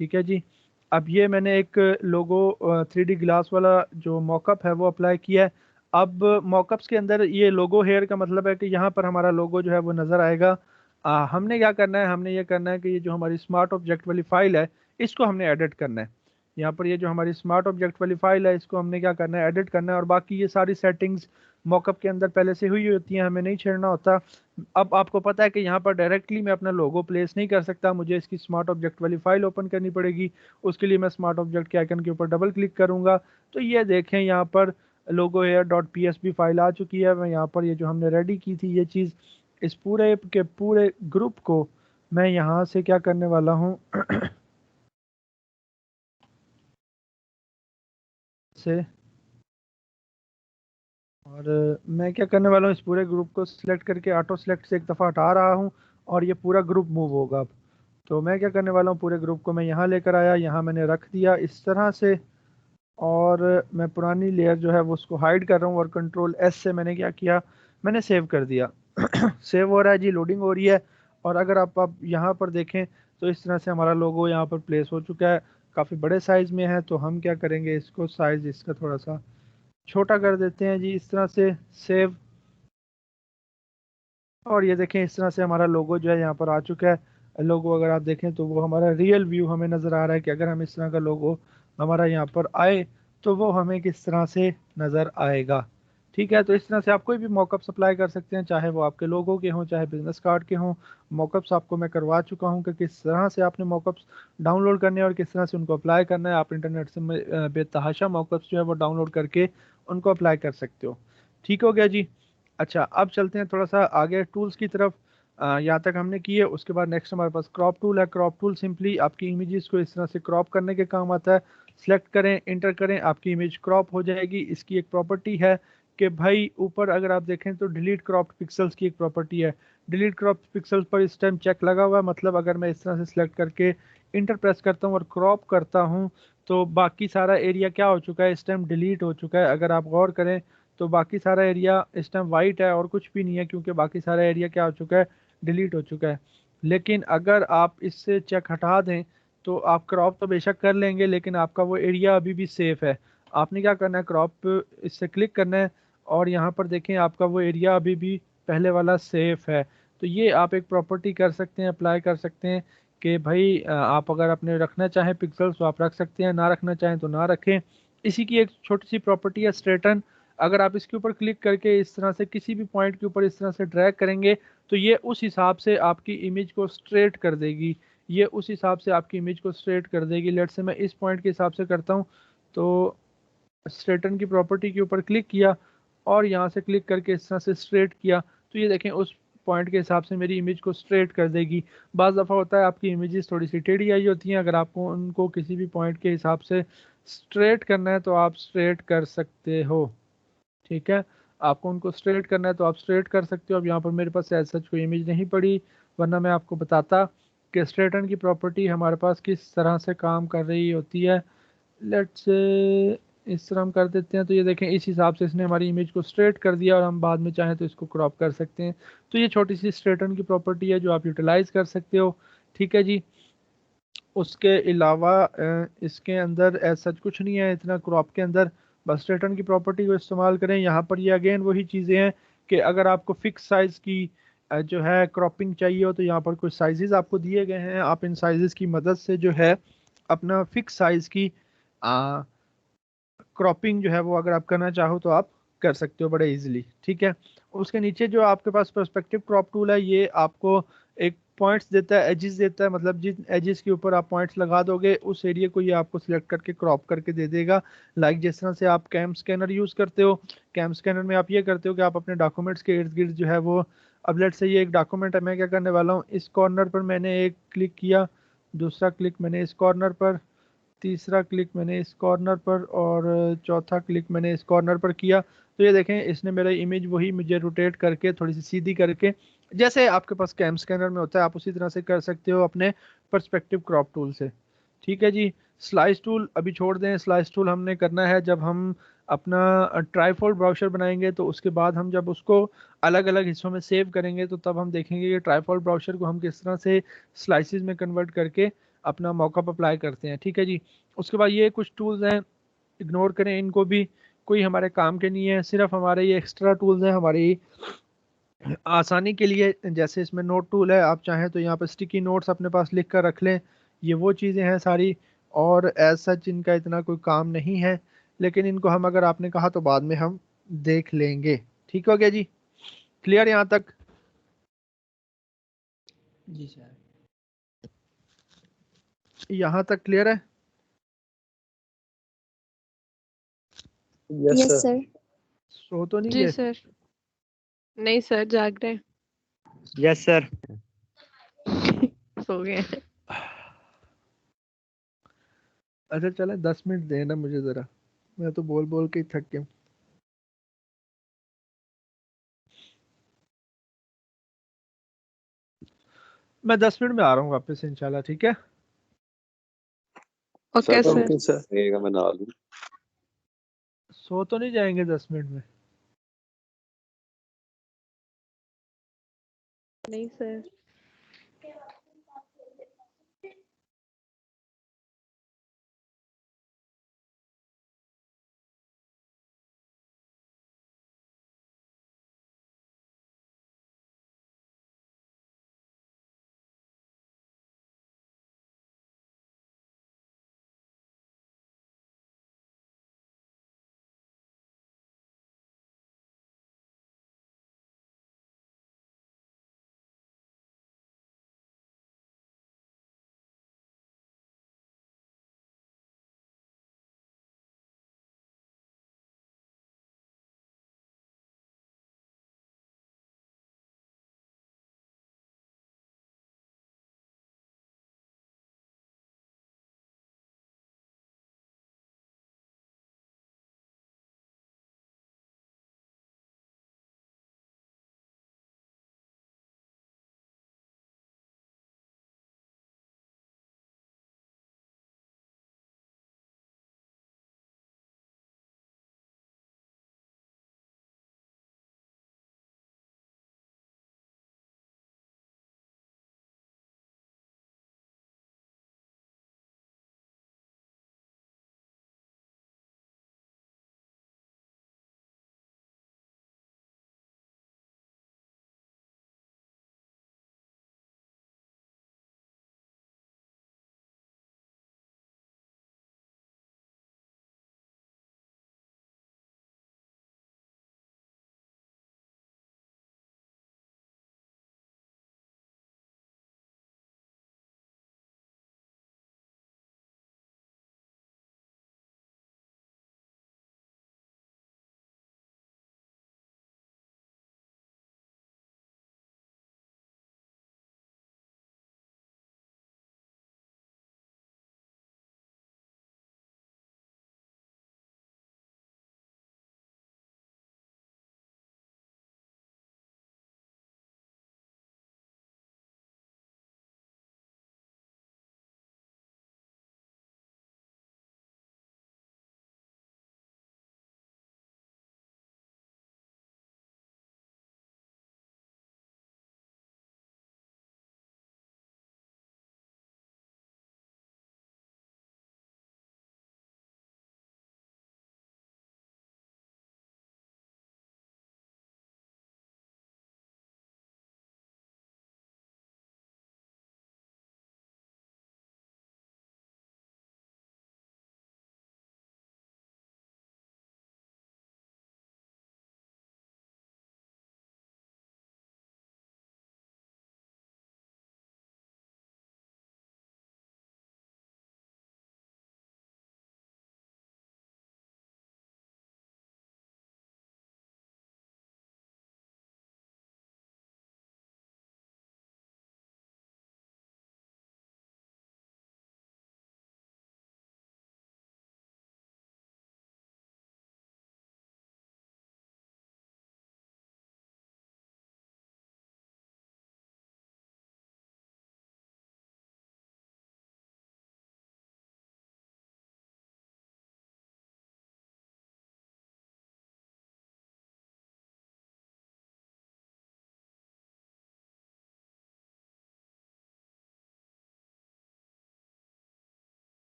ठीक है जी। अब ये मैंने एक लोगो 3D ग्लास वाला जो मॉकअप है वो अप्लाई किया है। अब मॉकअप्स के अंदर ये लोगो हेयर का मतलब है कि यहाँ पर हमारा लोगो जो है वो नज़र आएगा। हमने क्या करना है, हमने ये करना है कि ये जो हमारी स्मार्ट ऑब्जेक्ट वाली फाइल है इसको हमने एडिट करना है। यहाँ पर ये जो हमारी स्मार्ट ऑब्जेक्ट वाली फाइल है इसको हमने क्या करना है, एडिट करना है। और बाकी ये सारी सेटिंग्स मॉकअप के अंदर पहले से हुई होती हैं, हमें नहीं छेड़ना होता। अब आपको पता है कि यहाँ पर डायरेक्टली मैं अपना लोगो प्लेस नहीं कर सकता, मुझे इसकी स्मार्ट ऑब्जेक्ट वाली फाइल ओपन करनी पड़ेगी। उसके लिए मैं स्मार्ट ऑब्जेक्ट के आइकन के ऊपर डबल क्लिक करूँगा तो ये देखें यहाँ पर लोगो हेयर .psb फाइल आ चुकी है। मैं यहाँ पर ये जो हमने रेडी की थी ये चीज़, इस पूरे के पूरे ग्रुप को मैं यहाँ से क्या करने वाला हूँ से, और मैं क्या करने वाला हूँ, इस पूरे ग्रुप को सिलेक्ट करके ऑटो सेलेक्ट से एक दफ़ा हटा रहा हूँ और ये पूरा ग्रुप मूव होगा। अब तो मैं क्या करने वाला हूँ, पूरे ग्रुप को मैं यहाँ लेकर आया, यहाँ मैंने रख दिया इस तरह से, और मैं पुरानी लेयर जो है वो उसको हाइड कर रहा हूँ और Ctrl+S से मैंने क्या किया, मैंने सेव कर दिया। सेव हो रहा है जी, लोडिंग हो रही है। और अगर आप यहाँ पर देखें तो इस तरह से हमारा लोगो यहाँ पर प्लेस हो चुका है, काफ़ी बड़े साइज़ में है। तो हम क्या करेंगे, इसको साइज़ इसका थोड़ा सा छोटा कर देते हैं जी, इस तरह से सेव। और ये देखें इस तरह से हमारा लोगो जो है यहाँ पर आ चुका है। लोगो अगर आप देखें तो वो हमारा रियल व्यू हमें नज़र आ रहा है कि अगर हम इस तरह का लोगो हमारा यहाँ पर आए तो वो हमें किस तरह से नज़र आएगा, ठीक है। तो इस तरह से आप कोई भी मॉकअप्स अप्लाई कर सकते हैं, चाहे वो आपके लोगों के हों चाहे बिजनेस कार्ड के हों। मॉकअप्स आपको मैं करवा चुका हूँ कि किस तरह से आपने मॉकअप्स डाउनलोड करने हैं और किस तरह से उनको अप्लाई करना है। आप इंटरनेट से बेतहाशा मॉकअप्स जो है वो डाउनलोड करके उनको अप्लाई कर सकते हो, ठीक हो गया जी। अच्छा, अब चलते हैं थोड़ा सा आगे टूल्स की तरफ। यहाँ तक हमने की है। उसके बाद नेक्स्ट हमारे पास क्रॉप टूल है। क्रॉप टूल सिंपली आपकी इमेजेस को इस तरह से क्रॉप करने के काम आता है। सेलेक्ट करें, इंटर करें, आपकी इमेज क्रॉप हो जाएगी। इसकी एक प्रॉपर्टी है कि भाई ऊपर अगर आप देखें तो डिलीट क्रॉप्ड पिक्सल्स की एक प्रॉपर्टी है। डिलीट क्रॉप्ड पिक्सल्स पर इस टाइम चेक लगा हुआ है, मतलब अगर मैं इस तरह से सिलेक्ट करके इंटर प्रेस करता हूँ और क्रॉप करता हूँ तो बाकी सारा एरिया क्या हो चुका है, इस टाइम डिलीट हो चुका है। अगर आप गौर करें तो बाकी सारा एरिया इस टाइम वाइट है और कुछ भी नहीं है, क्योंकि बाकी सारा एरिया क्या हो चुका है, डिलीट हो चुका है। लेकिन अगर आप इससे चेक हटा दें तो आप क्रॉप तो बेशक कर लेंगे लेकिन आपका वो एरिया अभी भी सेफ है। आपने क्या करना है, क्रॉप इससे क्लिक करना है और यहाँ पर देखें आपका वो एरिया अभी भी पहले वाला सेफ है। तो ये आप एक प्रॉपर्टी कर सकते हैं, अप्लाई कर सकते हैं कि भाई आप अगर अपने रखना चाहें पिक्सल्स तो आप रख सकते हैं, ना रखना चाहें तो ना रखें। इसी की एक छोटी सी प्रॉपर्टी है स्ट्रेटन। अगर आप इसके ऊपर क्लिक करके इस तरह से किसी भी पॉइंट के ऊपर इस तरह से ड्रैग करेंगे तो ये उस हिसाब से आपकी इमेज को स्ट्रेट कर देगी, ये उस हिसाब से आपकी इमेज को स्ट्रेट कर देगी। लेट्स से मैं इस पॉइंट के हिसाब से करता हूँ, तो स्ट्रेटन की प्रॉपर्टी के ऊपर क्लिक किया और यहाँ से क्लिक करके इस तरह से स्ट्रेट किया, तो ये देखें उस पॉइंट के हिसाब से मेरी इमेज को स्ट्रेट कर देगी। बाज़ दफ़ा होता है आपकी इमेजेस थोड़ी सी टेढ़ी आई होती हैं, अगर आपको उनको किसी भी पॉइंट के हिसाब से स्ट्रेट करना है तो आप स्ट्रेट कर सकते हो, ठीक है। आपको उनको स्ट्रेट करना है तो आप स्ट्रेट कर सकते हो। अब यहाँ पर मेरे पास ऐसा कोई इमेज नहीं पड़ी, वरना मैं आपको बताता कि स्ट्रेटन की प्रॉपर्टी हमारे पास किस तरह से काम कर रही होती है। लेट्स इस तरह हम कर देते हैं, तो ये देखें इस हिसाब से इसने हमारी इमेज को स्ट्रेट कर दिया और हम बाद में चाहें तो इसको क्रॉप कर सकते हैं। तो ये छोटी सी स्ट्रेटन की प्रॉपर्टी है जो आप यूटिलाइज कर सकते हो, ठीक है जी। उसके अलावा इसके अंदर ऐसा कुछ नहीं है इतना क्रॉप के अंदर, बस स्ट्रेटन की प्रॉपर्टी को इस्तेमाल करें। यहाँ पर ये अगेन वही चीज़ें हैं कि अगर आपको फिक्स साइज़ की जो है क्रॉपिंग चाहिए हो तो यहाँ पर कुछ साइजेस आपको दिए गए हैं, आप इन साइजेस की मदद से जो है अपना फिक्स साइज़ की क्रॉपिंग जो है वो अगर आप करना चाहो तो आप कर सकते हो बड़े इजीली, ठीक है। उसके नीचे जो आपके पास पर्सपेक्टिव क्रॉप टूल है ये आपको एक पॉइंट्स देता है, एजेस देता है, मतलब जिन एजेस के ऊपर आप पॉइंट्स लगा दोगे उस एरिया को ये आपको सिलेक्ट करके क्रॉप करके दे देगा। लाइक जिस तरह से आप कैम स्कैनर यूज़ करते हो, कैम स्कैनर में आप ये करते हो कि आप अपने डॉक्यूमेंट्स के इर्द गिर्द जो है वो, अब लेट से ये एक डॉक्यूमेंट है, मैं क्या करने वाला हूँ, इस कॉर्नर पर मैंने एक क्लिक किया, दूसरा क्लिक मैंने इस कॉर्नर पर, तीसरा क्लिक मैंने इस कॉर्नर पर और चौथा क्लिक मैंने इस कॉर्नर पर किया। तो ये देखें इसने मेरा इमेज वही मुझे रोटेट करके थोड़ी सी सीधी करके, जैसे आपके पास कैम स्कैनर में होता है आप उसी तरह से कर सकते हो अपने पर्सपेक्टिव क्रॉप टूल से, ठीक है जी। स्लाइस टूल अभी छोड़ दें, स्लाइस टूल हमने करना है जब हम अपना ट्राईफोल्ड ब्राउज़र बनाएंगे, तो उसके बाद हम जब उसको अलग अलग हिस्सों में सेव करेंगे तो तब हम देखेंगे कि ट्राईफोल्ड ब्राउज़र को हम किस तरह से स्लाइसिस में कन्वर्ट करके अपना मॉकअप अप्लाई करते हैं, ठीक है जी। उसके बाद ये कुछ टूल्स हैं, इग्नोर करें इनको भी, कोई हमारे काम के नहीं है, सिर्फ हमारे ये एक्स्ट्रा टूल्स हैं हमारी आसानी के लिए। जैसे इसमें नोट टूल है, आप चाहें तो यहाँ पर स्टिकी नोट्स अपने पास लिख कर रख लें, ये वो चीज़ें हैं सारी, और एज सच इनका इतना कोई काम नहीं है, लेकिन इनको हम अगर आपने कहा तो बाद में हम देख लेंगे, ठीक हो गया जी, क्लियर यहाँ तक? जी सर। यहाँ तक क्लियर है? Yes sir. सो तो नहीं जी गए? सर। नहीं सर, जाग रहे हैं। Yes sir. सो गए हैं। अच्छा चले 10 मिनट देना मुझे ज़रा, मैं तो बोल बोल के ही थक गया हूँ। मैं 10 मिनट में आ रहा हूँ वापस इंशाल्लाह, ठीक है। Okay sir sir. लगेगा मैं नहा लूं। सो तो नहीं जाएंगे 10 मिनट में? नहीं सर।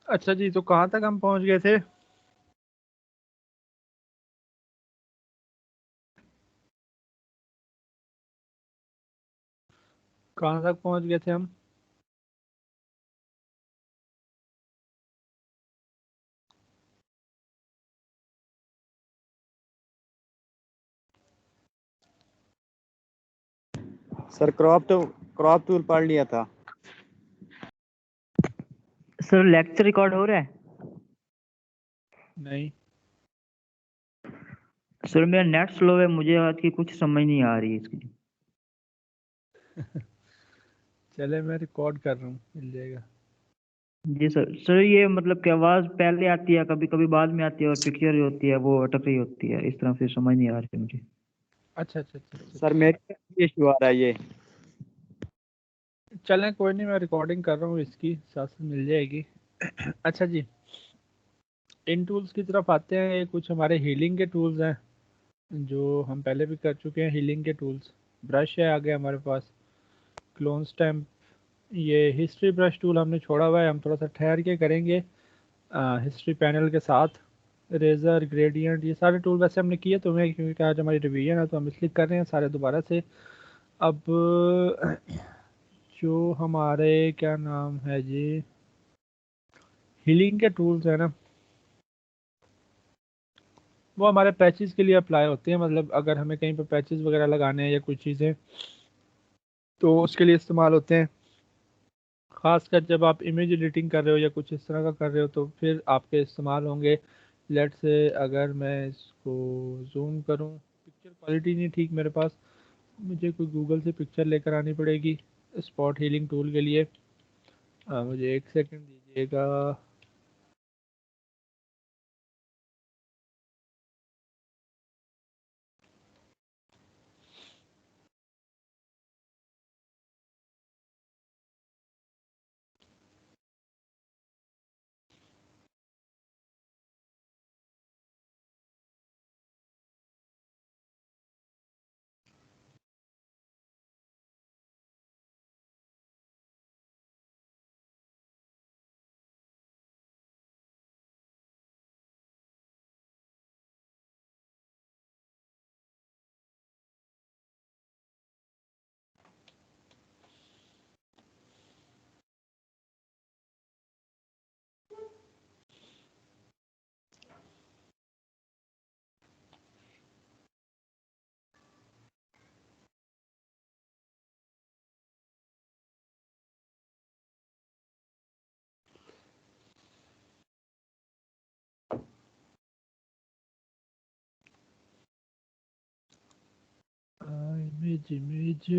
अच्छा जी, तो कहाँ तक हम पहुँच गए थे? कहाँ तक पहुँच गए थे हम? सर क्रॉप टूल पढ़ लिया था। सर लेक्चर रिकॉर्ड हो रहा है? नहीं। सर मेरा नेट स्लो है, मुझे आज की कुछ समझ नहीं आ रही है इसकी। चले मैं रिकॉर्ड कर रहा हूँ, मिल जाएगा। जी सर। सर ये मतलब कि आवाज़ पहले आती है, कभी कभी बाद में आती है, और पिक्चर जो होती है वो अटक रही होती है, इस तरह से समझ नहीं आ रही है मुझे। अच्छा अच्छा अच्छा अच्छा। सर मेरे ये इशू आ रहा है ये। चलें कोई नहीं, मैं रिकॉर्डिंग कर रहा हूँ इसकी, साथ साथ मिल जाएगी। अच्छा जी, इन टूल्स की तरफ आते हैं। ये कुछ हमारे हीलिंग के टूल्स हैं जो हम पहले भी कर चुके हैं। हीलिंग के टूल्स, ब्रश है आगे हमारे पास, क्लोन स्टैम्प, ये हिस्ट्री ब्रश टूल हमने छोड़ा हुआ है, हम थोड़ा सा ठहर के करेंगे हिस्ट्री पैनल के साथ। रेज़र, ग्रेडियंट, ये सारे टूल वैसे हमने किए तो हमें, क्योंकि आज हमारी रिवीजन है तो हम इसलिए कर रहे हैं सारे दोबारा से। अब जो हमारे क्या नाम है जी, हीलिंग के टूल्स है ना, वो हमारे पैचेस के लिए अप्लाई होते हैं। मतलब अगर हमें कहीं पर पैचेस वगैरह लगाने हैं या कुछ चीज़ें, तो उसके लिए इस्तेमाल होते हैं। ख़ासकर जब आप इमेज एडिटिंग कर रहे हो या कुछ इस तरह का कर रहे हो तो फिर आपके इस्तेमाल होंगे। लेट से अगर मैं इसको जूम करूं, पिक्चर क्वालिटी नहीं ठीक मेरे पास, मुझे कोई गूगल से पिक्चर लेकर आनी पड़ेगी स्पॉट हीलिंग टूल के लिए। मुझे 1 सेकंड दीजिएगा। इमेज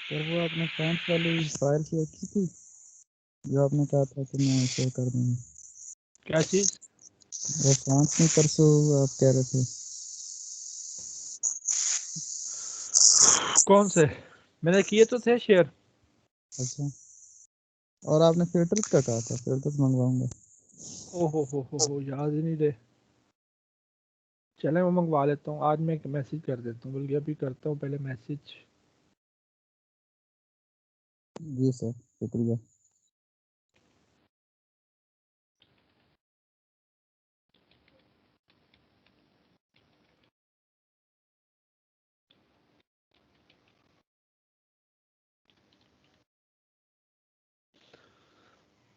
सर वो आपने फ्रांस वाली फाइल शेयर की थी जो आपने कहा था कि मैं शेयर कर दूंगा? क्या चीज़? वो फ्रांस में परसों आप कह रहे थे। कौन से? मैंने किए तो थे शेयर। अच्छा, और आपने फिल्टर्स का कहा था, फिल्टर्स मंगवाऊंगा। ओहो हो, याद ही नहीं रहे। चले मैं मंगवा लेता हूँ, आज मैं एक मैसेज कर देता हूँ, बल्कि अभी करता हूँ पहले मैसेज। जी सर, शुक्रिया।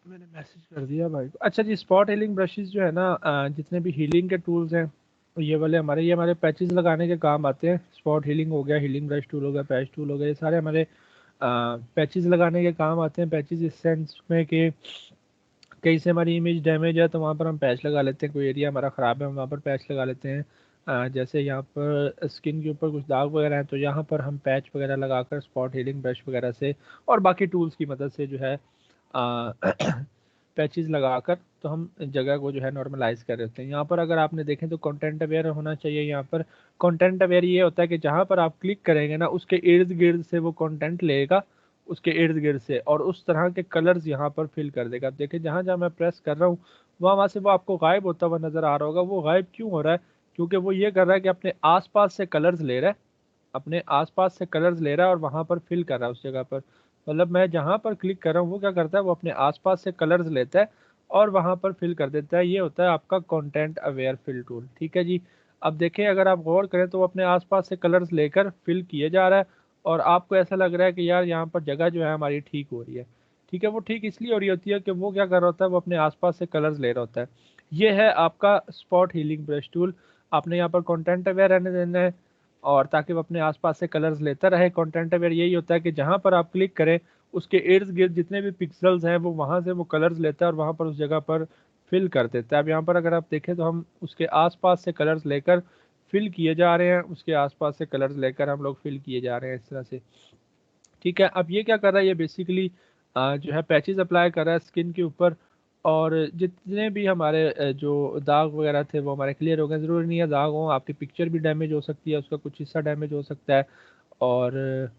मैंने मैसेज कर दिया भाई को। अच्छा जी, स्पॉट हीलिंग ब्रशेस जो है ना, जितने भी हीलिंग के टूल्स हैं, ये वाले हमारे, ये हमारे पैचेस लगाने के काम आते हैं। स्पॉट हीलिंग हो गया, हीलिंग ब्रश टूल हो गया, पैच टूल हो गया, ये सारे हमारे पैचेस लगाने के काम आते हैं। पैचेस इस सेंस में कि कहीं से हमारी इमेज डैमेज है तो वहाँ पर हम पैच लगा लेते हैं। कोई एरिया हमारा ख़राब है, हम वहाँ पर पैच लगा लेते हैं। जैसे यहाँ पर स्किन के ऊपर कुछ दाग वगैरह हैं तो यहाँ पर हम पैच वगैरह लगाकर स्पॉट हीलिंग ब्रश वगैरह से और बाकी टूल्स की मदद से जो है पैचेस लगाकर तो हम जगह को जो है नॉर्मलाइज कर रहे होते हैं। यहाँ पर अगर आपने देखें तो कंटेंट अवेयर होना चाहिए। यहाँ पर कंटेंट अवेयर ये होता है कि जहाँ पर आप क्लिक करेंगे ना उसके इर्द गिर्द से वो कंटेंट लेगा, उसके इर्द गिर्द से, और उस तरह के कलर्स यहाँ पर फिल कर देगा। देखिए जहाँ जहाँ मैं प्रेस कर रहा हूँ वहाँ से वो आपको गायब होता हुआ नजर आ रहा होगा। वो गायब क्यों हो रहा है? क्योंकि वो ये कर रहा है कि अपने आसपास से कलर्स ले रहा है, अपने आसपास से कलर्स ले रहा है और वहाँ पर फिल कर रहा है उस जगह पर। मतलब मैं जहाँ पर क्लिक कर रहा हूँ वो क्या करता है, वो अपने आसपास से कलर्स लेता है और वहाँ पर फिल कर देता है। ये होता है आपका कंटेंट अवेयर फिल टूल। ठीक है जी। अब देखें अगर आप गौर करें तो वो अपने आसपास से कलर्स लेकर फिल किए जा रहा है और आपको ऐसा लग रहा है कि यार यहाँ पर जगह जो है हमारी ठीक हो रही है। ठीक है, वो ठीक इसलिए हो रही होती है कि वो क्या कर रहा होता है, वो अपने आसपास से कलर्स ले रहा होता है। ये है आपका स्पॉट हीलिंग ब्रश टूल। आपने यहाँ पर कंटेंट अवेयर रहने देना है और ताकि वो अपने आसपास से कलर्स लेता रहे। कंटेंट अवेयर यही होता है कि जहाँ पर आप क्लिक करें उसके इर्द गिर्द जितने भी पिक्सल्स हैं वो वहाँ से वो कलर्स लेता है और वहाँ पर उस जगह पर फिल कर देता है। अब यहाँ पर अगर आप देखें तो हम उसके आसपास से कलर्स लेकर फिल किए जा रहे हैं, उसके आसपास से कलर्स लेकर हम लोग फिल किए जा रहे हैं इस तरह से। ठीक है, अब ये क्या कर रहा है, ये बेसिकली जो है पैचेस अप्लाई कर रहा है स्किन के ऊपर और जितने भी हमारे जो दाग वगैरह थे वो हमारे क्लियर हो गए। ज़रूरी नहीं है दाग हो, आपकी पिक्चर भी डैमेज हो सकती है, उसका कुछ हिस्सा डैमेज हो सकता है और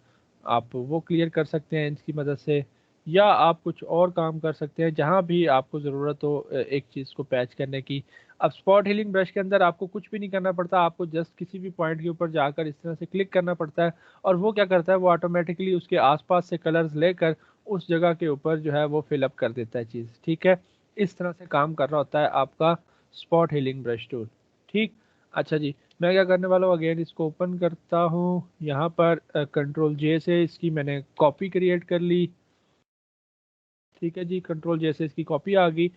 आप वो क्लियर कर सकते हैं इसकी मदद से, या आप कुछ और काम कर सकते हैं जहाँ भी आपको ज़रूरत हो एक चीज़ को पैच करने की। अब स्पॉट हीलिंग ब्रश के अंदर आपको कुछ भी नहीं करना पड़ता, आपको जस्ट किसी भी पॉइंट के ऊपर जाकर इस तरह से क्लिक करना पड़ता है और वो क्या करता है, वो ऑटोमेटिकली उसके आसपास से कलर्स लेकर उस जगह के ऊपर जो है वो फिलअप कर देता है चीज़। ठीक है, इस तरह से काम कर रहा होता है आपका स्पॉट हीलिंग ब्रश टूल। ठीक, अच्छा जी, मैं क्या करने वाला हूँ, अगेन इसको ओपन करता हूँ। यहाँ पर कंट्रोल जे से इसकी मैंने कॉपी क्रिएट कर ली। ठीक है जी, कंट्रोल जे से इसकी कॉपी आ गई।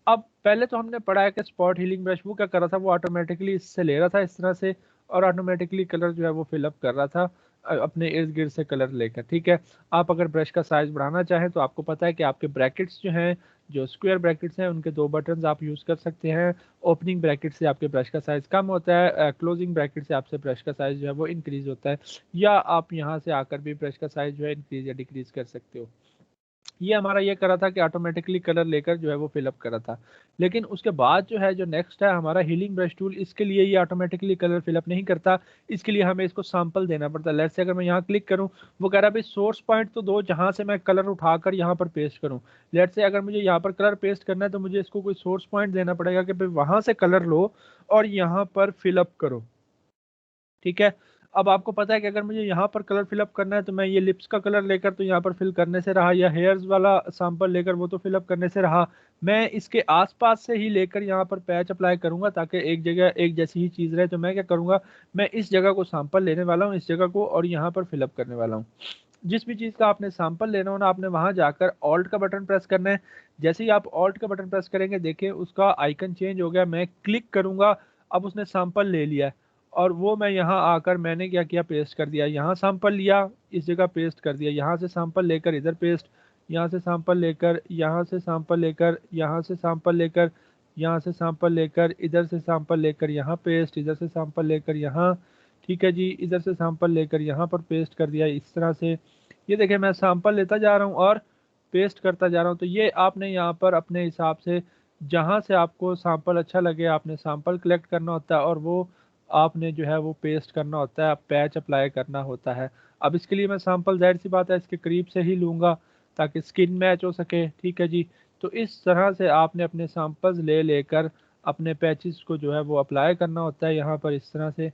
अब पहले तो हमने पढ़ा है कि स्पॉट हीलिंग ब्रश वो क्या कर रहा था, वो ऑटोमेटिकली इससे ले रहा था इस तरह से और ऑटोमेटिकली कलर जो है वो फिलअप कर रहा था अपने इर्द गिर्द से कलर लेकर। ठीक है, आप अगर ब्रश का साइज बढ़ाना चाहें तो आपको पता है कि आपके ब्रैकेट्स जो हैं, जो स्क्वायर ब्रैकेट्स हैं, उनके 2 बटन्स आप यूज़ कर सकते हैं। ओपनिंग ब्रैकेट से आपके ब्रश का साइज़ कम होता है, क्लोजिंग ब्रैकेट से आपसे ब्रश का साइज़ जो है वो इंक्रीज़ होता है, या आप यहाँ से आकर भी ब्रश का साइज़ जो है इंक्रीज़ या डिक्रीज़ कर सकते हो। ये हमारा ये करा था कि ऑटोमेटिकली कलर लेकर जो है वो फिलअप करा था। लेकिन उसके बाद जो है, जो नेक्स्ट है हमारा हीलिंग ब्रश टूल, इसके लिए ये ऑटोमेटिकली कलर फिलअप नहीं करता, इसके लिए हमें इसको सैंपल देना पड़ता है। लेट्स से अगर मैं यहाँ क्लिक करूँ, वो कह रहा है भाई सोर्स पॉइंट तो दो जहाँ से मैं कलर उठाकर यहाँ पर पेस्ट करूँ। लेट्स से अगर मुझे यहाँ पर कलर पेस्ट करना है तो मुझे इसको कोई सोर्स पॉइंट देना पड़ेगा कि भाई वहाँ से कलर लो और यहाँ पर फिलअप करो। ठीक है, अब आपको पता है कि अगर मुझे यहाँ पर कलर फिलअप करना है तो मैं ये लिप्स का कलर लेकर तो यहाँ पर फिल करने से रहा, या हेयर्स वाला सैंपल लेकर वो तो फिलअप करने से रहा। मैं इसके आसपास से ही लेकर यहाँ पर पैच अप्लाई करूंगा ताकि एक जगह एक जैसी ही चीज़ रहे। तो मैं क्या करूंगा, मैं इस जगह को सैंपल लेने वाला हूँ, इस जगह को, और यहाँ पर फिलअप करने वाला हूँ। जिस भी चीज़ का आपने सैंपल लेना हो ना, आपने वहाँ जाकर ऑल्ट का बटन प्रेस करना है। जैसे ही आप ऑल्ट का बटन प्रेस करेंगे, देखिए उसका आइकन चेंज हो गया। मैं क्लिक करूँगा, अब उसने सैंपल ले लिया है और वो मैं यहाँ आकर मैंने क्या किया, पेस्ट कर दिया। यहाँ सैंपल लिया, इस जगह पेस्ट कर दिया, यहाँ से सैंपल लेकर इधर पेस्ट, यहाँ से सैंपल लेकर, यहाँ से सैंपल लेकर, यहाँ से सैंपल लेकर, यहाँ से सैंपल लेकर, इधर से सैंपल लेकर यहाँ पेस्ट, इधर से सैंपल लेकर यहाँ। ठीक है जी, इधर से सैंपल लेकर यहाँ पर पेस्ट कर दिया इस तरह से। ये देखिए मैं सैंपल लेता जा रहा हूँ और पेस्ट करता जा रहा हूँ। तो ये आपने यहाँ पर अपने हिसाब से जहाँ से आपको सैंपल अच्छा लगे आपने सैंपल कलेक्ट करना होता है और वो आपने जो है वो पेस्ट करना होता है, पैच अप्लाई करना होता है। अब इसके लिए मैं सैंपल जाहिर सी बात है इसके करीब से ही लूँगा ताकि स्किन मैच हो सके। ठीक है जी, तो इस तरह से आपने अपने सैंपल्स ले लेकर अपने पैचेस को जो है वो अप्लाई करना होता है यहाँ पर इस तरह से।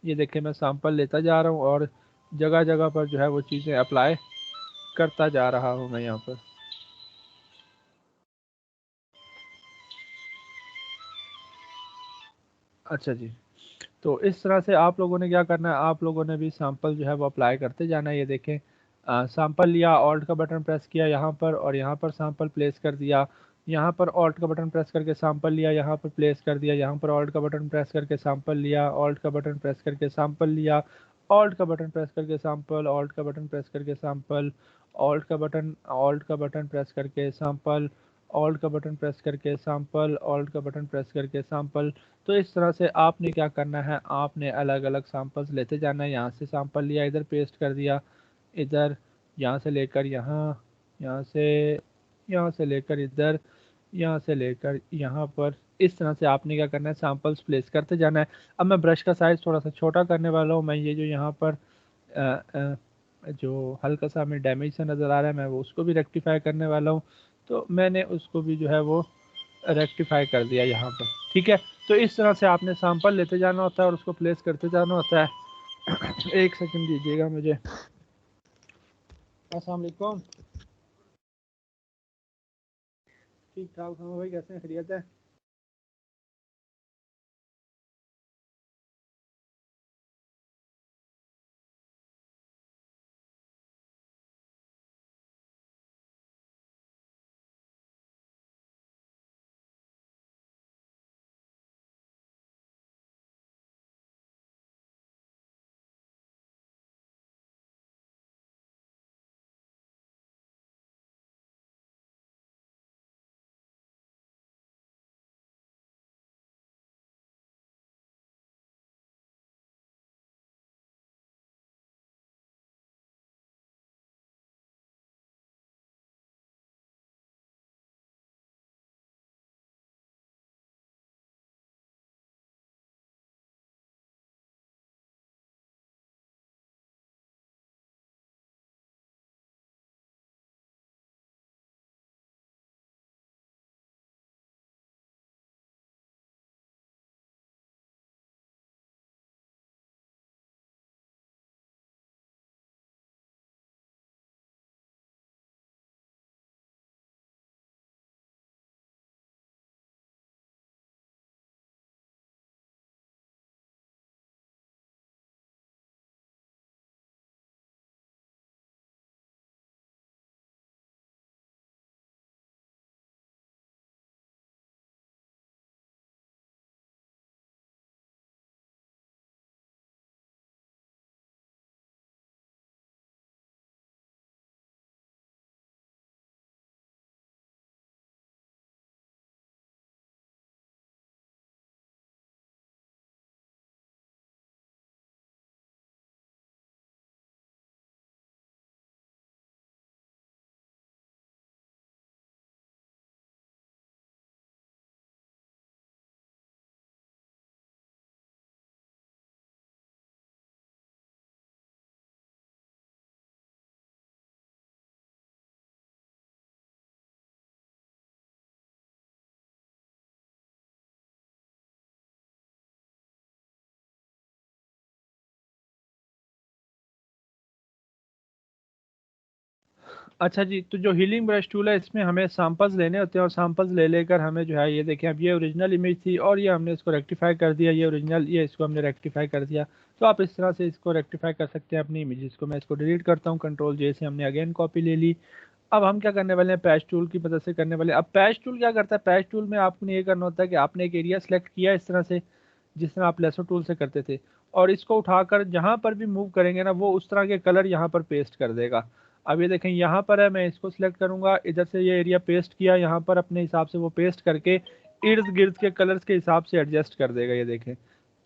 ये देखिए मैं सैंपल लेता जा रहा हूँ और जगह जगह पर जो है वो चीज़ें अप्लाई करता जा रहा हूँ मैं यहाँ पर। अच्छा जी, तो इस तरह से आप लोगों ने क्या करना है, आप लोगों ने भी सैंपल जो है वो अप्लाई करते जाना है। ये देखें सैंपल लिया, ऑल्ट का बटन प्रेस किया यहाँ पर और यहाँ पर सैंपल प्लेस कर दिया। यहाँ पर ऑल्ट का बटन प्रेस करके सैंपल लिया, यहाँ पर प्लेस कर दिया। यहाँ पर ऑल्ट का बटन प्रेस करके सैंपल लिया, ऑल्ट का बटन प्रेस करके सैंपल लिया, ऑल्ट का बटन प्रेस करके सैंपल, ऑल्ट का बटन प्रेस करके सैंपल, ऑल्ट का बटन प्रेस करके सैंपल, ऑल्ट का बटन प्रेस करके सैंपल, ऑल्ट का बटन प्रेस करके सैंपल। तो इस तरह से आपने क्या करना है, आपने अलग अलग सैंपल्स लेते जाना है। यहाँ से सैंपल लिया, इधर पेस्ट कर दिया, इधर, यहाँ से लेकर यहाँ, यहाँ से यहाँ से लेकर इधर, यहाँ से लेकर यहाँ पर, इस तरह से आपने क्या करना है, सैंपल्स प्लेस करते जाना है। अब मैं ब्रश का साइज़ थोड़ा सा छोटा करने वाला हूँ। मैं ये जो यहाँ पर जो हल्का सा हमें डैमेज सा नज़र आ रहा है, मैं वो उसको भी रेक्टिफाई करने वाला हूँ। तो मैंने उसको भी जो है वो रेक्टिफाई कर दिया यहाँ पर, ठीक है। तो इस तरह से आपने सैंपल लेते जाना होता है और उसको प्लेस करते जाना होता है। एक सेकंड दीजिएगा मुझे। अस्सलाम वालेकुम। ठीक ठाक हम भाई, कैसे हैं, खैरियत है? अच्छा जी, तो जो हीलिंग ब्रश टूल है इसमें हमें सैंपल्स लेने होते हैं और सैंपल्स ले लेकर हमें जो है, ये देखें अब ये ओरिजिनल इमेज थी और ये हमने इसको रेक्टिफाई कर दिया, ये ओरिजिनल, ये इसको हमने रेक्टिफाई कर दिया। तो आप इस तरह से इसको रेक्टिफाई कर सकते हैं अपनी इमेजेस को। मैं इसको डिलीट करता हूँ, कंट्रोल जे से हमने अगेन कॉपी ले ली। अब हम क्या करने वाले हैं, पैच टूल की मदद से करने वाले हैं। अब पैच टूल क्या करता है, पैच टूल में आपने ये करना होता है कि आपने एक एरिया सेलेक्ट किया इस तरह से, जिस तरह आप लेसो टूल से करते थे, और इसको उठाकर जहाँ पर भी मूव करेंगे ना, वो उस तरह के कलर यहाँ पर पेस्ट कर देगा। अब ये देखें यहाँ पर है, मैं इसको सिलेक्ट करूँगा, इधर से ये एरिया पेस्ट किया, यहाँ पर अपने हिसाब से वो पेस्ट करके इर्द गिर्द के कलर्स के हिसाब से एडजस्ट कर देगा, ये देखें।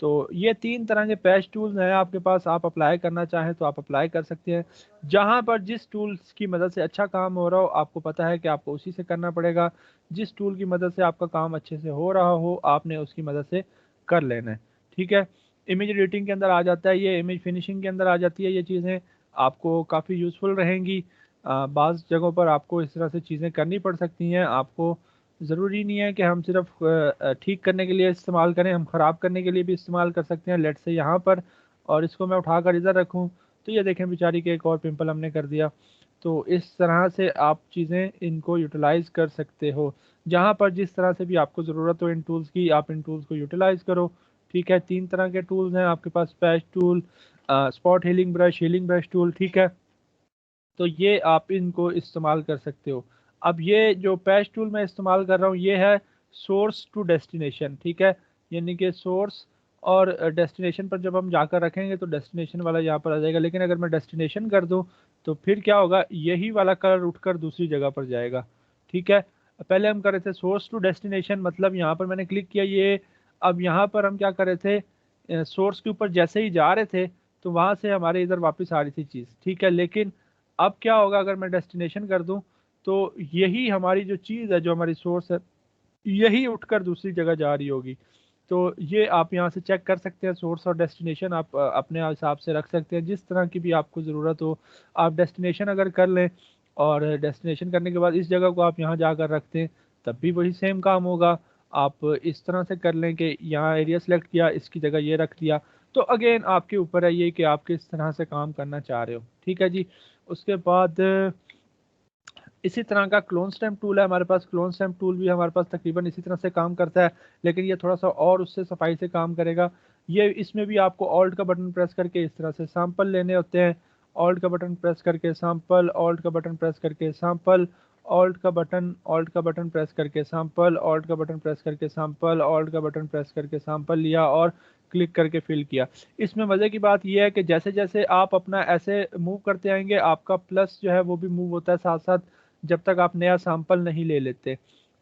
तो ये 3 तरह के पैच टूल्स हैं आपके पास, आप अप्लाई करना चाहें तो आप अप्लाई कर सकते हैं। जहाँ पर जिस टूल्स की मदद से अच्छा काम हो रहा हो, आपको पता है कि आपको उसी से करना पड़ेगा। जिस टूल की मदद से आपका काम अच्छे से हो रहा हो, आपने उसकी मदद से कर लेना है, ठीक है। इमेज एडिटिंग के अंदर आ जाता है ये, इमेज फिनिशिंग के अंदर आ जाती है ये चीज़ें, आपको काफ़ी यूज़फुल रहेंगी। बाज़ जगहों पर आपको इस तरह से चीज़ें करनी पड़ सकती हैं। आपको ज़रूरी नहीं है कि हम सिर्फ ठीक करने के लिए इस्तेमाल करें, हम ख़राब करने के लिए भी इस्तेमाल कर सकते हैं। लेट से यहाँ पर, और इसको मैं उठाकर इधर रखूँ तो ये देखें बेचारी के एक और पिंपल हमने कर दिया। तो इस तरह से आप चीज़ें इनको यूटिलाइज़ कर सकते हो। जहाँ पर जिस तरह से भी आपको ज़रूरत हो इन टूल्स की, आप इन टूल्स को यूटिलाइज़ करो, ठीक है। 3 तरह के टूल्स हैं आपके पास, patch tool, spot healing brush tool, ठीक है। तो ये आप इनको इस्तेमाल कर सकते हो। अब ये जो पैच टूल मैं इस्तेमाल कर रहा हूँ ये है सोर्स टू डेस्टिनेशन, ठीक है। यानी कि सोर्स और डेस्टिनेशन पर जब हम जाकर रखेंगे तो डेस्टिनेशन वाला यहाँ पर आ जाएगा। लेकिन अगर मैं डेस्टिनेशन कर दूँ तो फिर क्या होगा, यही वाला कलर उठकर दूसरी जगह पर जाएगा, ठीक है। पहले हम कर रहे थे सोर्स टू डेस्टिनेशन, मतलब यहाँ पर मैंने क्लिक किया ये, अब यहाँ पर हम क्या कर रहे थे, सोर्स के ऊपर जैसे ही जा रहे थे तो वहाँ से हमारे इधर वापस आ रही थी चीज़, ठीक है। लेकिन अब क्या होगा, अगर मैं डेस्टिनेशन कर दूं तो यही हमारी जो चीज़ है, जो हमारी सोर्स है, यही उठकर दूसरी जगह जा रही होगी। तो ये आप यहाँ से चेक कर सकते हैं, सोर्स और डेस्टिनेशन आप अपने हिसाब से रख सकते हैं, जिस तरह की भी आपको ज़रूरत हो। आप डेस्टिनेशन अगर कर लें और डेस्टिनेशन करने के बाद इस जगह को आप यहाँ जाकर रखते हैं, तब भी वही सेम काम होगा। आप इस तरह से कर लें कि यहाँ एरिया सेलेक्ट किया, इसकी जगह ये रख दिया। तो अगेन आपके ऊपर है ये कि आप किस तरह से काम करना चाह रहे हो। ठीक है जी। उसके बाद इसी तरह का क्लोन स्टैम्प टूल है हमारे पास। क्लोन स्टैम्प टूल भी हमारे पास तकरीबन इसी तरह से काम करता है, लेकिन ये थोड़ा सा और उससे सफाई से काम करेगा। ये इसमें भी आपको ऑल्ट का बटन प्रेस करके इस तरह से सैंपल लेने होते हैं। ऑल्ट का बटन प्रेस करके सैंपल, ऑल्ट का बटन प्रेस करके सैंपल, ऑल्ट का बटन प्रेस करके सैंपल, ऑल्ट का बटन प्रेस करके सैंपल, ऑल्ट का बटन प्रेस करके सैंपल लिया और क्लिक करके फिल किया। इसमें मज़े की बात यह है कि जैसे जैसे आप अपना ऐसे मूव करते आएंगे, आपका प्लस जो है वो भी मूव होता है साथ साथ, जब तक आप नया सैंपल नहीं ले लेते।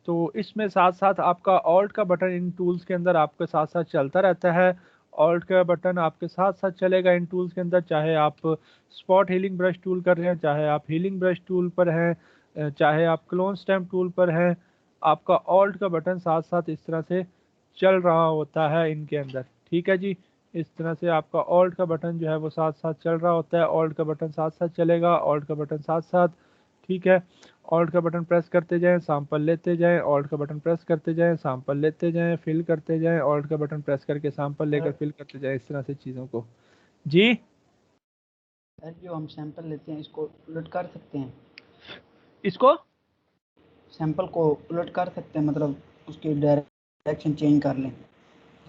तो इसमें साथ साथ आपका ऑल्ट का बटन इन टूल्स के अंदर आपके साथ साथ चलता रहता है। ऑल्ट का बटन आपके साथ साथ चलेगा इन टूल्स के अंदर, चाहे आप स्पॉट हीलिंग ब्रश टूल कर रहे हैं, चाहे आप हीलिंग ब्रश टूल पर हैं, चाहे आप क्लोन स्टैम्प टूल पर हैं, आपका ऑल्ट का बटन साथ साथ इस तरह से चल रहा होता है इनके अंदर। ठीक है जी। इस तरह से आपका ऑल्ट का बटन जो है वो साथ साथ चल रहा होता है। ऑल्ट का बटन साथ साथ चलेगा, ऑल्ट का बटन साथ साथ। ठीक है। ऑल्ट का बटन प्रेस करते जाएं, सैंपल लेते जाएं, ऑल्ट का बटन प्रेस करते जाएं, सैंपल लेते जाएं, फिल करते जाएं, ऑल्ट का बटन प्रेस करके सैंपल लेकर फिल करते जाएं, इस तरह से चीज़ों को। जी सर जो हम सैंपल लेते हैं इसको उलट कर सकते हैं? इसको सैंपल को उलट कर सकते हैं, मतलब उसकी डायरेक्शन चेंज कर लें?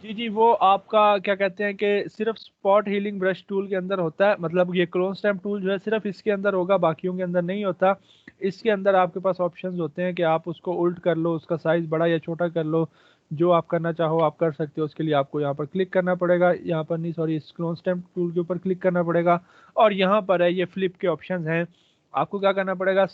जी जी, वो आपका क्या कहते हैं कि सिर्फ स्पॉट हीलिंग ब्रश टूल के अंदर होता है। मतलब ये क्लोन स्टैम्प टूल जो है सिर्फ इसके अंदर होगा, बाकियों के अंदर नहीं होता। इसके अंदर आपके पास ऑप्शंस होते हैं कि आप उसको उल्ट कर लो, उसका साइज बड़ा या छोटा कर लो, जो आप करना चाहो आप कर सकते हो। उसके लिए आपको यहाँ पर क्लिक करना पड़ेगा, यहाँ पर नहीं सॉरी, इस क्लोन स्टैम्प टूल के ऊपर क्लिक करना पड़ेगा और यहाँ पर है ये फ्लिप के ऑप्शन हैं। आपको क्या करना पड़ेगा,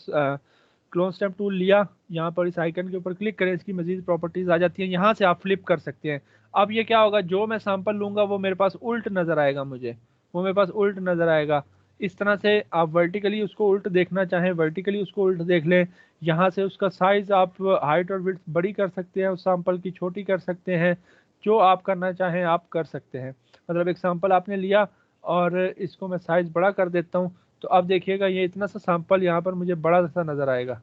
क्लोन स्टैम्प टूल लिया, यहाँ पर इस आइकन के ऊपर क्लिक करें, इसकी मजीद प्रॉपर्टीज आ जाती हैं, यहाँ से आप फ्लिप कर सकते हैं। अब ये क्या होगा, जो मैं सैंपल लूंगा वो मेरे पास उल्ट नजर आएगा, वो मेरे पास उल्ट नजर आएगा। इस तरह से आप वर्टिकली उसको उल्ट देखना चाहें, वर्टिकली उसको उल्ट देख लें। यहाँ से उसका साइज आप हाइट और विड्थ बड़ी कर सकते हैं, उस सैंपल की छोटी कर सकते हैं, जो आप करना चाहें आप कर सकते हैं। मतलब एक सैंपल आपने लिया और इसको मैं साइज बड़ा कर देता हूँ, तो अब देखिएगा ये इतना सा सैंपल यहाँ पर मुझे बड़ा सा नजर आएगा।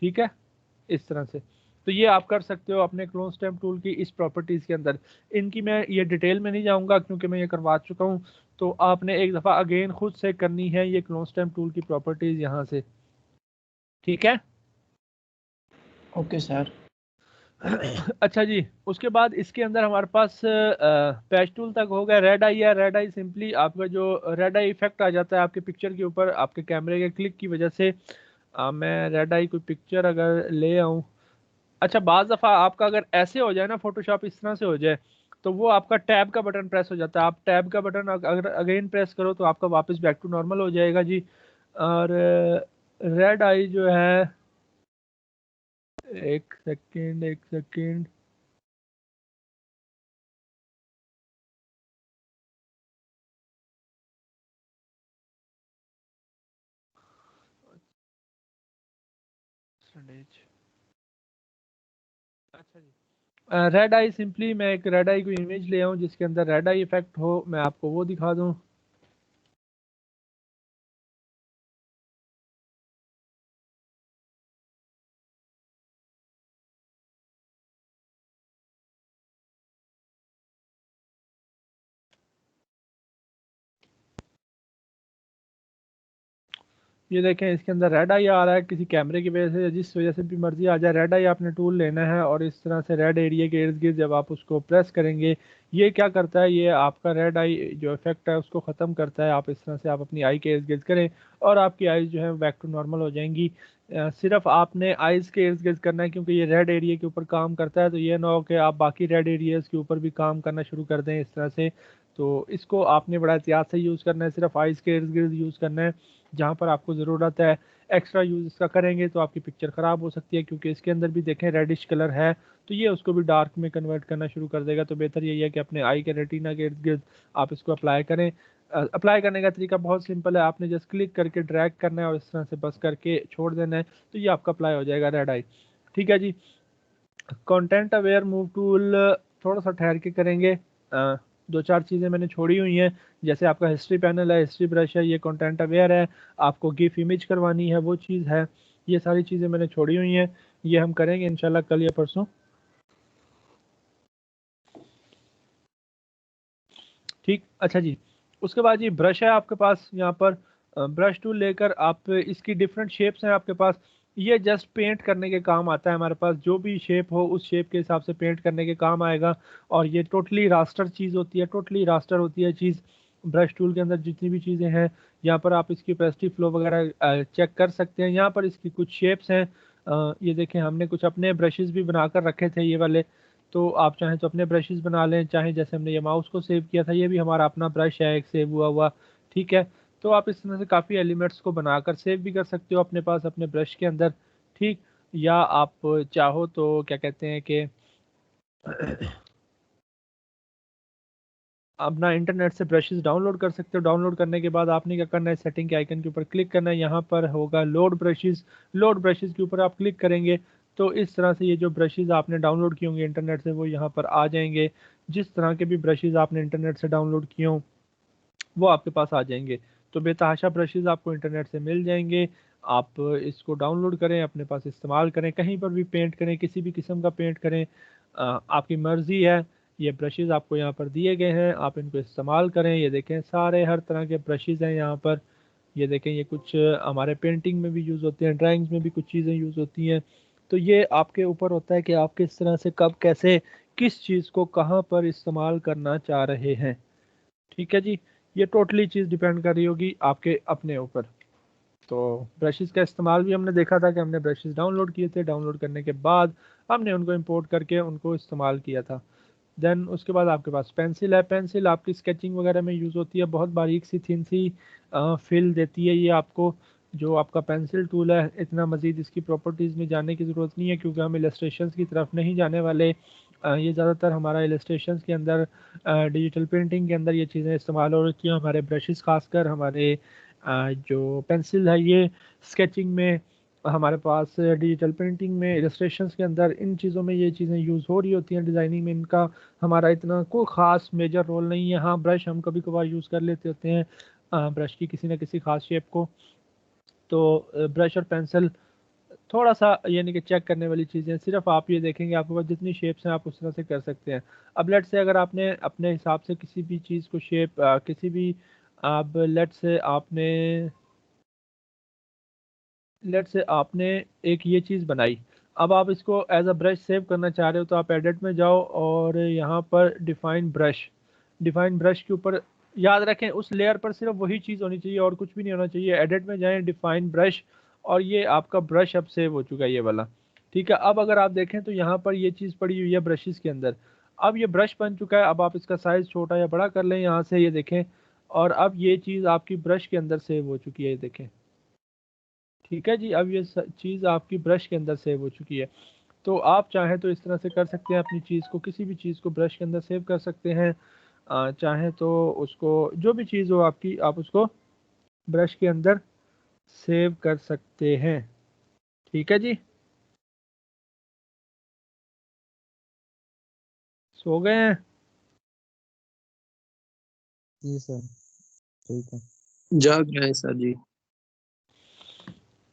ठीक है, इस तरह से। तो ये आप कर सकते हो अपने क्लोन स्टैम्प टूल की इस प्रॉपर्टीज के अंदर। इनकी मैं ये डिटेल में नहीं जाऊंगा क्योंकि मैं ये करवा चुका हूँ, तो आपने एक दफ़ा अगेन खुद से करनी है ये क्लोन स्टैम्प टूल की प्रॉपर्टीज यहाँ से। ठीक है, ओके सर। अच्छा जी। उसके बाद इसके अंदर हमारे पास पैच टूल तक हो गया। रेड आई है, रेड आई सिंपली आपका जो रेड आई इफेक्ट आ जाता है आपके पिक्चर के ऊपर आपके कैमरे के क्लिक की वजह से। मैं रेड आई कोई पिक्चर अगर ले आऊँ, अच्छा बाज़ दफ़ा आपका अगर ऐसे हो जाए ना, फोटोशॉप इस तरह से हो जाए, तो वो आपका टैब का बटन प्रेस हो जाता है। आप टैब का बटन अगर अगेन प्रेस करो तो आपका वापस बैक टू नॉर्मल हो जाएगा जी। और रेड आई जो है, एक सेकेंड, अच्छा जी। रेड आई सिंपली मैं एक रेड आई को इमेज ले आऊँ जिसके अंदर रेड आई इफेक्ट हो, मैं आपको वो दिखा दूँ। ये देखें इसके अंदर रेड आई आ रहा है, किसी कैमरे की वजह से, जिस वजह से भी मर्जी आ जाए, रेड आई आपने टूल लेना है और इस तरह से रेड एरिया के इर्द गिर्द जब आप उसको प्रेस करेंगे, ये क्या करता है, ये आपका रेड आई जो इफेक्ट है उसको ख़त्म करता है। आप इस तरह से आप अपनी आई के इर्द गिर्द करें और आपकी आईज जो है बैक टू नॉर्मल हो जाएंगी। सिर्फ आपने आइज़ के इर्द गिर्द करना है क्योंकि ये रेड एरिया के ऊपर काम करता है, तो ये ना हो कि आप बाकी रेड एरियाज़ के ऊपर भी काम करना शुरू कर दें इस तरह से। तो इसको आपने बड़ा एहतियात से यूज़ करना है, सिर्फ आइज़ के इर्द गिर्द यूज़ करना है जहाँ पर आपको ज़रूरत है। एक्स्ट्रा यूज़ इसका करेंगे तो आपकी पिक्चर ख़राब हो सकती है, क्योंकि इसके अंदर भी देखें रेडिश कलर है, तो ये उसको भी डार्क में कन्वर्ट करना शुरू कर देगा। तो बेहतर यही है कि अपने आई के रेटिना के इर्द गिर्द आप इसको अप्लाई करें। अप्लाई करने का तरीका बहुत सिंपल है, आपने जस्ट क्लिक करके ड्रैग करना है और इस तरह से बस करके छोड़ देना है, तो ये आपका अप्लाई हो जाएगा रेड आई। ठीक है जी। कंटेंट अवेयर मूव टूल थोड़ा सा ठहर के करेंगे, 2-4 चीज़ें मैंने छोड़ी हुई हैं, जैसे आपका हिस्ट्री पैनल है, हिस्ट्री ब्रश है, ये कंटेंट अवेयर है, आपको गिफ इमेज करवानी है वो चीज़ है, ये सारी चीज़ें मैंने छोड़ी हुई हैं, ये हम करेंगे इंशाल्लाह कल या परसों। ठीक, अच्छा जी। उसके बाद ये ब्रश है आपके पास, यहाँ पर ब्रश टूल लेकर आप इसकी डिफरेंट शेप्स हैं आपके पास, ये जस्ट पेंट करने के काम आता है हमारे पास, जो भी शेप हो उस शेप के हिसाब से पेंट करने के काम आएगा, और ये टोटली रास्टर चीज़ होती है, टोटली रास्टर होती है चीज़। ब्रश टूल के अंदर जितनी भी चीज़ें हैं, यहाँ पर आप इसकी ओपेसिटी फ्लो वगैरह चेक कर सकते हैं। यहाँ पर इसकी कुछ शेप्स हैं, ये देखें हमने कुछ अपने ब्रशेस भी बना कर रखे थे ये वाले, तो आप चाहें तो अपने ब्रशेस बना लें, चाहे जैसे हमने ये माउस को सेव किया था, ये भी हमारा अपना ब्रश है एक सेव हुआ हुआ। ठीक है, तो आप इस तरह से काफ़ी एलिमेंट्स को बनाकर सेव भी कर सकते हो अपने पास अपने ब्रश के अंदर। ठीक, या आप चाहो तो क्या कहते हैं कि अपना इंटरनेट से ब्रशेस डाउनलोड कर सकते हो। डाउनलोड करने के बाद आपने क्या करना है, सेटिंग के आइकन के ऊपर क्लिक करना है, यहाँ पर होगा लोड ब्रशेस, लोड ब्रशेस के ऊपर आप क्लिक करेंगे तो इस तरह से ये जो ब्रशेस आपने डाउनलोड किए होंगे इंटरनेट से वो यहाँ पर आ जाएंगे। जिस तरह के भी ब्रशेस आपने इंटरनेट से डाउनलोड किए हों वो आपके पास आ जाएंगे। तो बेतहाशा ब्रशेस आपको इंटरनेट से मिल जाएंगे, आप इसको डाउनलोड करें, अपने पास इस्तेमाल करें, कहीं पर भी पेंट करें, किसी भी किस्म का पेंट करें, आपकी मर्ज़ी है। ये ब्रशेस आपको यहाँ पर दिए गए हैं, आप इनको इस्तेमाल करें। ये देखें सारे हर तरह के ब्रशेस हैं यहाँ पर, ये देखें ये कुछ हमारे पेंटिंग में भी यूज़ होते हैं, ड्राइंग्स में भी कुछ चीज़ें यूज़ होती हैं। तो ये आपके ऊपर होता है कि आप किस तरह से कब कैसे किस चीज़ को कहाँ पर इस्तेमाल करना चाह रहे हैं। ठीक है जी, ये टोटली चीज़ डिपेंड कर रही होगी आपके अपने ऊपर। तो ब्रशेस का इस्तेमाल भी हमने देखा था कि हमने ब्रशेस डाउनलोड किए थे, डाउनलोड करने के बाद हमने उनको इंपोर्ट करके उनको इस्तेमाल किया था। देन उसके बाद आपके पास पेंसिल है, पेंसिल आपकी स्केचिंग वगैरह में यूज़ होती है, बहुत बारीक सी थिन सी फिल देती है ये आपको। जो आपका पेंसिल टूल है, इतना मज़ीद इसकी प्रॉपर्टीज़ में जाने की ज़रूरत नहीं है क्योंकि हम इलस्ट्रेशंस की तरफ नहीं जाने वाले। ये ज़्यादातर हमारा इलस्ट्रेशंस के अंदर, डिजिटल पेंटिंग के अंदर ये चीज़ें इस्तेमाल हो रही हैं। हमारे ब्रशेस खासकर हमारे जो पेंसिल है ये स्केचिंग में, हमारे पास डिजिटल पेंटिंग में, इलस्ट्रेशंस के अंदर, इन चीज़ों में ये चीज़ें यूज़ हो रही होती हैं। डिज़ाइनिंग में इनका हमारा इतना कोई ख़ास मेजर रोल नहीं है। हाँ, ब्रश हम कभी कभार यूज़ कर लेते होते हैं ब्रश की किसी न किसी ख़ास शेप को। तो ब्रश और पेंसिल थोड़ा सा यानी कि चेक करने वाली चीज़ें, सिर्फ आप ये देखेंगे आपके पास जितनी शेप्स हैं आप उस तरह से कर सकते हैं। अब लेट से अगर आपने अपने हिसाब से किसी भी चीज़ को शेप किसी भी, अब लेट से आपने एक ये चीज़ बनाई, अब आप इसको एज अ ब्रश सेव करना चाह रहे हो तो आप एडिट में जाओ और यहाँ पर डिफाइन ब्रश के ऊपर याद रखें उस लेयर पर सिर्फ वही चीज़ होनी चाहिए और कुछ भी नहीं होना चाहिए। एडिट में जाएं, डिफाइन ब्रश, और ये आपका ब्रश अब सेव हो चुका है ये वाला। ठीक है, अब अगर आप देखें तो यहाँ पर ये चीज़ पड़ी हुई है ब्रशेस के अंदर। अब ये ब्रश बन चुका है, अब आप इसका साइज़ छोटा या बड़ा कर लें यहाँ से, ये देखें, और अब ये चीज़ आपकी ब्रश के अंदर सेव हो चुकी है, ये देखें। ठीक है जी, अब ये चीज़ आपकी ब्रश के अंदर सेव हो चुकी है। तो आप चाहें तो इस तरह से कर सकते हैं, अपनी चीज़ को, किसी भी चीज़ को ब्रश के अंदर सेव कर सकते हैं। चाहें तो उसको, जो भी चीज़ हो आपकी, आप उसको ब्रश के अंदर सेव कर सकते हैं। ठीक है जी, सो गए हैं? जी सर, ठीक है। जाग रहे हैं सर जी।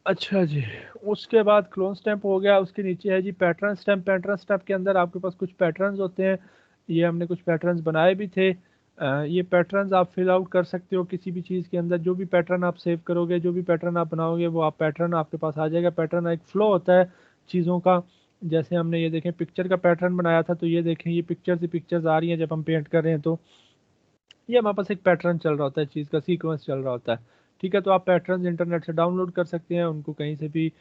अच्छा जी, उसके बाद क्लोन स्टैम्प हो गया, उसके नीचे है जी पैटर्न स्टैम्प। पैटर्न स्टैम्प के अंदर आपके पास कुछ पैटर्न्स होते हैं, ये हमने कुछ पैटर्न्स बनाए भी थे। ये पैटर्न्स आप फिल आउट कर सकते हो किसी भी चीज़ के अंदर, जो भी पैटर्न आप सेव करोगे, जो भी पैटर्न आप बनाओगे वो आप पैटर्न आपके पास आ जाएगा। पैटर्न एक फ्लो होता है चीज़ों का, जैसे हमने ये देखें पिक्चर का पैटर्न बनाया था, तो ये देखें ये पिक्चर्स ही पिक्चर्स आ रही हैं जब हम पेंट कर रहे हैं, तो ये हमारे पास एक पैटर्न चल रहा होता है, चीज़ का सीक्वेंस चल रहा होता है। ठीक है, तो आप पैटर्न्स इंटरनेट से डाउनलोड कर सकते हैं, उनको कहीं से भी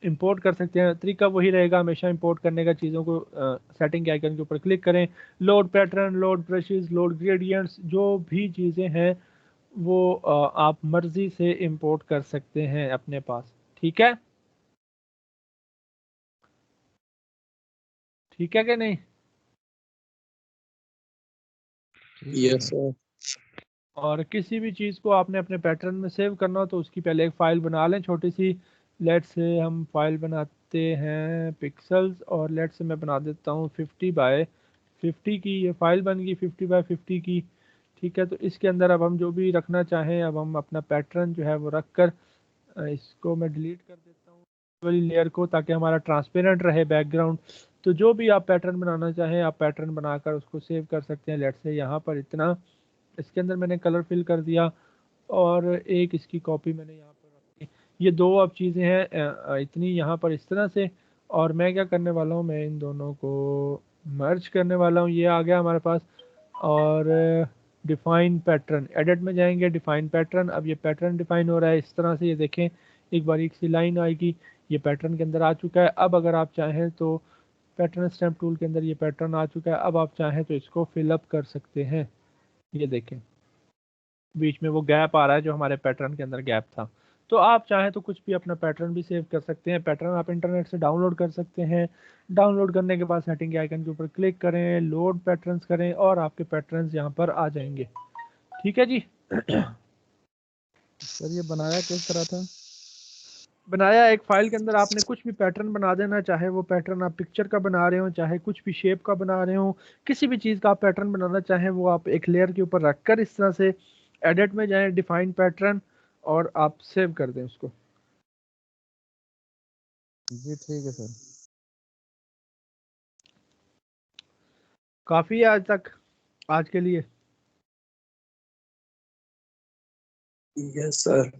इंपोर्ट कर सकते हैं। तरीका वही रहेगा हमेशा इंपोर्ट करने का, चीज़ों को सेटिंग के आइकन के ऊपर क्लिक करें, load pattern, load brushes, load gradients, जो भी चीज़ें हैं वो आप मर्ज़ी से इंपोर्ट कर सकते हैं अपने पास। ठीक है, ठीक है कि नहीं? Yes sir. और किसी भी चीज़ को आपने अपने पैटर्न में सेव करना हो तो उसकी पहले एक फ़ाइल बना लें छोटी सी। लेट से हम फाइल बनाते हैं पिक्सल्स, और लेट से मैं बना देता हूँ 50 बाय 50 की। ये फ़ाइल बन गई 50 बाय 50 की। ठीक है, तो इसके अंदर अब हम जो भी रखना चाहें, अब हम अपना पैटर्न जो है वो रख कर इसको मैं डिलीट कर देता हूँ वाली लेयर को, ताकि हमारा ट्रांसपेरेंट रहे बैकग्राउंड। तो जो भी आप पैटर्न बनाना चाहें आप पैटर्न बनाकर उसको सेव कर सकते हैं। लेट से यहाँ पर इतना, इसके अंदर मैंने कलर फिल कर दिया और एक इसकी कॉपी मैंने यहाँ पर रखी। ये दो अब चीज़ें हैं इतनी यहाँ पर इस तरह से। और मैं क्या करने वाला हूँ, मैं इन दोनों को मर्ज करने वाला हूँ। ये आ गया हमारे पास। और डिफाइन पैटर्न, एडिट में जाएंगे, डिफाइन पैटर्न। अब ये पैटर्न डिफाइन हो रहा है इस तरह से, ये देखें एक बार एक सी लाइन आएगी, ये पैटर्न के अंदर आ चुका है। अब अगर आप चाहें तो पैटर्न स्टैम्प टूल के अंदर ये पैटर्न आ चुका है। अब आप चाहें तो इसको फिलअप कर सकते हैं। ये देखें बीच में वो गैप आ रहा है जो हमारे पैटर्न के अंदर गैप था। तो आप चाहें तो कुछ भी अपना पैटर्न भी सेव कर सकते हैं। पैटर्न आप इंटरनेट से डाउनलोड कर सकते हैं। डाउनलोड करने के बाद सेटिंग के आइकन के ऊपर क्लिक करें, लोड पैटर्न्स करें और आपके पैटर्न्स यहाँ पर आ जाएंगे। ठीक है जी। सर ये बनाया किस तरह था? बनाया एक फाइल के अंदर आपने कुछ भी पैटर्न बना देना, चाहे वो पैटर्न आप पिक्चर का बना रहे हो, चाहे कुछ भी शेप का बना रहे हो, किसी भी चीज़ का आप पैटर्न बनाना चाहें वो आप एक लेयर के ऊपर रखकर इस तरह से एडिट में जाएं, डिफाइन पैटर्न, और आप सेव कर दें उसको। जी ठीक है सर, काफ़ी है आज तक, आज के लिए। Yes sir.